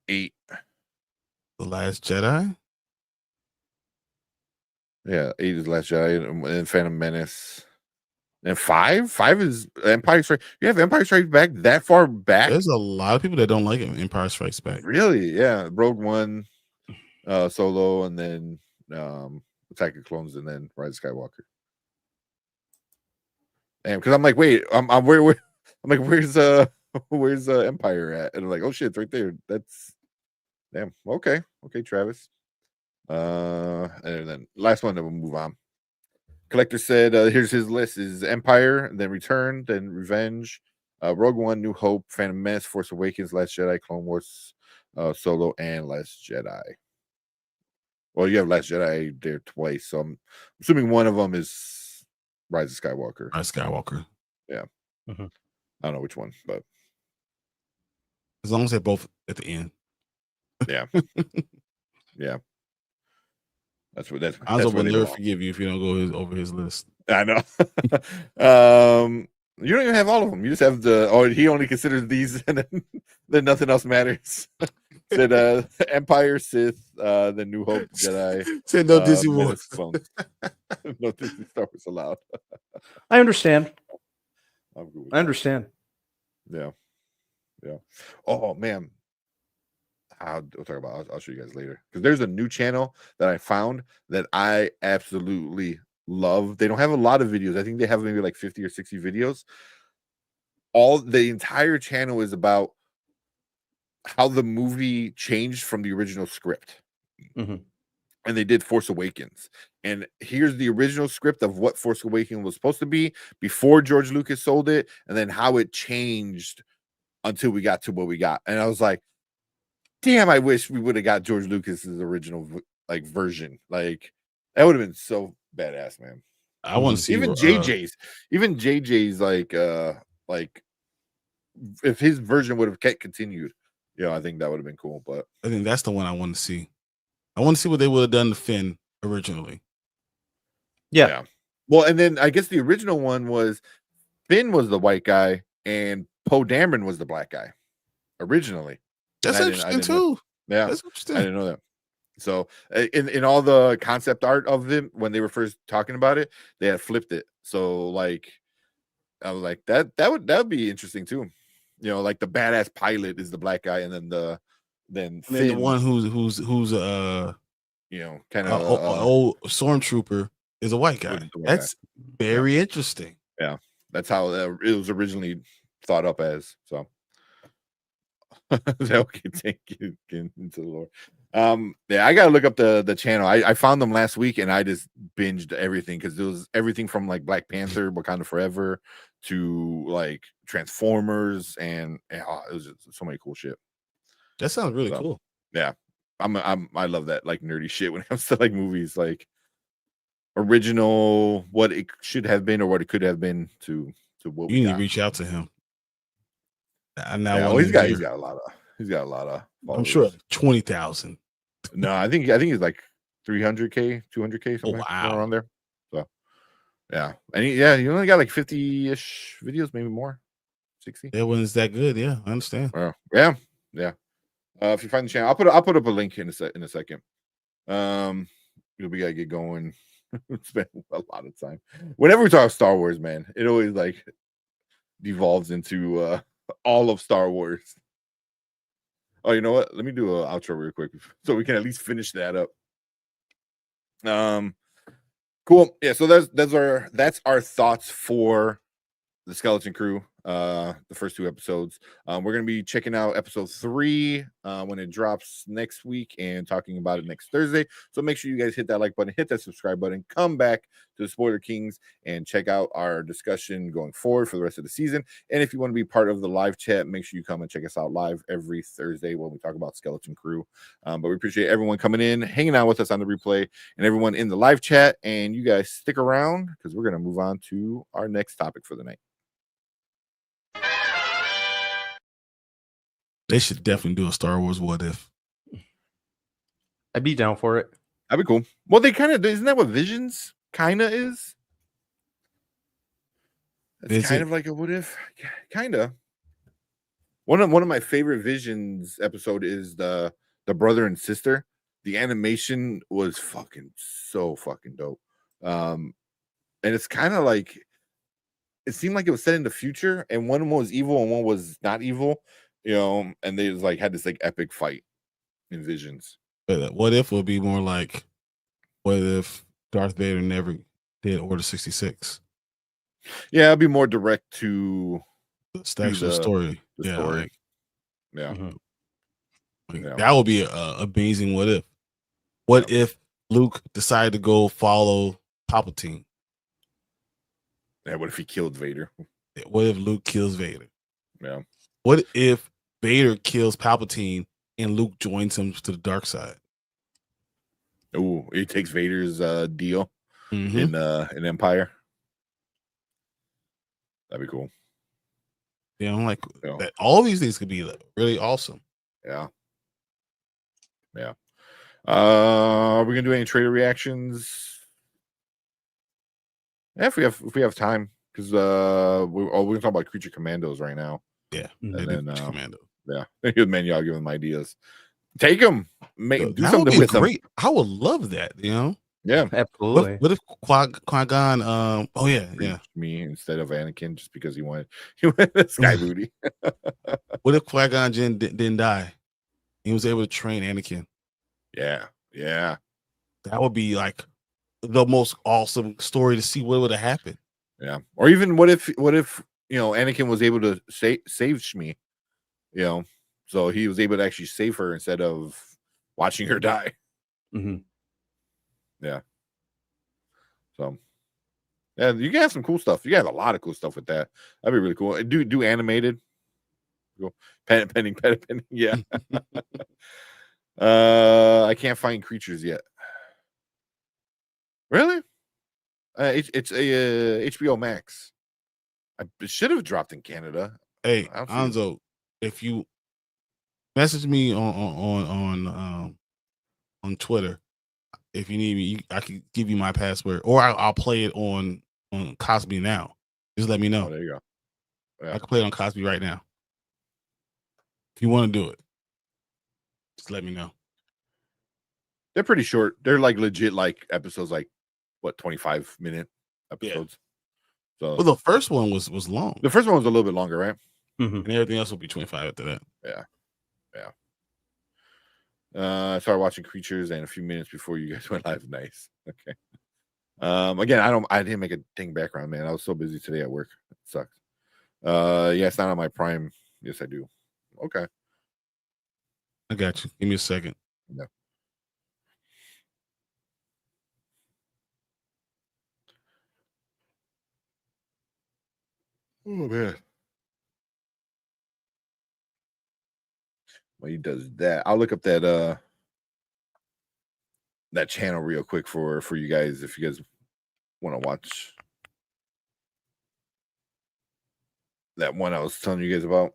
8. The Last Jedi. Yeah, 8 is Last Jedi, and Phantom Menace. And 5 is Empire Strikes. You have Empire Strikes Back that far back? There's a lot of people that don't like it. Empire Strikes Back. Really? Yeah. Rogue One, Solo, and then Attack of Clones, and then Rise of Skywalker. Damn, because I'm like, wait, I'm where I'm like, where's Empire at? And I'm like, oh shit, it's right there. That's damn. Okay, Travis. And then last one, then we'll move on. Collector said, here's his list: is Empire, then Return, then Revenge, Rogue One, New Hope, Phantom Menace, Force Awakens, Last Jedi, Clone Wars, Solo, and Last Jedi. Well, you have Last Jedi there twice, so I'm assuming one of them is Rise of Skywalker. Yeah. Mm-hmm. I don't know which one, but as long as they're both at the end. Yeah. Yeah. That's what I will never forgive you if you don't go over his list. I know. You don't even have all of them. You just have he only considers these, and then nothing else matters. Said Empire, Sith, the New Hope, Jedi. Said no Disney Wars. No Disney Star Wars allowed. I understand. I'm good with I understand. Yeah. Oh man. I'll talk about. I'll show you guys later, because there's a new channel that I found that I absolutely love. They don't have a lot of videos. I think they have maybe like 50 or 60 videos. The entire channel is about how the movie changed from the original script. Mm-hmm. And they did Force Awakens. And here's the original script of what Force Awakens was supposed to be before George Lucas sold it, and then how it changed until we got to what we got. And I was like, damn, I wish we would have got George Lucas's original version. Like, that would have been so badass, man. I want to see even JJ's like if his version would have continued, I think that would have been cool. But I think that's the one I want to see. I want to see what they would have done to Finn originally. Yeah. Well, and then I guess the original one was Finn was the white guy and Poe Dameron was the black guy originally. That's interesting too. Yeah, that's interesting. I didn't know that. So in all the concept art of them, when they were first talking about it, they had flipped it. So like, I was like, that would be interesting too. Like the badass pilot is the black guy, and then Finn, the one who's kind of old stormtrooper is a white guy. That's very interesting. Yeah, that's how it was originally thought up as. So That can take you into the lore. Yeah, I gotta look up the channel. I found them last week and I just binged everything because it was everything from like Black Panther, Wakanda Forever, to like Transformers, and it was just so many cool shit. That sounds really cool. Yeah, I love that like nerdy shit when it comes to like movies, like original, what it should have been or what it could have been to what You we need got. to reach out to him. Yeah, well, he's got a lot of followers. I'm sure 20,000. No, I think he's like 300K, 200K, something somewhere around there. So yeah, and he only got like 50-ish videos, maybe more, 60. That one's that good. Yeah, I understand. Yeah. If you find the channel, I'll put up a link in a second. We gotta get going. Spend a lot of time. Whenever we talk Star Wars, man, it always like devolves into all of Star Wars. Oh, you know what? Let me do an outro real quick so we can at least finish that up. Cool. Yeah, so that's our thoughts for the Skeleton Crew, the first 2 episodes. We're gonna be checking out episode 3 when it drops next week and talking about it next Thursday. So make sure you guys hit that like button, hit that subscribe button, come back to the Spoiler Kings and check out our discussion going forward for the rest of the season. And if you want to be part of the live chat, make sure you come and check us out live every Thursday when we talk about Skeleton Crew. But we appreciate everyone coming in, hanging out with us on the replay, and everyone in the live chat. And you guys stick around because we're gonna move on to our next topic for the night. They should definitely do a Star Wars What If. I'd be down for it. That'd be cool. Well, they kind of, isn't that what Visions kind of is? It's kind of like a What If, kind of. One of my favorite Visions episode is the brother and sister. The animation was so fucking dope. And it's kind of like, it seemed like it was set in the future, and one was evil and one was not evil, and they just like had this like epic fight in Visions. But What If would be more like, what if Darth Vader never did Order 66? Yeah, it'd be more direct to the actual story. Story. That would be a amazing What If. What if Luke decided to go follow Palpatine? Yeah, what if he killed Vader? What if Luke kills Vader? Yeah. What if Vader kills Palpatine and Luke joins him to the dark side? Oh, he takes Vader's deal in Empire. That'd be cool. Yeah, I'm like that. All these things could be really awesome. Yeah. Are we gonna do any trailer reactions? Yeah, if we have time, because we're gonna talk about Creature Commandos right now. Yeah, and then Commando. Yeah, man, y'all give them ideas. Take them, do that something with great. them. I would love that. Yeah, absolutely. What if Qui-Gon? Oh yeah. Me instead of Anakin, just because he wanted Sky Booty. What if Qui-Gon Jinn didn't die? He was able to train Anakin. Yeah. That would be like the most awesome story to see what would have happened. Yeah, or even what if Anakin was able to save Shmi, so he was able to actually save her instead of watching her die. Yeah. So, yeah, you can have some cool stuff. You can have a lot of cool stuff with that. That'd be really cool. Do animated. Go pending. Yeah. I can't find creatures yet. Really? It's a HBO Max. It should have dropped in Canada. Hey, Anzo, if you message me on Twitter, if you need me, I can give you my password, or I'll play it on Cosby now. Just let me know. Oh, there you go. Yeah. I can play it on Cosby right now. If you want to do it, just let me know. They're pretty short. They're like legit, like episodes, like what, 25-minute episodes. So, well, the first one was long. The first one was a little bit longer, right? And everything else will be 25 after that. Yeah. I started watching Creatures and a few minutes before you guys went live. Nice. Okay. Again, I didn't make a dang background, man. I was so busy today at work. It sucks. Yeah, it's not on my Prime. Yes, I do. Okay. I got you. Give me a second. Yeah. Oh man. Well, he does that. I'll look up that that channel real quick for you guys if you guys want to watch that one I was telling you guys about.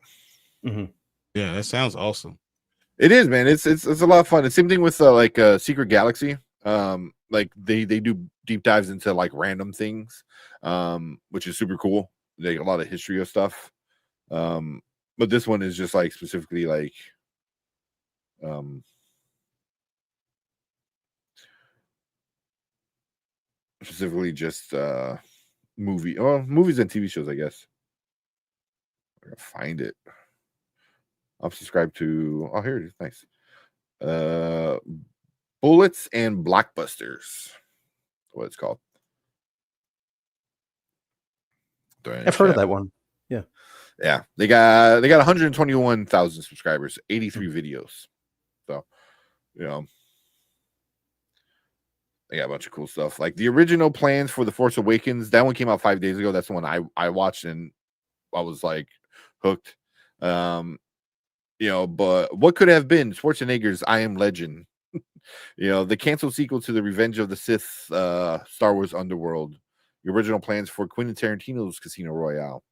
Yeah, that sounds awesome. It is, man. It's a lot of fun. The same thing with like Secret Galaxy. Like they do deep dives into like random things, which is super cool. Like a lot of history of stuff. But this one is just like specifically like specifically just movies and TV shows, I guess. I'm gonna find it. I'm subscribed to here it is. Nice. Bullets and Blockbusters. What it's called. I've heard of that one. Yeah. Yeah. They got 121,000 subscribers, 83 videos. So, you know, they got a bunch of cool stuff. Like the original plans for The Force Awakens, that one came out 5 days ago. That's the one I watched and I was like hooked. You know, but what could have been Schwarzenegger's I Am Legend? You know, the canceled sequel to the Revenge of the Sith Star Wars Underworld. The original plans for Quentin Tarantino's Casino Royale.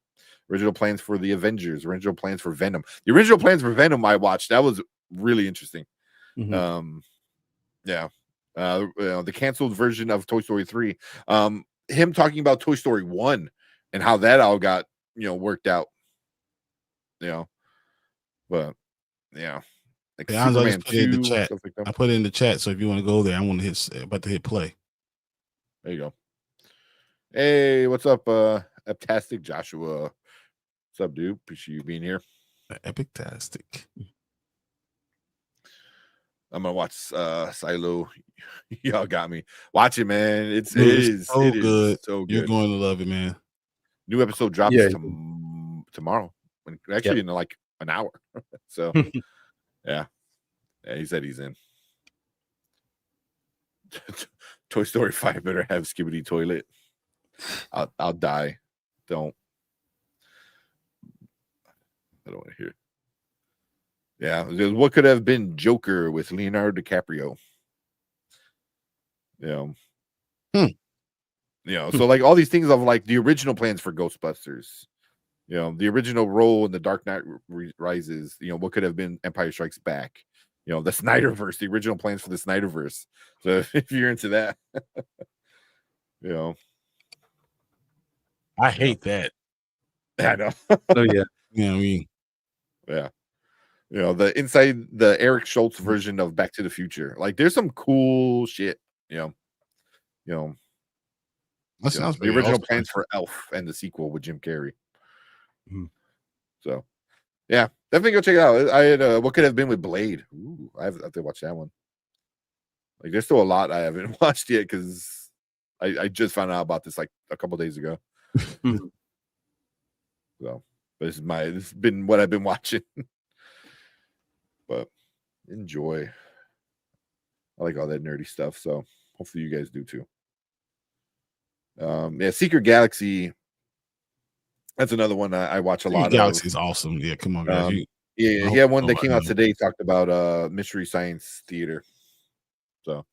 Original plans for the Avengers. Original plans for Venom. The original plans for Venom I watched. That was really interesting. Yeah. You know, the canceled version of Toy Story 3. Him talking about Toy Story 1 and how that all got, you know, worked out. You know, but yeah. Like Yeah, Superman put it in the 2, chat. stuff like that. I put it in the chat, so if you want to go there, I'm about to hit play. There you go. Hey, what's up, Eptastic Joshua? What's up, dude? Appreciate you being here. Epic-tastic. I'm gonna watch Silo. Y'all got me. Watch it, man. It Dude, is so good. Is so good. You're going to love it, man. New episode drops tomorrow. Actually, in like an hour. So yeah, he said he's in. Toy Story 5 better have Skibidi Toilet. I'll die. I don't want to hear it. Yeah, what could have been Joker with Leonardo DiCaprio? You know, so like all these things of like the original plans for Ghostbusters, you know, the original role in the Dark Knight Rises, you know, what could have been Empire Strikes Back, you know, the Snyderverse, the original plans for the Snyderverse. So if you're into that, you know, I hate that. I know. Oh yeah. You know what I mean? Yeah. You know, the Eric Schultz version of Back to the Future. Like there's some cool shit, you know. That sounds the original plans for Elf and the sequel with Jim Carrey. So yeah, definitely go check it out. I had what could have been with Blade. Ooh, I have to watch that one. Like there's still a lot I haven't watched yet because I just found out about this like a couple days ago. So this has been what I've been watching. But enjoy. I like all that nerdy stuff, so hopefully you guys do too. Yeah, Secret Galaxy. That's another one I watch a lot. Galaxy is awesome. Yeah, come on, guys. He had one that came out today. Talked about Mystery Science Theater. So,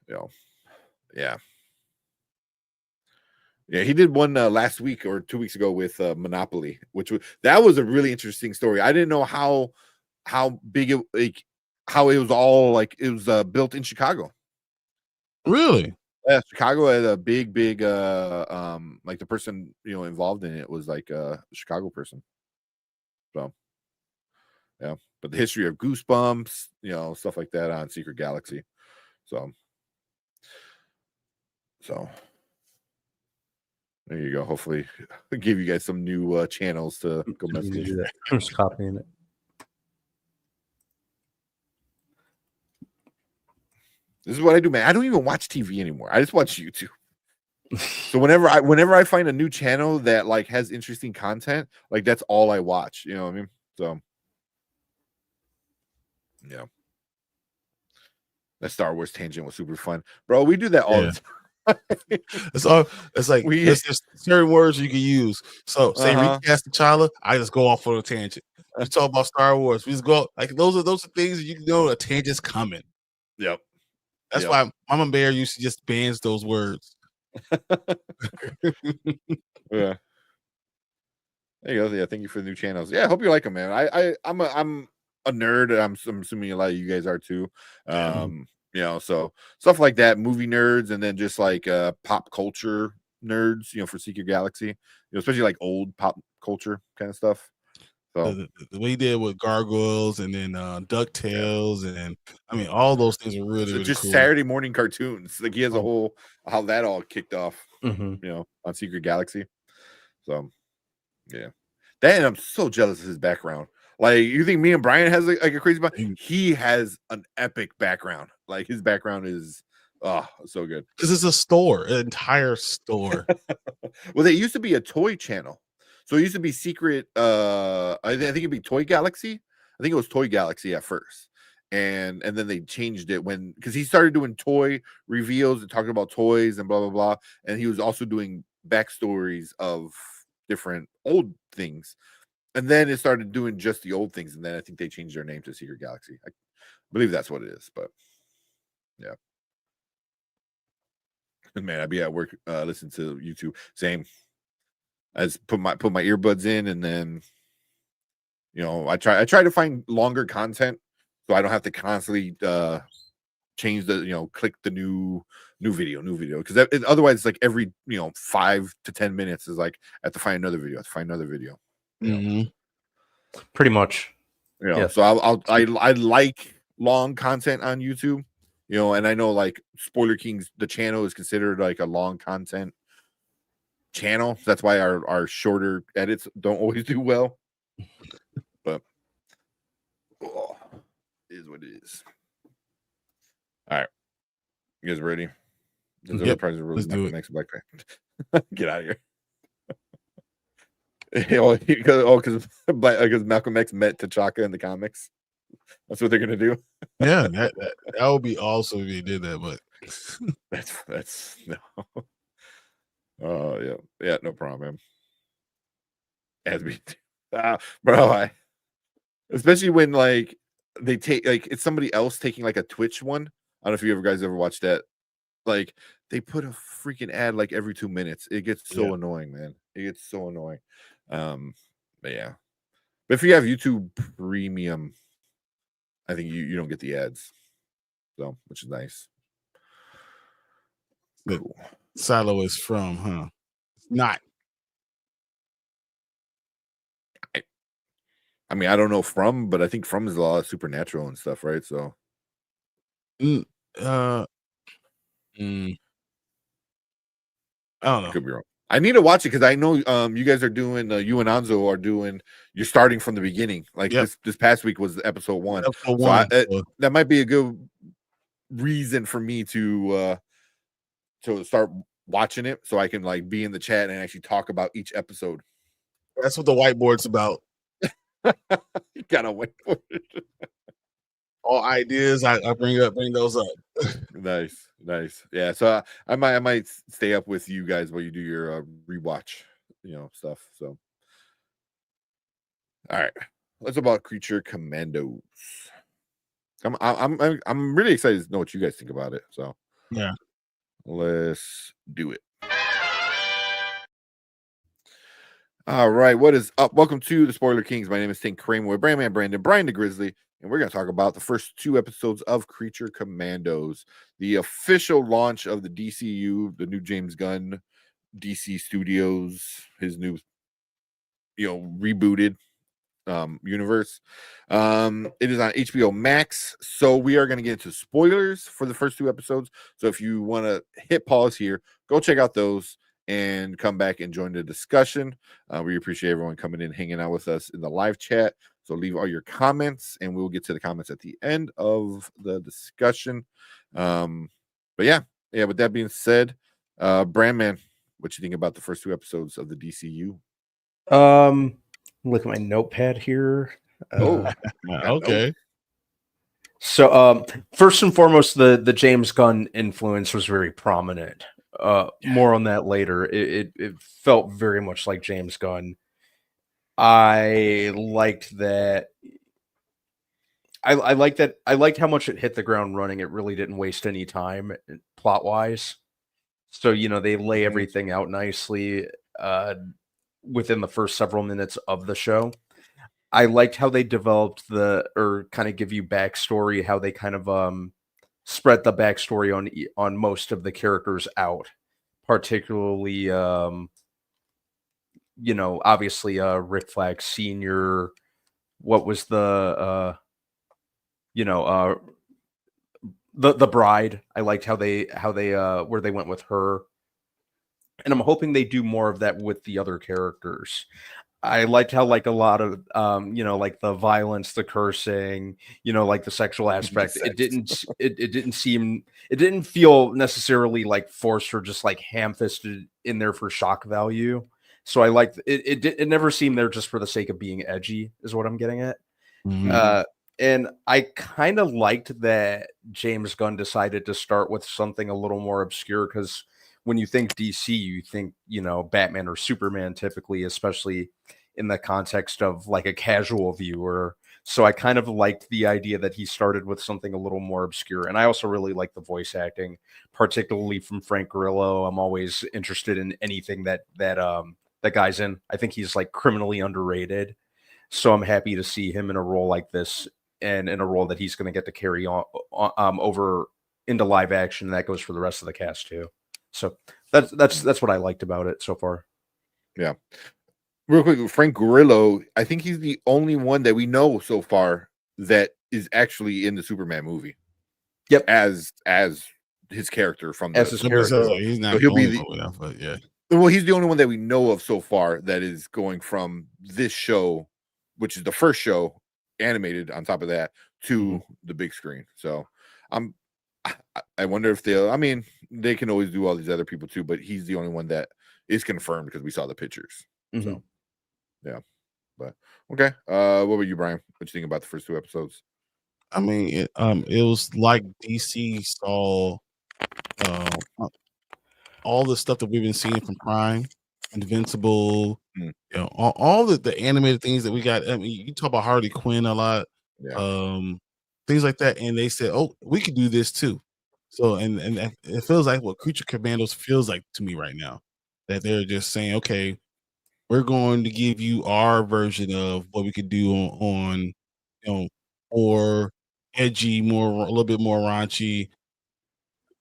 you know, yeah. He did one last week or 2 weeks ago with Monopoly, that was a really interesting story. I didn't know how big it like how it was all like it was built in Chicago. Really? Yeah, Chicago had a big like the person involved in it was like a Chicago person. So yeah, but the history of Goosebumps, stuff like that on Secret Galaxy. So there you go. Hopefully, give you guys some new channels to go mess with. I'm just copying it. This is what I do, man. I don't even watch TV anymore. I just watch YouTube. So whenever I find a new channel that like has interesting content, like that's all I watch. You know what I mean? So Yeah. That Star Wars tangent was super fun, bro. We do that all the time. It's like there's just certain words you can use. So say recast T'Challa, I just go off on a tangent. You talk about Star Wars, we just go like those are things that you know a tangent's coming. Yep. That's why Mama Bear used to just bans those words. Yeah. There you go. Yeah, thank you for the new channels. Yeah, I hope you like them, man. I'm a nerd. I'm assuming a lot of you guys are too. You know, so stuff like that, movie nerds, and then just like pop culture nerds, you know, for Secret Galaxy, you know, especially like old pop culture kind of stuff. So the way he did with Gargoyles and then DuckTales, and I mean all those things are really, really just cool. Saturday morning cartoons. Like he has a whole how that all kicked off, you know, on Secret Galaxy. So yeah. Then I'm so jealous of his background. Like, you think me and Brian has like a crazy background? He has an epic background. Like, his background is so good. This is a store, an entire store. Well, there used to be a toy channel. So it used to be Secret. I think it'd be Toy Galaxy. I think it was Toy Galaxy at first. And then they changed it because he started doing toy reveals and talking about toys and blah blah blah. And he was also doing backstories of different old things, and then it started doing just the old things, and then I think they changed their name to Secret Galaxy. I believe that's what it is, but yeah. And man, I'd be at work listening to YouTube. Same. I just put my earbuds in, and then you know I try to find longer content so I don't have to constantly change the click the new video because otherwise it's like every 5 to 10 minutes is like I have to find another video. Pretty much. Yeah. So I like long content on YouTube, and I know like Spoiler Kings, the channel is considered like a long content channel. So that's why our shorter edits don't always do well. But it is what it is. All right. You guys ready? Yep, let's do it. Next Black Get out of here. Because Malcolm X met T'Chaka in the comics. That's what they're gonna do. Yeah, that would be awesome if they did that, but that's no. Oh yeah, no problem, man. As we, bro, especially when like they take like it's somebody else taking like a Twitch one. I don't know if you guys ever watched that. Like they put a freaking ad like every 2 minutes. It gets so annoying, man. It gets so annoying. But yeah. But if you have YouTube Premium, I think you don't get the ads. So, which is nice. Cool. Silo is from, huh? It's not. I mean, I don't know From, but I think From is a lot of supernatural and stuff, right? So I don't know. Could be wrong. I need to watch it because I know you guys are doing you and Anzo are doing you're starting from the beginning. Like this past week was episode 1. That might be a good reason for me to start watching it so I can like be in the chat and actually talk about each episode. That's what the whiteboard's about. You gotta wait for it. All ideas I bring those up. Nice. Yeah, so I might stay up with you guys while you do your rewatch, stuff. So, all right, let's talk about Creature Commandos. I'm really excited to know what you guys think about it. So, yeah, let's do it. All right, what is up? Welcome to the Spoiler Kings. My name is Tank Kramer, Brandman Brandon, Brian the Grizzly. And we're going to talk about the first 2 episodes of Creature Commandos, the official launch of the DCU, the new James Gunn DC Studios, his new, rebooted universe. It is on HBO Max. So we are going to get into spoilers for the first 2 episodes. So if you want to hit pause here, go check out those and come back and join the discussion. We appreciate everyone coming in, hanging out with us in the live chat. So leave all your comments, and we'll get to the comments at the end of the discussion. But yeah. With that being said, Brandman, what you think about the first 2 episodes of the DCU? Look at my notepad here. Okay. So, first and foremost, the James Gunn influence was very prominent. More on that later. It felt very much like James Gunn. I liked that. I liked that. I liked how much it hit the ground running. It really didn't waste any time plot wise. So they lay everything out nicely within the first several minutes of the show. I liked how they developed or kind of give you backstory, how they kind of spread the backstory on most of the characters out, particularly obviously Rick Flag Senior. What was the bride? I liked how they where they went with her, and I'm hoping they do more of that with the other characters. I liked how like a lot of like the violence, the cursing, like the sexual aspect. It didn't feel necessarily like forced or just like ham-fisted in there for shock value. So I liked it. It never seemed there just for the sake of being edgy, is what I'm getting at. And I kind of liked that James Gunn decided to start with something a little more obscure, because when you think DC, you think, Batman or Superman typically, especially in the context of like a casual viewer. So I kind of liked the idea that he started with something a little more obscure. And I also really like the voice acting, particularly from Frank Grillo. I'm always interested in anything that guy's in. I think he's like criminally underrated. So I'm happy to see him in a role like this, and in a role that he's going to get to carry on over into live action. That goes for the rest of the cast too. So that's what I liked about it so far. Yeah. Real quick, Frank Grillo, I think he's the only one that we know so far that is actually in the Superman movie. Yep. As his character from his character. He's not so he'll be but yeah. Well, he's the only one that we know of so far that is going from this show, which is the first show animated on top of that, to the big screen. So I wonder if they can always do all these other people too, but he's the only one that is confirmed because we saw the pictures. So yeah. But okay. What about you, Brian? What you think about the first 2 episodes? I mean, it was like DC saw all the stuff that we've been seeing from Prime, Invincible, all the animated things that we got. I mean, you talk about Harley Quinn a lot, things like that, and they said, "Oh, we could do this too." So, and it feels like what Creature Commandos feels like to me right now, that they're just saying, "Okay, we're going to give you our version of what we could do on more edgy, a little bit more raunchy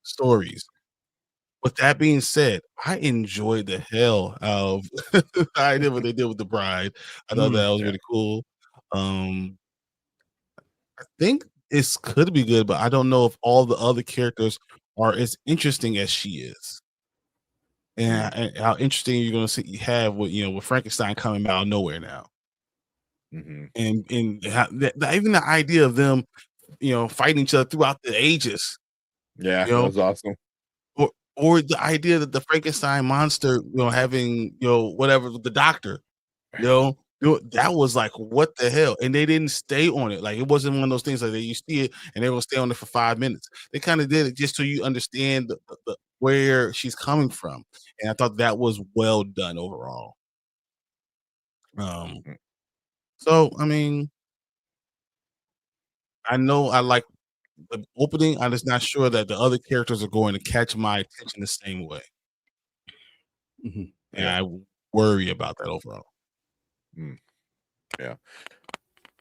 stories." With that being said, I enjoyed the hell out of I did what they did with the bride. I thought that was really cool. I think it could be good, but I don't know if all the other characters are as interesting as she is. And how interesting you're going to have with Frankenstein coming out of nowhere now. And even the idea of them, fighting each other throughout the ages. Yeah, that was awesome. Or the idea that the Frankenstein monster, having, whatever, the doctor, that was like, what the hell? And they didn't stay on it. Like, it wasn't one of those things like you see it and they will stay on it for 5 minutes. They kind of did it just so you understand the where she's coming from. And I thought that was well done overall. So, I mean, I know I like the opening. I'm just not sure that the other characters are going to catch my attention the same way. And I worry about that overall. Yeah.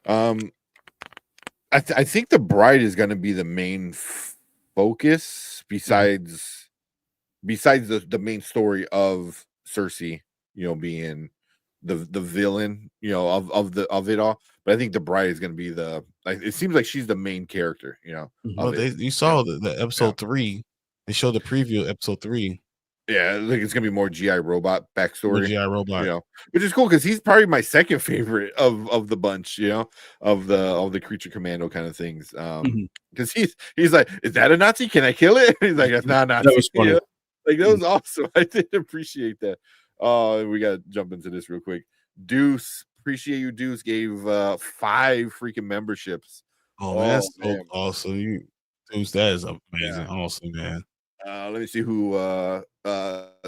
I think the bride is going to be the main focus besides the main story of Cersei, being the villain, of it all. But I think the bride is going to be it seems like she's the main character, Well, you saw the episode 3. They showed the preview of episode 3. Yeah, I think it's gonna be more GI Robot backstory. GI Robot, which is cool because he's probably my second favorite of the bunch, of the Creature Commando kind of things. Because he's like, is that a Nazi? Can I kill it? He's like, that's not a Nazi. That was funny. Like, that was awesome. I did appreciate that. We gotta jump into this real quick. Deuce, appreciate you. Deuce gave 5 freaking memberships Oh man, that's so man. awesome. Dude, that is amazing. Awesome, man. Let me see who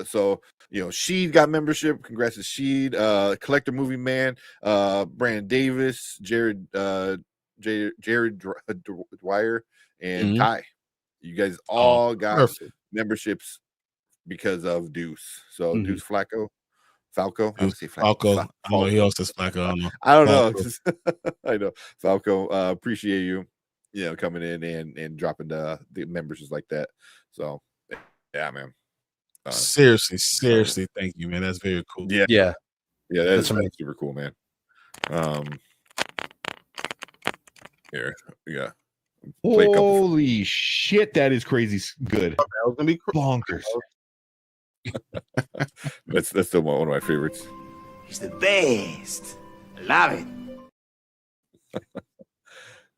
so Sheed got membership. Congrats to Sheed. Collector Movie Man, Brandon Davis, Jared Dwyer, and Mhm. Ty. You guys Oh, all got perfect. memberships because of Deuce. So Mhm. Deuce Falco. I would say Falco. I don't know. He Falco. also says Flacco. I don't know. I don't know. Falco. I know Falco. Appreciate you, coming in and dropping the memberships like that. So yeah, man. Seriously, thank you, man. That's very cool. Yeah, Yeah, that's amazing. super cool, man. Here, yeah. Play a couple. Holy shit, that is crazy good. That was gonna be Bonkers. That's still one of my favorites. He's the best. I love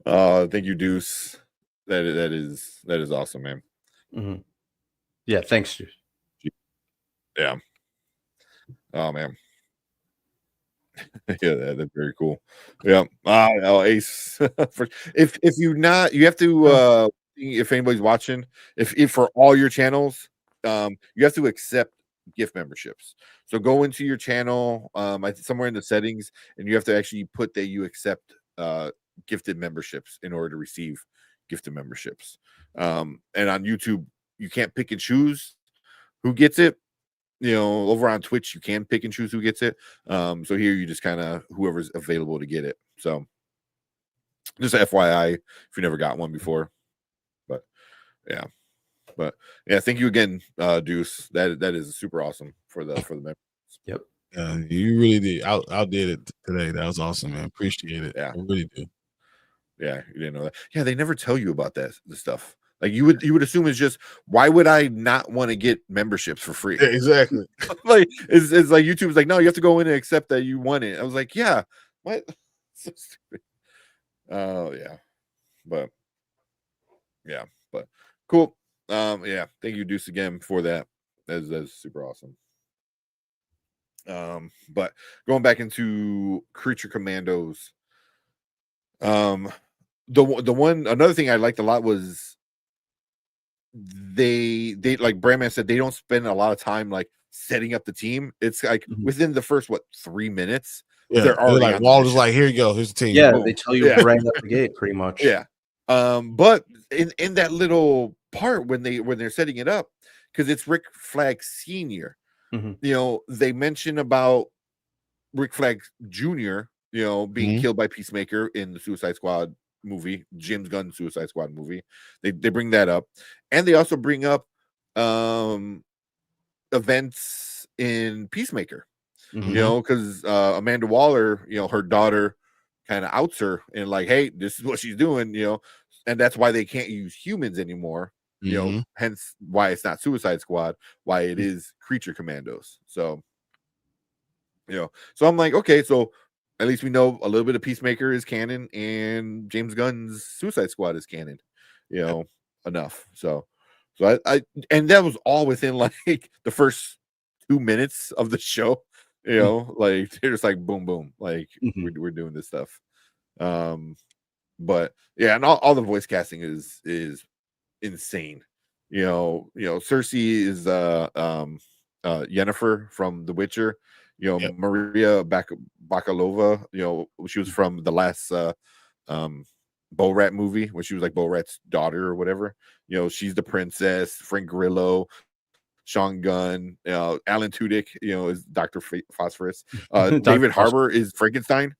it. Thank you, Deuce. That is awesome, man. Mm-hmm. Yeah, thanks, dude. Yeah. Oh man. Yeah, that's very cool. Yeah. Ace. if you have to if anybody's watching, if for all your channels, you have to accept gift memberships. So go into your channel, I think somewhere in the settings, and you have to actually put that you accept gifted memberships in order to receive gifted memberships. And on YouTube, you can't pick and choose who gets it. Over on Twitch, you can pick and choose who gets it. So here you just kind of whoever's available to get it. So just FYI, if you never got one before. But yeah, thank you again, Deuce. That is super awesome for the members. Yep. You really did. Outdid it today. That was awesome, man. Appreciate it. Yeah, I really do. Yeah, you didn't know that. Yeah, they never tell you about the stuff. Like you would assume it's just, why would I not want to get memberships for free? Yeah, exactly. Like it's like YouTube's like, no, you have to go in and accept that you want it. I was like, yeah, what? So stupid. Oh yeah, but cool. Yeah, thank you, Deuce, again for that. That's super awesome. But going back into Creature Commandos, the one another thing I liked a lot was they like Brandman said, they don't spend a lot of time like setting up the team. It's like within the first 3 minutes, they're already like Walter's like, here you go, here's the team. Yeah, they tell you right out the gate, pretty much. Yeah. But in that little part when they're setting it up, because it's Rick Flag Sr., they mention about Rick Flag Jr., being killed by Peacemaker in the Suicide Squad movie, James Gunn Suicide Squad movie. They bring that up, and they also bring up events in Peacemaker. Because Amanda Waller, her daughter kind of outs her and like, hey, this is what she's doing, and that's why they can't use humans anymore. Hence why it's not Suicide Squad, why it is Creature Commandos. So so I'm like, okay, so at least we know a little bit of Peacemaker is canon and James Gunn's Suicide Squad is canon, enough. So I and that was all within like the first 2 minutes of the show, like they're just like boom, boom, like we're doing this stuff. But yeah, and all the voice casting is insane. Cersei is Yennefer from The Witcher. Maria Bakalova, she was from the last Bo-Rat movie when she was like Bo-Rat's daughter or whatever. She's the princess. Frank Grillo, Sean Gunn, Alan Tudyk, is Dr. Phosphorus. David Harbour is Frankenstein.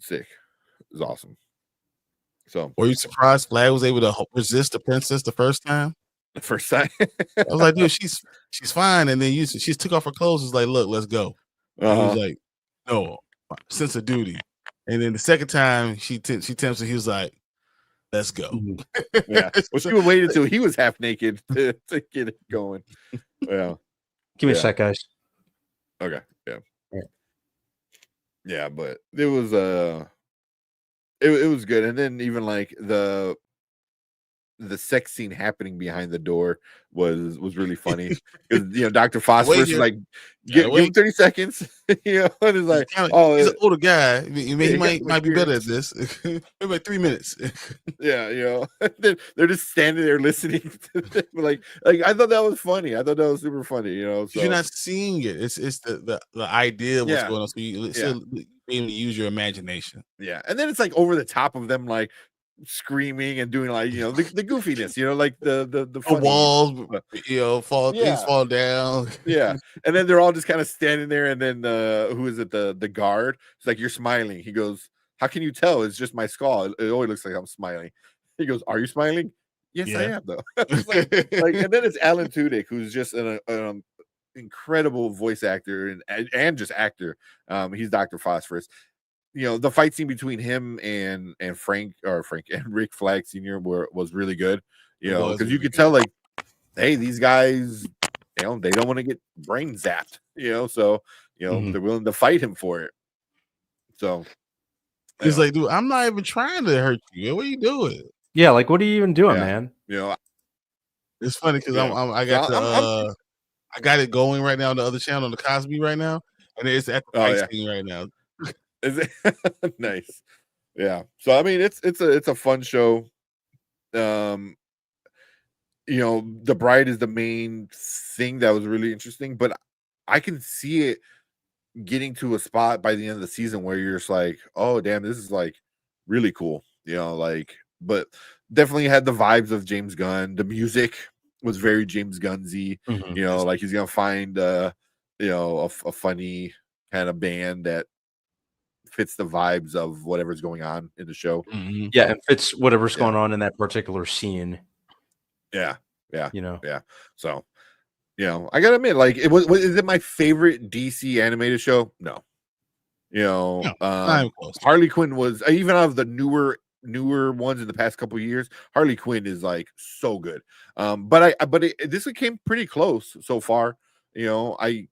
Sick. It's awesome. So were you surprised Flag was able to resist the princess the first time? The first time, I was like, dude, she's fine. And then she took off her clothes. Was like, look, let's go. He was like, no, sense of duty. And then the second time she tempts him, he was like, let's go. Yeah. Well, she waited until he was half naked to get it going. Yeah. Give me a sec, guys. Okay. Yeah. Yeah, but it was it was good. And then even like the the sex scene happening behind the door was really funny because Dr. Phosphorus is like, give him 30 seconds, and it's like, he's an older guy. I mean, he might be better at this. Maybe like 3 minutes. Yeah, they're just standing there listening to them. Like I thought that was funny. I thought that was super funny. So. You're not seeing it. It's the idea of what's going on. So you still be able to use your imagination. Yeah, and then it's like over the top of them, like screaming and doing like the goofiness, like the funny, walls, things fall down. Yeah, and then they're all just kind of standing there, and then who is it? The guard. It's like, you're smiling. He goes, how can you tell? It's just my skull. It always looks like I'm smiling. He goes, are you smiling? Yes, I am though. like, and then it's Alan Tudyk, who's just an incredible voice actor and just actor. He's Dr. Phosphorus. The fight scene between him and Frank and Rick Flag Sr. was really good. Because you could tell, like, hey, these guys, they don't want to get brain zapped. So they're willing to fight him for it. So he's like, dude, I'm not even trying to hurt you. What are you doing? Yeah, like, what are you even doing, man? It's funny because I got it going right now on the other channel, on the Cosby right now, and it's at the fight scene right now. Is it nice? Yeah. So I mean, it's a fun show. The bride is the main thing that was really interesting, but I can see it getting to a spot by the end of the season where you're just like, oh damn, this is like really cool. But definitely had the vibes of James Gunn. The music was very James Gunn-y. Like he's gonna find a funny kind of band that fits the vibes of whatever's going on in the show. Yeah, and fits whatever's going on in that particular scene. Yeah. So, I gotta admit, like, is it my favorite DC animated show? No. Harley Quinn was, even out of the newer ones in the past couple of years, Harley Quinn is like so good. But this came pretty close so far. I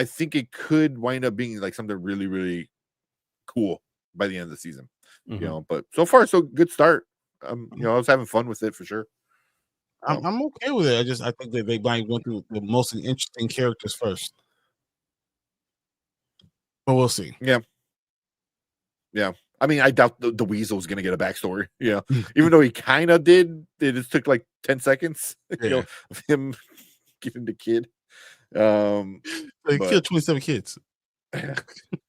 think it could wind up being like something really, really cool by the end of the season. But so far, so good start. I was having fun with it for sure. I'm okay with it. I think that they might went through the most interesting characters first, but we'll see. Yeah. I mean, I doubt the Weasel's gonna get a backstory. Even though he kind of did. It just took like 10 seconds. Of him getting the kid. They killed 27 kids. But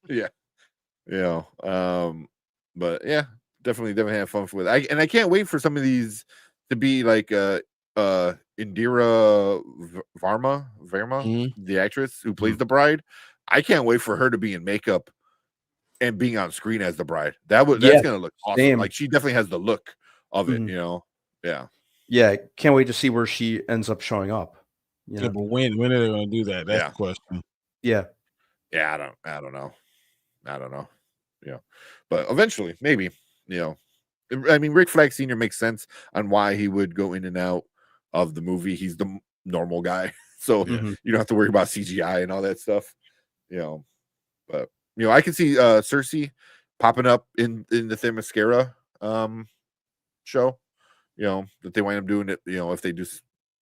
yeah, definitely have fun with it. I can't wait for some of these to be like Indira Varma, the actress who plays the bride. I can't wait for her to be in makeup and being on screen as the bride. That's gonna look awesome. Same. Like, she definitely has the look of it. Yeah, can't wait to see where she ends up showing up. But when are they gonna do that? That's the question. Yeah, I don't know. But eventually, maybe. I mean, Rick Flag Sr. makes sense on why he would go in and out of the movie. He's the normal guy, so you don't have to worry about CGI and all that stuff. But I can see Cersei popping up in the Themyscira show. That they wind up doing it. If they just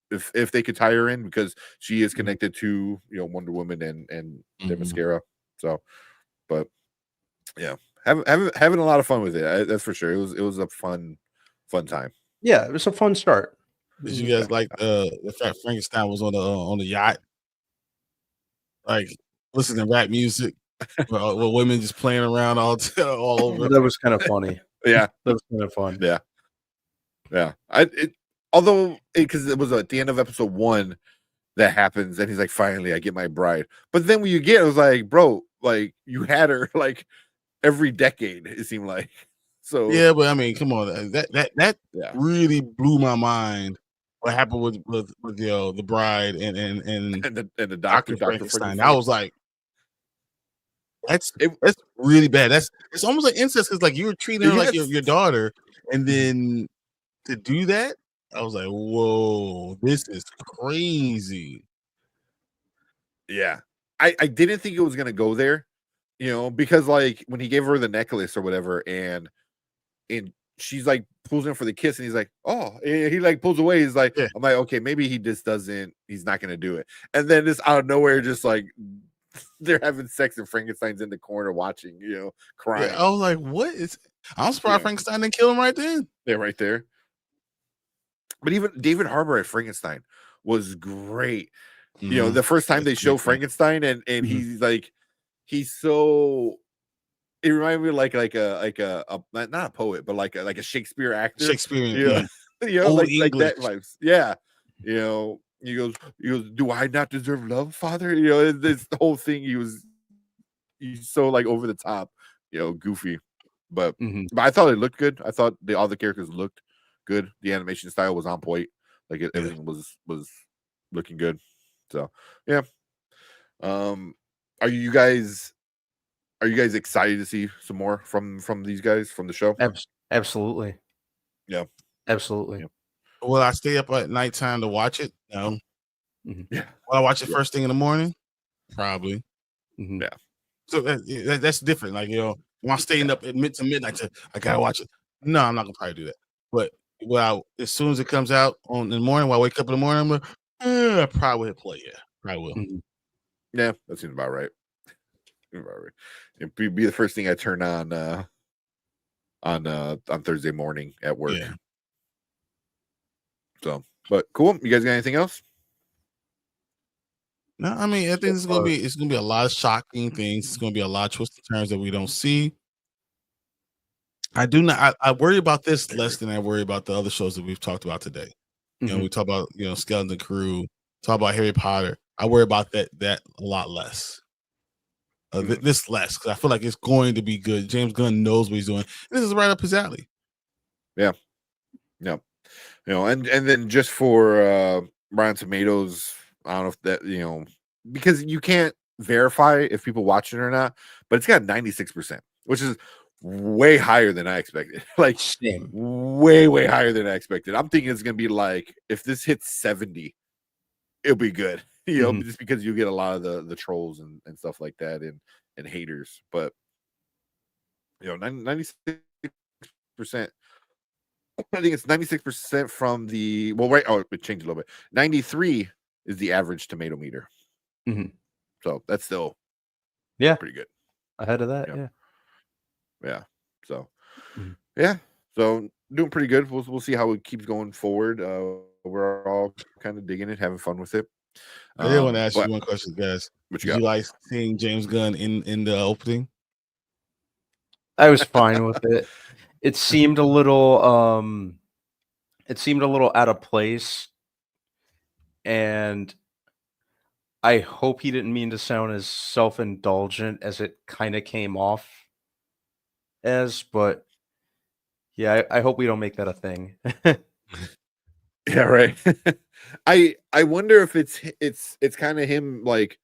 if they could tie her in, because she is connected to Wonder Woman and Themyscira. So, but having a lot of fun with it. That's for sure. It was a fun time. Yeah, it was a fun start. Did you guys like the fact Frankenstein was on the yacht, like listening to rap music, with women just playing around all over? That was kind of funny. Yeah, that was kind of fun. Yeah. Although because it was at the end of episode 1 that happens, and he's like, finally I get my bride. But then when you get it, was like, bro, like, you had her like every decade, it seemed like. So yeah, but I mean, come on, that really blew my mind. What happened with the bride and the Dr. Frankenstein? I was like, that's really bad. It's almost like incest, because like you were treating her like your daughter, and then to do that, I was like, whoa, this is crazy. Yeah, I didn't think it was gonna go there, because like when he gave her the necklace or whatever, and she's like pulls in for the kiss, and he's like, oh, and he like pulls away. He's like, Yeah. I'm like, okay, maybe he just doesn't. He's not gonna do it. And then just out of nowhere, just like they're having sex, and Frankenstein's in the corner watching, crying. Yeah, I was like, what is? I'm surprised Yeah. Frankenstein didn't kill him right then. They're right there. But even David Harbour as Frankenstein was great. The first time they show Frankenstein, and he's like, he's so. It reminded me of like a not a poet, but like a Shakespeare actor. Shakespearean, like English. that vibes. Yeah, he goes, do I not deserve love, Father? This the whole thing. He's so like over the top, goofy. But I thought it looked good. I thought all the characters looked good. The animation style was on point. Like everything was looking good. So yeah. Are you guys excited to see some more from these guys from the show? Absolutely. Yeah. Absolutely. Yeah. Will I stay up at nighttime to watch it? No. Yeah. Will I watch it first thing in the morning? Probably. Yeah. So that's different. Like, when I'm staying up at midnight, I gotta watch it. No, I'm not gonna probably do that. But as soon as it comes out in the morning, when I wake up in the morning, I'm like, I probably hit play. Yeah, probably will. Yeah, that seems about right. It'd be the first thing I turn on Thursday morning at work. Yeah. So, but cool. You guys got anything else? No, I mean, I think it's gonna be a lot of shocking things. It's gonna be a lot of twists and turns that we don't see. I do not. I worry about this less than I worry about the other shows that we've talked about today. We talk about Skeleton Crew, talk about Harry Potter. I worry about that a lot less. This less because I feel like it's going to be good. James Gunn knows what he's doing. This is right up his alley. Yeah. And then just for Rotten Tomatoes, I don't know if that because you can't verify if people watch it or not, but it's got 96%, which is way higher than I expected. Like way higher than I expected. I'm thinking it's gonna be like if this hits 70, it'll be good. Just because you get a lot of the trolls and stuff like that and haters. But 96%. I think it's 96% from the it changed a little bit. 93 is the average tomato meter. So that's still pretty good. Ahead of that, yeah. So so doing pretty good. We'll see how it keeps going forward. We're all kind of digging it, having fun with it. I did want to ask you one question, guys. What Did you like seeing James Gunn in the opening? I was fine with it. It seemed a little out of place, and I hope he didn't mean to sound as self-indulgent as it kind of came off as, but yeah, I hope we don't make that a thing. Yeah, right. I wonder if it's kind of him like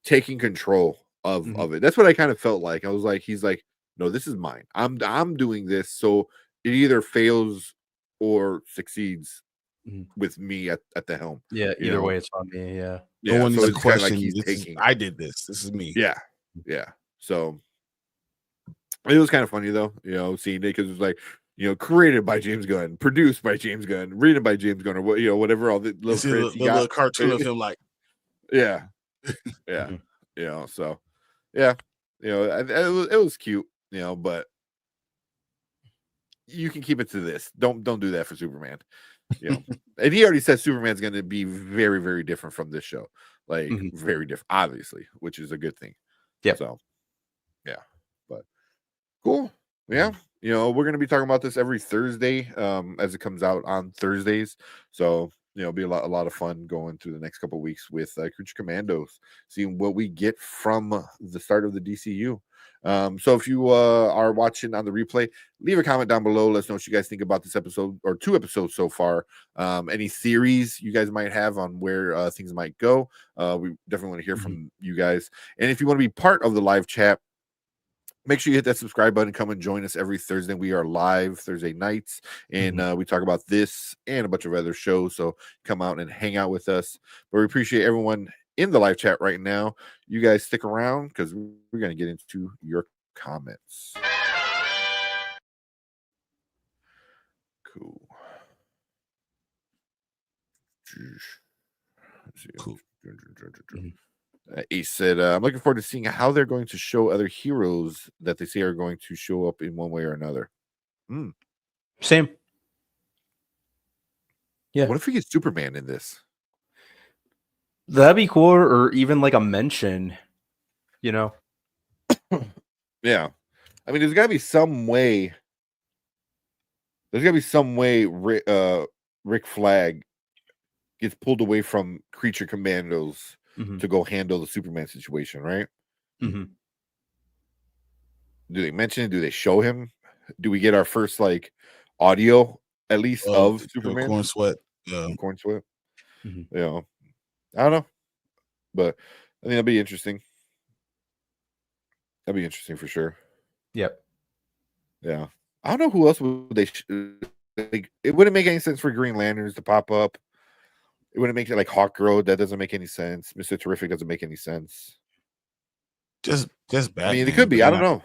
taking control of it. That's what I kind of felt like. I was like, he's like, no, this is mine. I'm doing this, so it either fails or succeeds with me at the helm. Yeah, either way, it's on me. Yeah. No one needs to question. Taking. I did this. This is me. Yeah. So it was kind of funny though, seeing it because it was like, created by James Gunn, produced by James Gunn, written by James Gunn, or whatever. All the little little cartoon of him, like, yeah. So yeah, it was cute, but you can keep it to this. Don't do that for Superman. And he already said Superman's going to be very, very different from this show, like very different, obviously, which is a good thing. Yeah. So yeah, but cool. Yeah. We're going to be talking about this every Thursday as it comes out on Thursdays. So, it'll be a lot of fun going through the next couple of weeks with Creature Commandos, seeing what we get from the start of the DCU. So if you are watching on the replay, leave a comment down below. Let us know what you guys think about this episode or 2 episodes so far. Any theories you guys might have on where things might go. We definitely want to hear from you guys. And if you want to be part of the live chat, make sure you hit that subscribe button. Come and join us every Thursday. We are live Thursday nights, and we talk about this and a bunch of other shows. So come out and hang out with us. But we appreciate everyone in the live chat right now. You guys stick around because we're going to get into your comments. see. Cool. Ace said, I'm looking forward to seeing how they're going to show other heroes that they say are going to show up in one way or another. Same. Yeah. What if we get Superman in this? That'd be cool, or even like a mention, you know? Yeah. I mean, there's got to be some way. There's got to be some way Rick Flag gets pulled away from Creature Commandos to go handle the Superman situation, right? Mm-hmm. Do they mention it? Do they show him? Do we get our first like audio at least of Superman? Corn Sweat. Corn Sweat. You know, I don't know, but I think that'll be interesting. That'd be interesting for sure. Yep. Yeah. I don't know who else would they like. It wouldn't make any sense for Green Lanterns to pop up. It wouldn't make it like Hawkgirl. That doesn't make any sense. Mr. Terrific doesn't make any sense. Just bad. I mean, it could be. I don't know.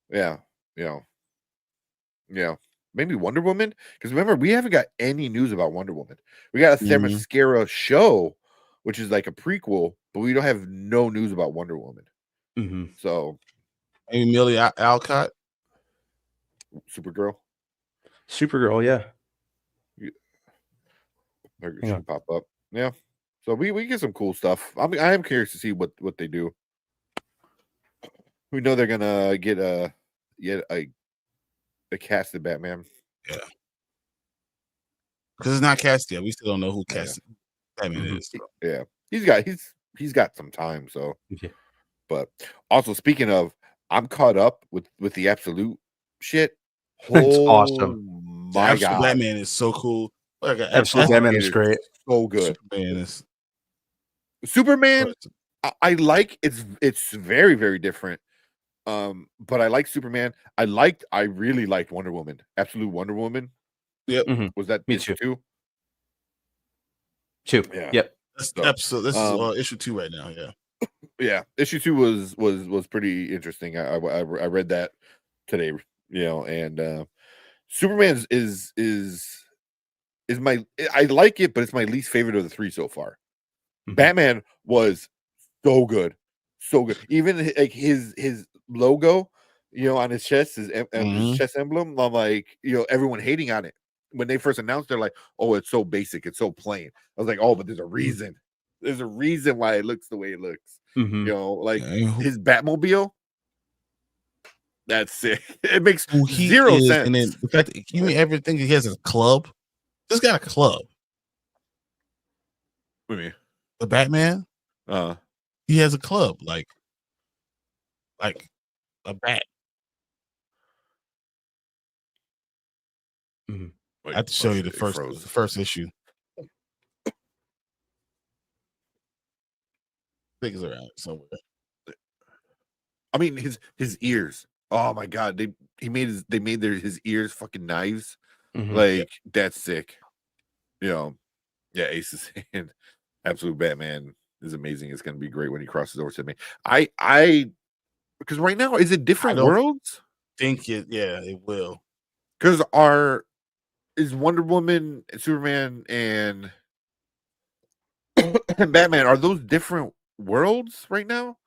Yeah. Maybe Wonder Woman. Because remember, we haven't got any news about Wonder Woman. We got a Themyscira show, which is like a prequel, but we don't have no news about Wonder Woman. So, Amelia Alcott, Supergirl, yeah. She can pop up. Yeah. So we get some cool stuff. I mean, I am curious to see what they do. We know they're gonna get a casted Batman. Yeah. Because it's not cast yet. We still don't know who casted Batman is. So. Yeah. He's got some time, so but also speaking of, I'm caught up with the Absolute shit. It's awesome. My God. Batman is so cool. Absolute Batman is great. So good. Superman is I like it's very, very different. But I like Superman. I really liked Wonder Woman. Absolute Wonder Woman. Yep. Was that Me issue too. 2? Yeah. Yep. This is issue 2 right now. Yeah. Yeah. Issue 2 was pretty interesting. I read that today, you know, and Superman is my, I like it, but it's my least favorite of the 3 so far. Batman was so good. Even like his logo, you know, on his chest, his chest emblem. I'm like, you know, everyone hating on it. When they first announced, they're like, "Oh, it's so basic, it's so plain." I was like, "Oh, but there's a reason. There's a reason why it looks the way it looks." You know, like his Batmobile. That's sick. It makes zero sense. And then the fact that you ever think he has a club? This got a club. What do you mean? The Batman. He has a club, like a bat. I have to show you the first issue. Things around somewhere. I mean, his ears. Oh my God, they made his ears fucking knives. Like that's sick. You know, yeah. Ace is saying, Absolute Batman is amazing. It's going to be great when he crosses over to me. I because right now, is it different worlds? Think it, yeah, it will. Because is Wonder Woman, Superman, and Batman, are those different worlds right now?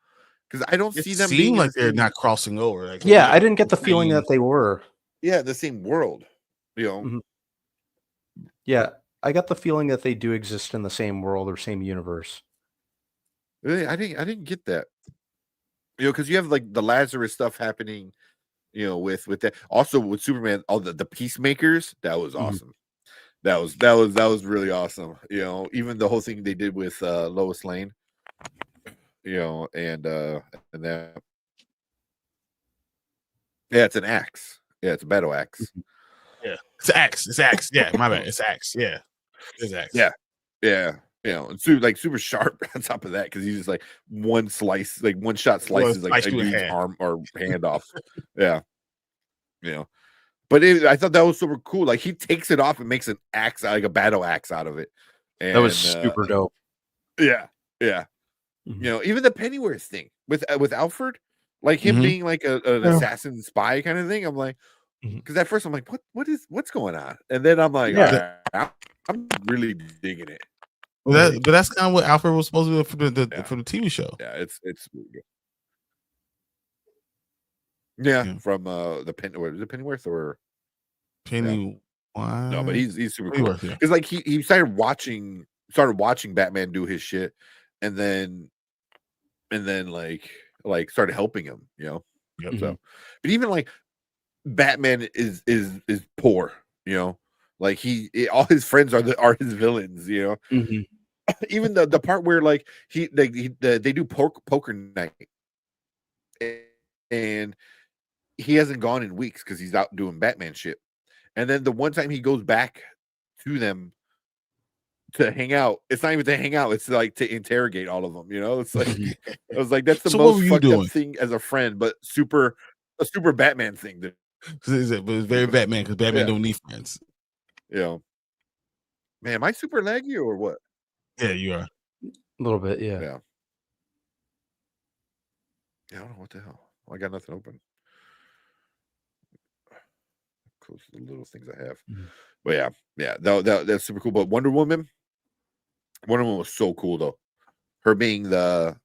Because I don't see them being like they're not crossing over. Like, yeah, I didn't get the feeling that they were. Yeah, the same world. You know. Yeah, I got the feeling that they do exist in the same world or same universe. Really, I didn't get that. You know, because you have like the Lazarus stuff happening. You know, with that, also with Superman, all the peacemakers, that was awesome. That was really awesome. You know, even the whole thing they did with Lois Lane. You know, and that, yeah, it's an axe. Yeah, it's a battle axe. Yeah, it's axe. Yeah, my bad. It's axe. Yeah, it's axe. Yeah. You know, and super sharp on top of that because he's just like one shot slices like a dude's arm or hand off. Yeah, you know, but I thought that was super cool. Like he takes it off and makes an axe, like a battle axe, out of it. And, that was super dope. Yeah. You know, even the Pennyworth thing with Alfred, like him being like an assassin spy kind of thing. I'm like, because at first I'm like, what's going on? And then I'm like, all right, I'm really digging it. But that's kind of what Alfred was supposed to do for the TV show. Yeah, it's really good. Yeah, from the Pennyworth or Penny. no, but he's super cool Pennyworth, because like he started watching Batman do his shit, and then like started helping him, you know. Yep. So, but even like Batman is poor, you know, like all his friends are his villains, you know. Even the part where like they do poker night, and he hasn't gone in weeks because he's out doing Batman shit. And then the one time he goes back to them to hang out, it's not even to hang out, it's like to interrogate all of them, you know. It's like I was like, that's the So what were most you fucked doing? up thing as a friend, but a super Batman thing. But it's very Batman because Batman don't need friends. You know, man, am I super laggy or what? Yeah, you are. A little bit, yeah. Yeah, I don't know what the hell. I got nothing open. Close to the little things I have. But yeah, that's super cool. But Wonder Woman was so cool though. Her being the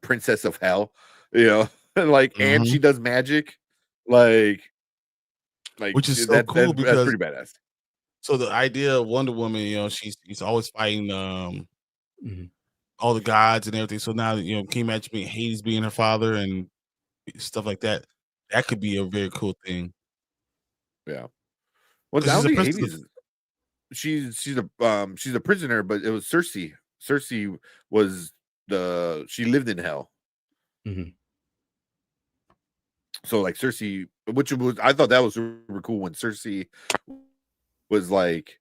princess of hell, you know, like, and she does magic, like which is so cool because that's pretty badass. So the idea of Wonder Woman, you know, she's always fighting all the gods and everything. So now, you know, can you imagine Hades being her father and stuff like that? That could be a very cool thing. Yeah. Well, I don't think Hades. She's a prisoner, but it was Cersei. Cersei was she lived in hell. So like Cersei, which was, I thought that was super cool when Cersei was like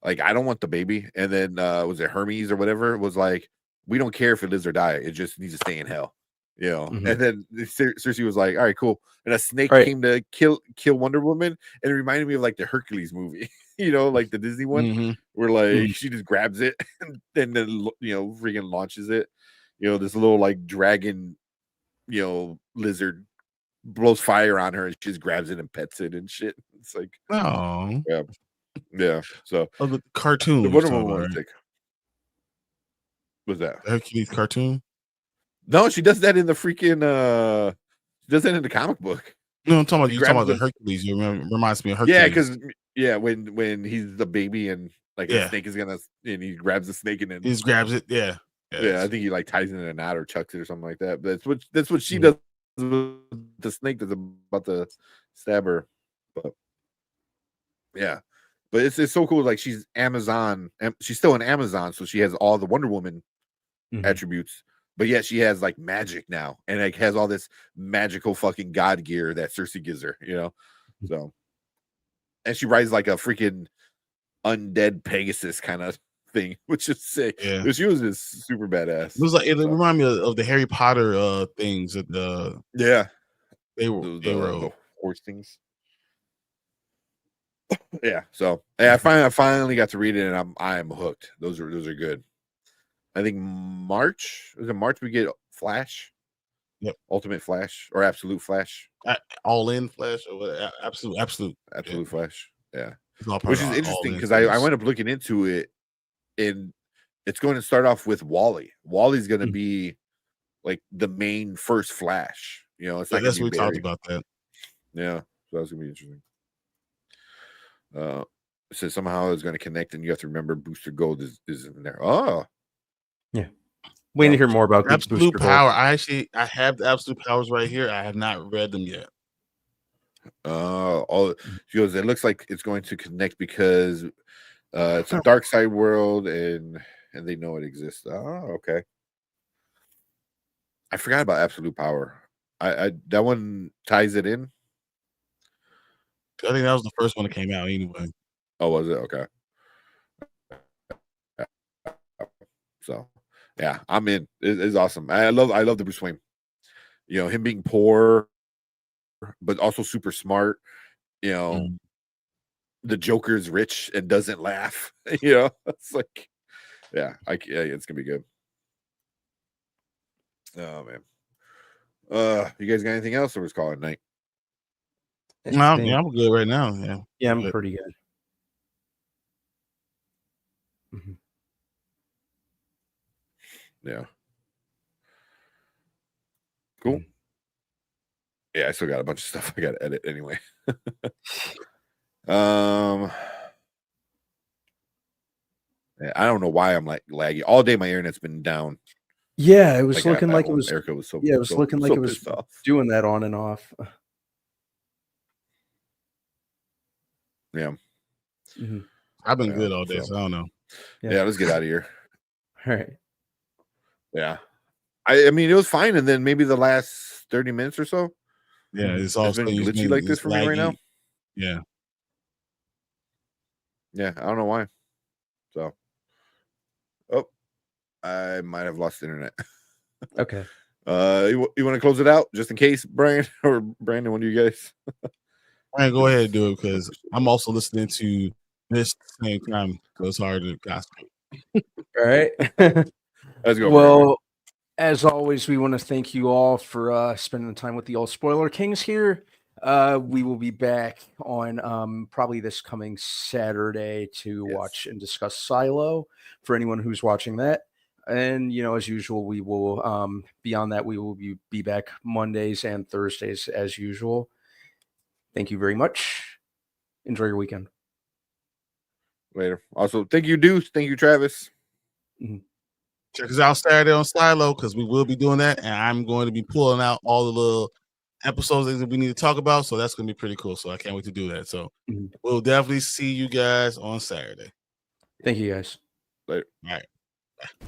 I don't want the baby, and then was it Hermes or whatever was like, we don't care if it lives or die, it just needs to stay in hell, you know. And then Cersei was like, all right, cool. And a snake came to kill Wonder Woman, and it reminded me of like the Hercules movie, you know, like the Disney one, where like she just grabs it and then you know freaking launches it, you know, this little like dragon, you know, lizard blows fire on her and she just grabs it and pets it and shit. It's like, oh yeah. So the cartoon, the Wonder Woman one, right? What's that? The Hercules cartoon? No, she does that in the freaking she does that in the comic book. No, I'm talking about the Hercules. You reminds me of Hercules. Yeah, because when he's the baby and like a snake is gonna, and he grabs the snake and then he just grabs it. Yeah, I think he like ties it in a knot or chucks it or something like that. But that's what she does with the snake that's about to stab her. But yeah, but it's so cool. Like she's Amazon, and she's still an Amazon, so she has all the Wonder Woman attributes. But yet she has like magic now, and like has all this magical fucking god gear that Cersei gives her, you know. So, and she rides like a freaking undead Pegasus kind of thing, which is sick. Yeah, she was just super badass. It was like it reminded me of the Harry Potter things that they were the horse things. Yeah, so I finally got to read it, and I'm hooked. Those are good. I think March we get Flash. Yep. Ultimate Flash or Absolute Flash. All in Flash or what? Absolute Flash. Yeah. Which is interesting because I went up looking into it, and it's going to start off with Wally. Wally's going to be like the main first Flash. You know, it's not that's what we talked about that. Yeah, so that's gonna be interesting. It says somehow it's going to connect, and you have to remember Booster Gold is in there. Oh, yeah. Waiting to hear more about Absolute Power. I have the Absolute Powers right here. I have not read them yet. She goes, it looks like it's going to connect because it's a dark side world, and they know it exists. Oh, okay. I forgot about Absolute Power. I that one ties it in. I think that was the first one that came out anyway. Oh, was it? Okay. So yeah, I'm in. It's awesome. I love the Bruce Wayne. You know, him being poor, but also super smart. You know, the Joker's rich and doesn't laugh. You know, it's like, yeah, it's gonna be good. Oh man. You guys got anything else, or was calling night? No, I'm good right now. Yeah, I'm pretty good. Mhm. Yeah. Cool. Mhm. Yeah, I still got a bunch of stuff I got to edit anyway. Yeah, I don't know why I'm like laggy all day. My internet's been down. Yeah, it was Like looking at like it home. was. Erica was so Yeah, it was so, looking like so it was pissed off. doing that on and off. Yeah. Mhm. I've been Yeah, good all day, so- so I don't know. Yeah, let's get out of here. All right. Yeah. I mean, it was fine, and then maybe the last 30 minutes or so. Yeah, it's all It's been glitchy like this for me right now. Yeah. Yeah, I don't know why. So, oh, I might have lost the internet. Okay. You want to close it out just in case, Brian or Brandon? One of you guys? Brian, go ahead and do it because I'm also listening to this at the same time, so it's hard to gossip. All right. Let's go. Brian. Well, as always, we want to thank you all for spending time with the old Spoiler Kings here. We will be back on probably this coming Saturday to Yes. watch and discuss Silo for anyone who's watching that. And, as usual, we will, beyond that, we will be back Mondays and Thursdays as usual. Thank you very much. Enjoy your weekend. Later. Also, thank you, Deuce. Thank you, Travis. Check us out Saturday on Silo because we will be doing that, and I'm going to be pulling out all the little episodes that we need to talk about. So that's going to be pretty cool. So I can't wait to do that. So we'll definitely see you guys on Saturday. Thank you, guys. Later. All right. Bye.